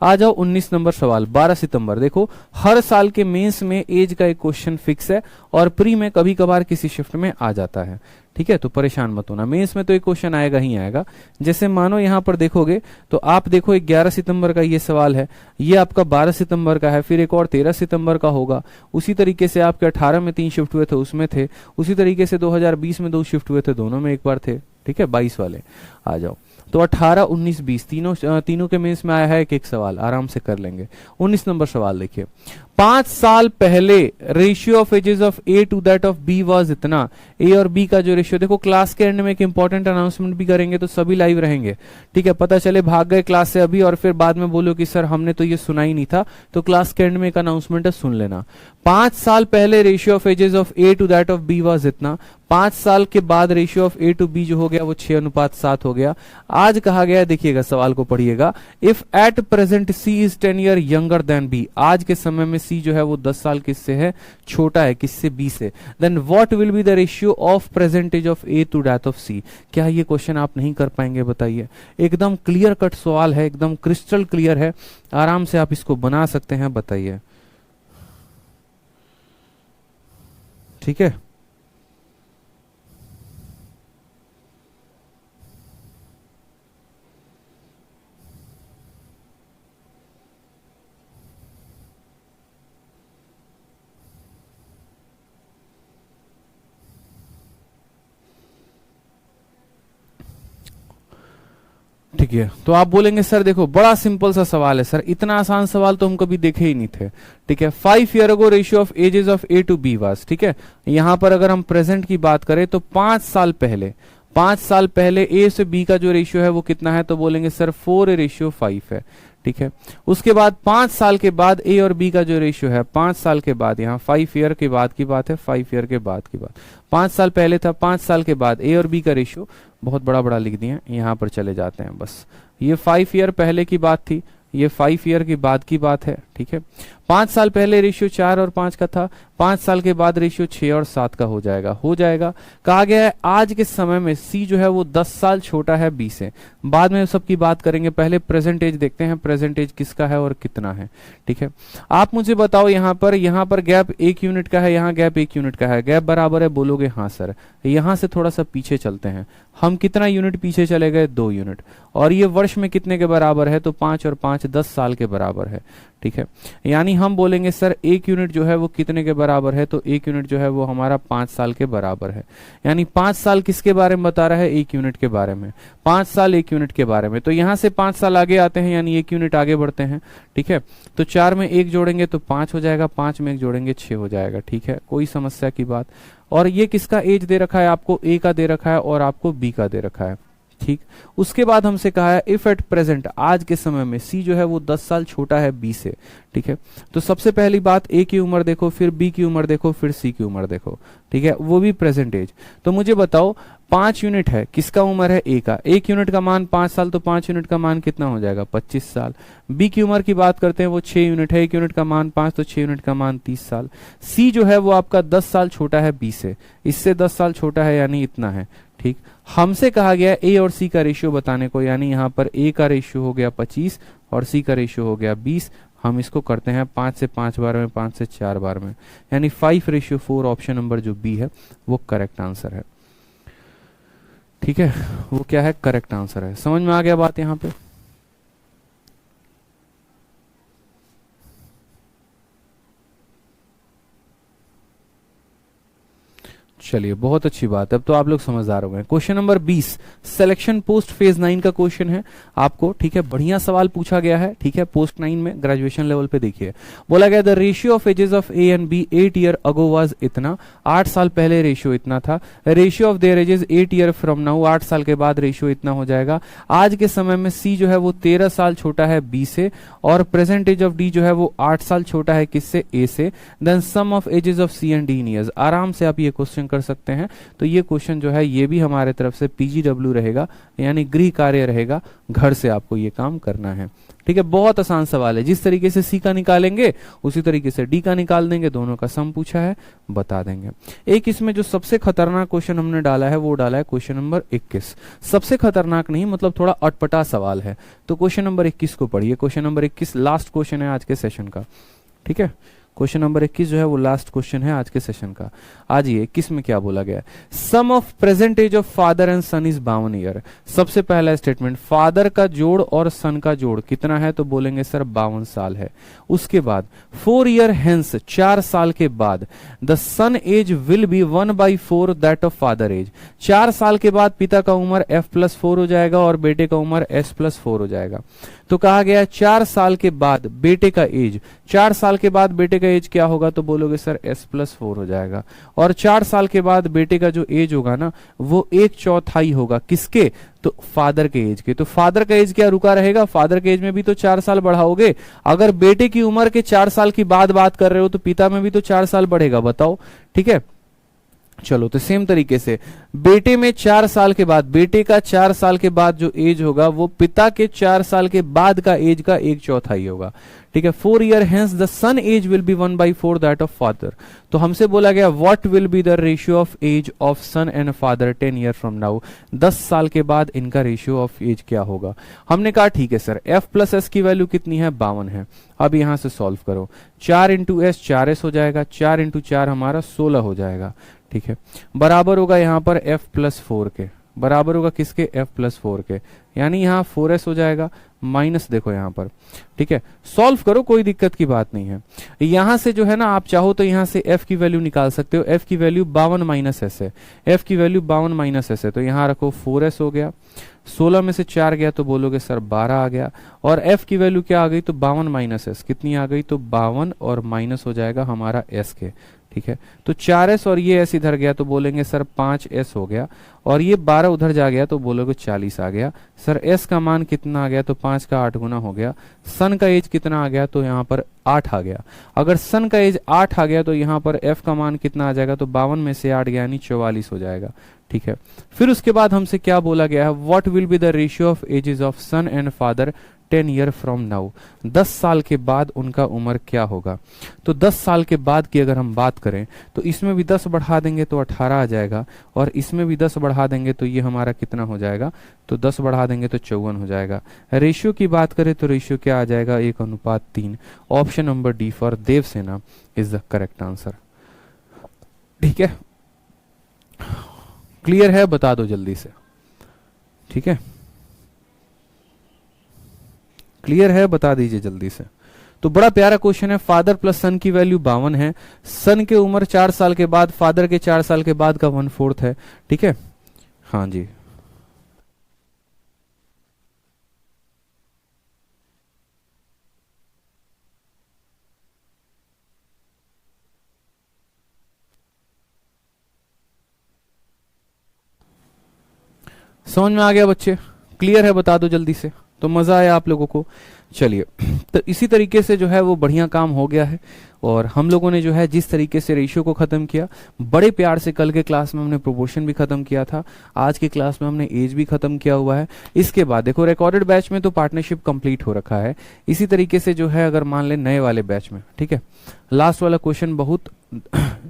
आ जाओ 19 नंबर सवाल, 12 सितंबर। देखो हर साल के मेंस में एज का एक क्वेश्चन फिक्स है, और प्री में कभी कभार किसी शिफ्ट में आ जाता है, ठीक है। तो परेशान मत होना, मेंस में तो एक क्वेश्चन आएगा ही आएगा। जैसे मानो यहां पर देखोगे तो आप देखो 11 सितंबर का ये सवाल है, ये आपका 12 सितंबर का है, फिर एक और 13 सितंबर का होगा। उसी तरीके से आपके 18 में 3 शिफ्ट हुए थे उसमें थे, उसी तरीके से 2020 में 2 शिफ्ट हुए थे, दोनों में एक बार थे, ठीक है। 22 वाले आ जाओ। तो 18, 19, 20 तीनों के मेंस में आया है एक एक सवाल, आराम से कर लेंगे। 19 नंबर सवाल देखिए, 5 साल पहले ratio of ages of A to that of B was इतना। ए और बी का जो रेशियो, देखो क्लास के एंड में एक इंपॉर्टेंट अनाउंसमेंट भी करेंगे तो सभी लाइव रहेंगे, ठीक है। पता चले भाग गए क्लास से अभी और फिर बाद में बोलो कि सर हमने तो ये सुना ही नहीं था, तो क्लास के एंड में एक अनाउंसमेंट है, सुन लेना। 5 साल पहले ratio of ages of A to that of B was इतना। 5 साल के बाद ratio of A to B जो हो गया वो 6:7 हो गया। आज कहा गया, देखिएगा सवाल को पढ़िएगा, if at present C is 10 year younger than B, आज के समय में सी जो है वो 10 साल किससे है, छोटा है, किससे, बी से, then what will be the ratio of present age of A to that of C. क्या ये क्वेश्चन आप नहीं कर पाएंगे, बताइए। एकदम क्लियर कट सवाल है, एकदम क्रिस्टल क्लियर है, आराम से आप इसको बना सकते हैं, बताइए, ठीक है। ठीक है, तो आप बोलेंगे सर देखो बड़ा सिंपल सा सवाल है सर, इतना आसान सवाल तो हम कभी देखे ही नहीं थे, ठीक है। 5 year ago ratio of ages of A to B was, ठीक है। यहां पर अगर हम प्रेजेंट की बात करें तो 5 साल पहले ए से बी का जो रेशियो है वो कितना है, तो बोलेंगे सर 4:5 है, ठीक है। उसके बाद 5 साल के बाद ए और बी का जो रेशियो है, 5 साल के बाद, यहाँ 5 ईयर के बाद की बात है, 5 ईयर के बाद की बात, 5 साल पहले था, 5 साल के बाद ए और बी का रेशियो, बहुत बड़ा बड़ा लिख दिए, यहाँ पर चले जाते हैं बस। ये 5 ईयर पहले की बात थी, ये 5 ईयर के बाद की बात है, ठीक है। 5 साल पहले रेशियो 4 और 5 का था, 5 साल के बाद रेशियो 6 और 7 का हो जाएगा। कहा गया है आज के समय में सी जो है वो 10 साल छोटा है बी से। बाद में सबकी बात करेंगे, पहले प्रेजेंट एज देखते हैं, प्रेजेंट एज किसका है और कितना है, ठीक है। आप मुझे बताओ, यहाँ पर गैप 1 यूनिट का है, यहाँ गैप 1 यूनिट का है, गैप बराबर है, बोलोगे हाँ सर। यहाँ से थोड़ा सा पीछे चलते हैं, हम कितना यूनिट पीछे चले गए, 2 यूनिट, और ये वर्ष में कितने के बराबर है, तो 5 और 5 10 साल के बराबर है, ठीक है। यानी हम बोलेंगे सर 1 यूनिट जो है वो कितने के बराबर है, तो 1 यूनिट जो है वो हमारा 5 साल के बराबर है। यानी 5 साल किसके बारे में बता रहा है, 1 यूनिट के बारे में, 5 साल 1 यूनिट के बारे में। तो यहां से 5 साल आगे आते हैं, यानी 1 यूनिट आगे बढ़ते हैं, ठीक है। तो 4 में 1 जोड़ेंगे तो 5 हो जाएगा, 5 में 1 जोड़ेंगे 6 हो जाएगा, ठीक है, कोई समस्या की बात। और ये किसका एज दे रखा है, आपको ए का दे रखा है और आपको बी का दे रखा है, ठीक। उसके बाद हमसे कहा है इफ एट प्रेजेंट, आज के समय में सी जो है वो 10 साल छोटा है बी से, ठीक है। तो सबसे पहली बात ए की उम्र देखो, फिर बी की उम्र देखो, फिर सी की उम्र देखो, ठीक है, वो भी प्रेजेंट एज। तो मुझे बताओ 5 यूनिट है, किसका उम्र है, ए का, 1 यूनिट का मान 5 साल, तो 5 यूनिट का मान कितना हो जाएगा, 25 साल। बी की उम्र की बात करते हैं, वो 6 यूनिट है, 1 यूनिट का मान 5, तो 6 यूनिट का मान 30 साल। सी जो है वो आपका 10 साल छोटा है बी से, इससे 10 साल छोटा है, यानी इतना है, ठीक। हमसे कहा गया ए और सी का रेशियो बताने को, यानी यहाँ पर ए का रेशियो हो गया 25 और सी का रेशियो हो गया 20। हम इसको करते हैं 5 से 5 बार में, 5 से 4 बार में, यानी 5:4। ऑप्शन नंबर जो बी है वो करेक्ट आंसर है, ठीक है, वो क्या है, करेक्ट आंसर है। समझ में आ गया बात यहाँ पे। चलिए बहुत अच्छी बात है, अब तो आप लोग समझदार हो गए। Question number 20 selection post phase 9 का क्वेश्चन है आपको, ठीक है। बढ़िया सवाल पूछा गया है, ठीक है, पोस्ट 9 में ग्रेजुएशन लेवल पे। देखिए बोला गया the ratio of ages of A and B 8 year ago was इतना, 8 साल पहले रेशियो इतना था। Ratio of their ages 8 year from now, 8 साल के बाद रेशियो इतना हो जाएगा। आज के समय में सी जो है वो 13 साल छोटा है बी से, और प्रेजेंट एज ऑफ डी जो है वो 8 साल छोटा है किससे, ए से। Then sum of ages of C and D in years. आराम से आप ये क्वेश्चन कर सकते हैं। तो ये क्वेश्चन जो है ये भी हमारे तरफ से पीजीडब्ल्यू रहेगा, यानी गृह कार्य रहेगा, घर से आपको ये काम करना है, ठीक है। बहुत आसान सवाल है, जिस तरीके से सी का निकालेंगे उसी तरीके से डी का निकाल देंगे, दोनों का सम पूछा है, बता देंगे। एक इसमें जो सबसे खतरनाक क्वेश्चन हमने डाला है वो डाला है क्वेश्चन नंबर 21। सबसे खतरनाक नहीं, मतलब थोड़ा अटपटा सवाल है। तो क्वेश्चन नंबर 21 को पढ़िए। क्वेश्चन नंबर 21 लास्ट क्वेश्चन है आज के सेशन का, ठीक है। क्वेश्चन नंबर 21 जो है वो लास्ट क्वेश्चन है आज के सेशन का। आज ये 21 में क्या बोला गया है, sum of present age of father and son is 52 year. सबसे पहला स्टेटमेंट, फादर का जोड़ और सन का जोड़ कितना है, तो बोलेंगे सर 52 साल है। उसके बाद 4 ईयर हेंस, 4 साल के बाद, the son age will be 1/4 that of father age. 4 साल के बाद पिता का उम्र f+4 हो जाएगा और बेटे का उम्र s+4 हो जाएगा। तो कहा गया 4 साल के बाद बेटे का एज, 4 साल के बाद बेटे का एज क्या होगा, तो बोलोगे सर s+4 हो जाएगा। और 4 साल के बाद बेटे का जो एज होगा ना वो 1/4 होगा, किसके, तो फादर के एज के। तो फादर का एज क्या रुका रहेगा, फादर के एज में भी तो 4 साल बढ़ाओगे। अगर बेटे की उम्र के 4 साल की बात कर रहे हो तो पिता में भी तो 4 साल बढ़ेगा, बताओ, ठीक है। चलो तो सेम तरीके से बेटे में 4 साल के बाद, बेटे का 4 साल के बाद जो एज होगा वो पिता के 4 साल के बाद का एज का 1/4 होगा, ठीक है। 4 year hence the son age will be 1/4 that of father. तो हमसे बोला गया what will be the ratio of age of son and father 10 year from now. 10 साल के बाद इनका रेशियो ऑफ एज क्या होगा। हमने कहा ठीक है सर, f+s की वैल्यू कितनी है, 52 है। अब यहां से सॉल्व करो, 4 इंटू s 4s हो जाएगा, 4 इंटू 4 हमारा 16 हो जाएगा, ठीक है। बराबर होगा यहाँ पर f+4 के, बराबर होगा किसके, f+4 के, यानी यहाँ 4s हो जाएगा, माइनस देखो यहाँ पर, ठीक है। सॉल्व करो, कोई दिक्कत की बात नहीं है। यहां से जो है ना आप चाहो तो यहां से f की वैल्यू निकाल सकते हो। f की वैल्यू 52 - s है, f की वैल्यू 52 - s है, तो यहां रखो 4s हो गया, 16 में से 4 गया तो बोलोगे सर 12 आ गया। और f की वैल्यू क्या आ गई, तो 52 - s कितनी आ गई, तो 52 और माइनस हो जाएगा हमारा s के, ठीक है। तो 4s और ये s इधर गया तो बोलेंगे सर 5s हो गया, और ये 12 उधर जा गया तो बोलोगे 40 आ गया। सर s का मान कितना आ गया, तो 5 का 8 गुना हो गया। सन का एज कितना आ गया, तो यहाँ पर 8 आ गया। अगर सन का एज 8 आ गया तो यहाँ पर f का मान कितना आ जाएगा, तो 52 में से 8 गया यानी 44 हो जाएगा, ठीक है। फिर उसके बाद हमसे क्या बोला गया है, what will be the ratio of ages of son and father 10 year from now. 10 साल के बाद उनका उम्र क्या होगा। तो 10 साल के बाद की अगर हम बात करें तो इसमें भी 10 बढ़ा देंगे तो 18 आ जाएगा, और इसमें भी 10 बढ़ा देंगे तो ये हमारा कितना हो जाएगा, तो 10 बढ़ा देंगे तो 54 हो जाएगा। रेशियो की बात करें तो रेशियो क्या आ जाएगा, 1:3। Option number D for Devasena is the correct answer, ठीक है। क्लियर है, बता दो जल्दी से, ठीक है। क्लियर है, बता दीजिए जल्दी से। तो बड़ा प्यारा क्वेश्चन है, फादर प्लस सन की वैल्यू 52 है, सन के उम्र 4 साल के बाद, फादर के 4 साल के बाद का 1/4 है, ठीक है। हाँ जी, समझ में आ गया बच्चे, क्लियर है, बता दो जल्दी से। तो मजा आया आप लोगों को। चलिए, तो इसी तरीके से जो है वो बढ़िया काम हो गया है, और हम लोगों ने जो है जिस तरीके से रेशियो को खत्म किया, बड़े प्यार से कल के क्लास में हमने प्रोपोर्शन भी खत्म किया था, आज के क्लास में हमने एज भी खत्म किया हुआ है। इसके बाद देखो रिकॉर्डेड बैच में तो पार्टनरशिप कंप्लीट हो रखा है। इसी तरीके से जो है अगर मान ले नए वाले बैच में, ठीक है, लास्ट वाला क्वेश्चन बहुत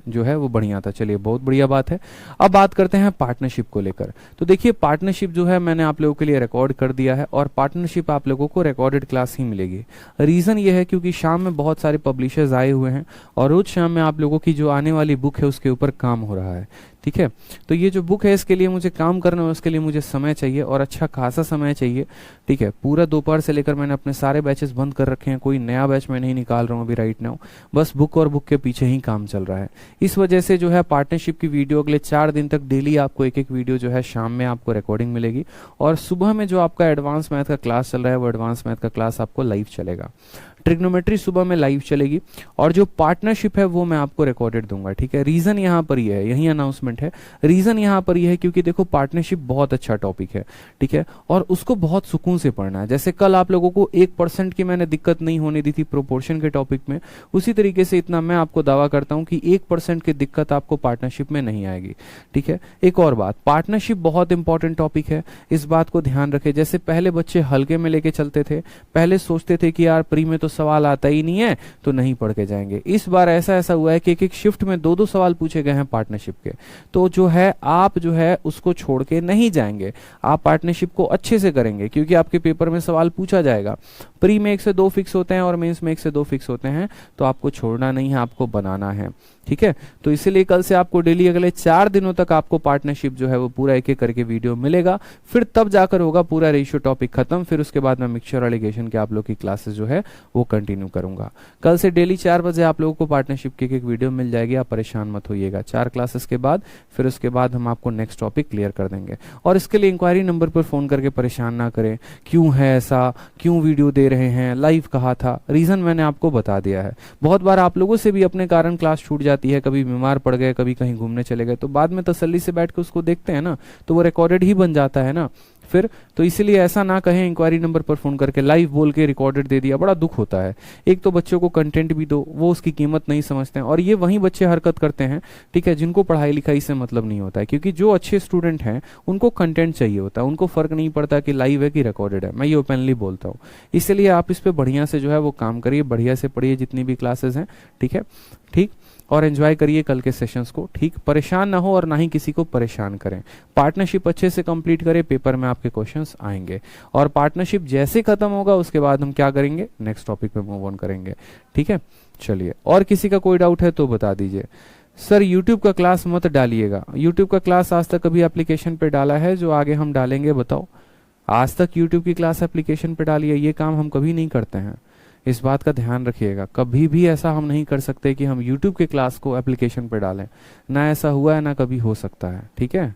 जो है वो बढ़िया था। चलिए, बहुत बढ़िया बात है। अब बात करते हैं पार्टनरशिप को लेकर। तो देखिए, पार्टनरशिप जो है मैंने आप लोगों के लिए रिकॉर्ड कर दिया है, और पार्टनरशिप आप लोगों को रिकॉर्डेड क्लास ही मिलेगी। रीजन ये है क्योंकि शाम में बहुत सारे पब्लिशर्स आए हुए हैं, और रोज शाम में आप लोगों की जो आने वाली बुक है उसके ऊपर काम हो रहा है, ठीक है। तो ये जो बुक है इसके लिए मुझे काम करना है, उसके लिए मुझे समय चाहिए, और अच्छा खासा समय चाहिए, ठीक है। पूरा दोपहर से लेकर मैंने अपने सारे बैचेस बंद कर रखे हैं, कोई नया बैच मैं नहीं निकाल रहा हूँ अभी राइट नाउ, बस बुक और बुक के पीछे ही काम चल रहा है। इस वजह से जो है पार्टनरशिप की वीडियो अगले 4 दिन तक डेली आपको एक वीडियो जो है शाम में आपको रिकॉर्डिंग मिलेगी, और सुबह में जो आपका एडवांस मैथ का क्लास चल रहा है वो एडवांस मैथ का क्लास आपको लाइव चलेगा। ट्रिग्नोमेट्री सुबह में लाइव चलेगी, और जो पार्टनरशिप है वो मैं आपको रिकॉर्डेड दूंगा, ठीक है। रीजन यहाँ पर ये है, यही अनाउंसमेंट है। रीजन यहाँ पर ये है क्योंकि देखो पार्टनरशिप बहुत अच्छा टॉपिक है, ठीक है, और उसको बहुत सुकून से पढ़ना है। जैसे कल आप लोगों को 1% की मैंने दिक्कत नहीं होने दी थी प्रोपोर्शन के टॉपिक में, उसी तरीके से इतना मैं आपको दावा करता हूं कि 1% की दिक्कत आपको पार्टनरशिप में नहीं आएगी, ठीक है। एक और बात, पार्टनरशिप बहुत इंपॉर्टेंट टॉपिक है, इस बात को ध्यान रखें। जैसे पहले बच्चे हल्के में लेके चलते थे, पहले सोचते थे कि यार प्री में तो सवाल आता ही नहीं है तो नहीं पढ़ के जाएंगे। इस बार ऐसा हुआ है कि एक शिफ्ट में 2 सवाल पूछे गए हैं पार्टनरशिप के, तो जो है आप जो है उसको छोड़ के नहीं जाएंगे, आप पार्टनरशिप को अच्छे से करेंगे क्योंकि आपके पेपर में सवाल पूछा जाएगा। प्री में 1 से 2 फिक्स होते हैं और मेंस में 1 से 2 फिक्स होते हैं, तो आपको छोड़ना नहीं है, आपको बनाना है, ठीक है। तो इसीलिए कल से आपको डेली अगले 4 दिनों तक आपको पार्टनरशिप जो है वो पूरा एक एक करके वीडियो मिलेगा, फिर तब जाकर होगा पूरा रेशियो टॉपिक खत्म, फिर उसके बाद मैं मिक्सचर और एलिगेशन के आप लोग की क्लासेस जो है वो कंटिन्यू करूंगा। कल से डेली 4 बजे आप लोगों को पार्टनरशिप की एक वीडियो मिल जाएगी, आप परेशान मत होइएगा। 4 क्लासेस के बाद फिर उसके बाद हम आपको नेक्स्ट टॉपिक क्लियर कर देंगे। और इसके लिए इंक्वायरी नंबर पर फोन करके परेशान ना करें, क्यों है ऐसा, क्यों वीडियो दे रहे हैं, लाइव कहा था, रीजन मैंने आपको बता दिया है। बहुत बार आप लोगों से भी अपने कारण क्लास छूट जाती है, कभी बीमार पड़ गए, कभी कहीं घूमने चले गए, तो बाद में तसल्ली से बैठ के उसको देखते हैं ना, तो वो रिकॉर्डेड ही बन जाता है ना फिर। तो इसीलिए ऐसा ना कहें इंक्वायरी नंबर पर फोन करके लाइव बोल के रिकॉर्डेड दे दिया, बड़ा दुख होता है। एक तो बच्चों को कंटेंट भी दो, वो उसकी कीमत नहीं समझते हैं, और ये वही बच्चे हरकत करते हैं, ठीक है, जिनको पढ़ाई लिखाई से मतलब नहीं होता है, क्योंकि जो अच्छे स्टूडेंट हैं उनको कंटेंट चाहिए होता है, उनको फर्क नहीं पड़ता कि लाइव है कि रिकॉर्डेड है, मैं ये ओपनली बोलता हूँ। इसलिए आप इस पे बढ़िया से जो है वो काम करिए, बढ़िया से पढ़िए जितनी भी क्लासेस हैं, ठीक है, ठीक, और एंजॉय करिए कल के सेशंस को, ठीक। परेशान ना हो और ना ही किसी को परेशान करें। पार्टनरशिप अच्छे से कंप्लीट करें, पेपर में आपके क्वेश्चंस आएंगे, और पार्टनरशिप जैसे खत्म होगा उसके बाद हम क्या करेंगे, नेक्स्ट टॉपिक पे मूव ऑन करेंगे, ठीक है। चलिए, और किसी का कोई डाउट है तो बता दीजिए। सर यूट्यूब का क्लास मत डालिएगा, यूट्यूब का क्लास आज तक कभी एप्लीकेशन पे डाला है जो आगे हम डालेंगे, बताओ? आज तक यूट्यूब की क्लास एप्लीकेशन पे डाली है, ये काम हम कभी नहीं करते हैं, इस बात का ध्यान रखिएगा। कभी भी ऐसा हम नहीं कर सकते कि हम YouTube के क्लास को एप्लीकेशन पे डालें, ना ऐसा हुआ है ना कभी हो सकता है, ठीक है,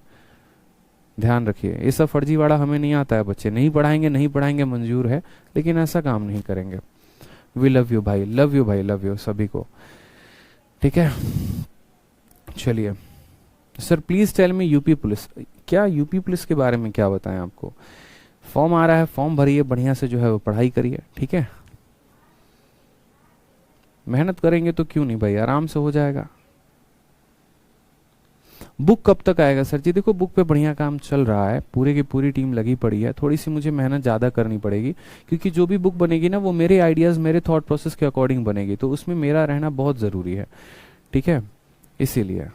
ध्यान रखिए। ये सब फर्जीवाड़ा हमें नहीं आता है, बच्चे नहीं पढ़ाएंगे मंजूर है, लेकिन ऐसा काम नहीं करेंगे। वी लव यू भाई, लव यू भाई, लव यू सभी को, ठीक है। चलिए sir, please tell me UP police, क्या यूपी पुलिस के बारे में क्या बताएं आपको? फॉर्म आ रहा है, फॉर्म भरिए, बढ़िया से जो है वो पढ़ाई करिए, ठीक है। मेहनत करेंगे तो क्यों नहीं भाई, आराम से हो जाएगा। बुक कब तक आएगा सर जी? देखो, बुक पे बढ़िया काम चल रहा है, पूरे की पूरी टीम लगी पड़ी है, थोड़ी सी मुझे मेहनत ज़्यादा करनी पड़ेगी, क्योंकि जो भी बुक बनेगी ना वो मेरे आइडियाज़, मेरे थॉट प्रोसेस के अकॉर्डिंग बनेगी, तो उसमें मेरा रहना बहुत ज़रूरी है, ठीक है, इसीलिए।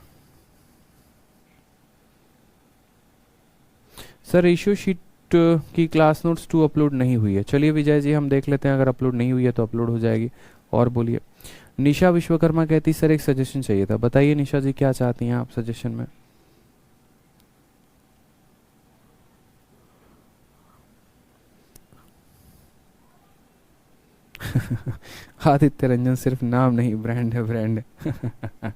सर रेशियो शीट की क्लास नोट्स 2 अपलोड नहीं हुई है। चलिए विजय जी, हम देख लेते हैं, अगर अपलोड नहीं हुई है तो अपलोड हो जाएगी। और बोलिए। निशा विश्वकर्मा कहती सर एक सजेशन चाहिए था। बताइए निशा जी, क्या चाहती हैं आप सजेशन में? आदित्य रंजन सिर्फ नाम नहीं, ब्रांड है, ब्रांड है।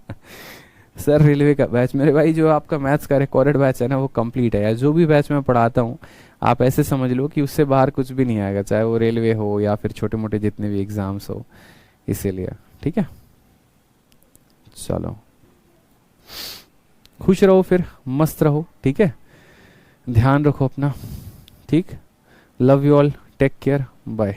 सर रेलवे का बैच, मेरे भाई जो आपका मैथ्स का रिकॉर्डेड बैच है ना वो कंप्लीट है, या जो भी बैच मैं पढ़ाता हूँ आप ऐसे समझ लो कि उससे बाहर कुछ भी नहीं आएगा, चाहे वो रेलवे हो या फिर छोटे मोटे जितने भी एग्जाम्स हो, इसीलिए, ठीक है। चलो, खुश रहो, फिर मस्त रहो, ठीक है, ध्यान रखो अपना, ठीक। Love you all, take care, bye.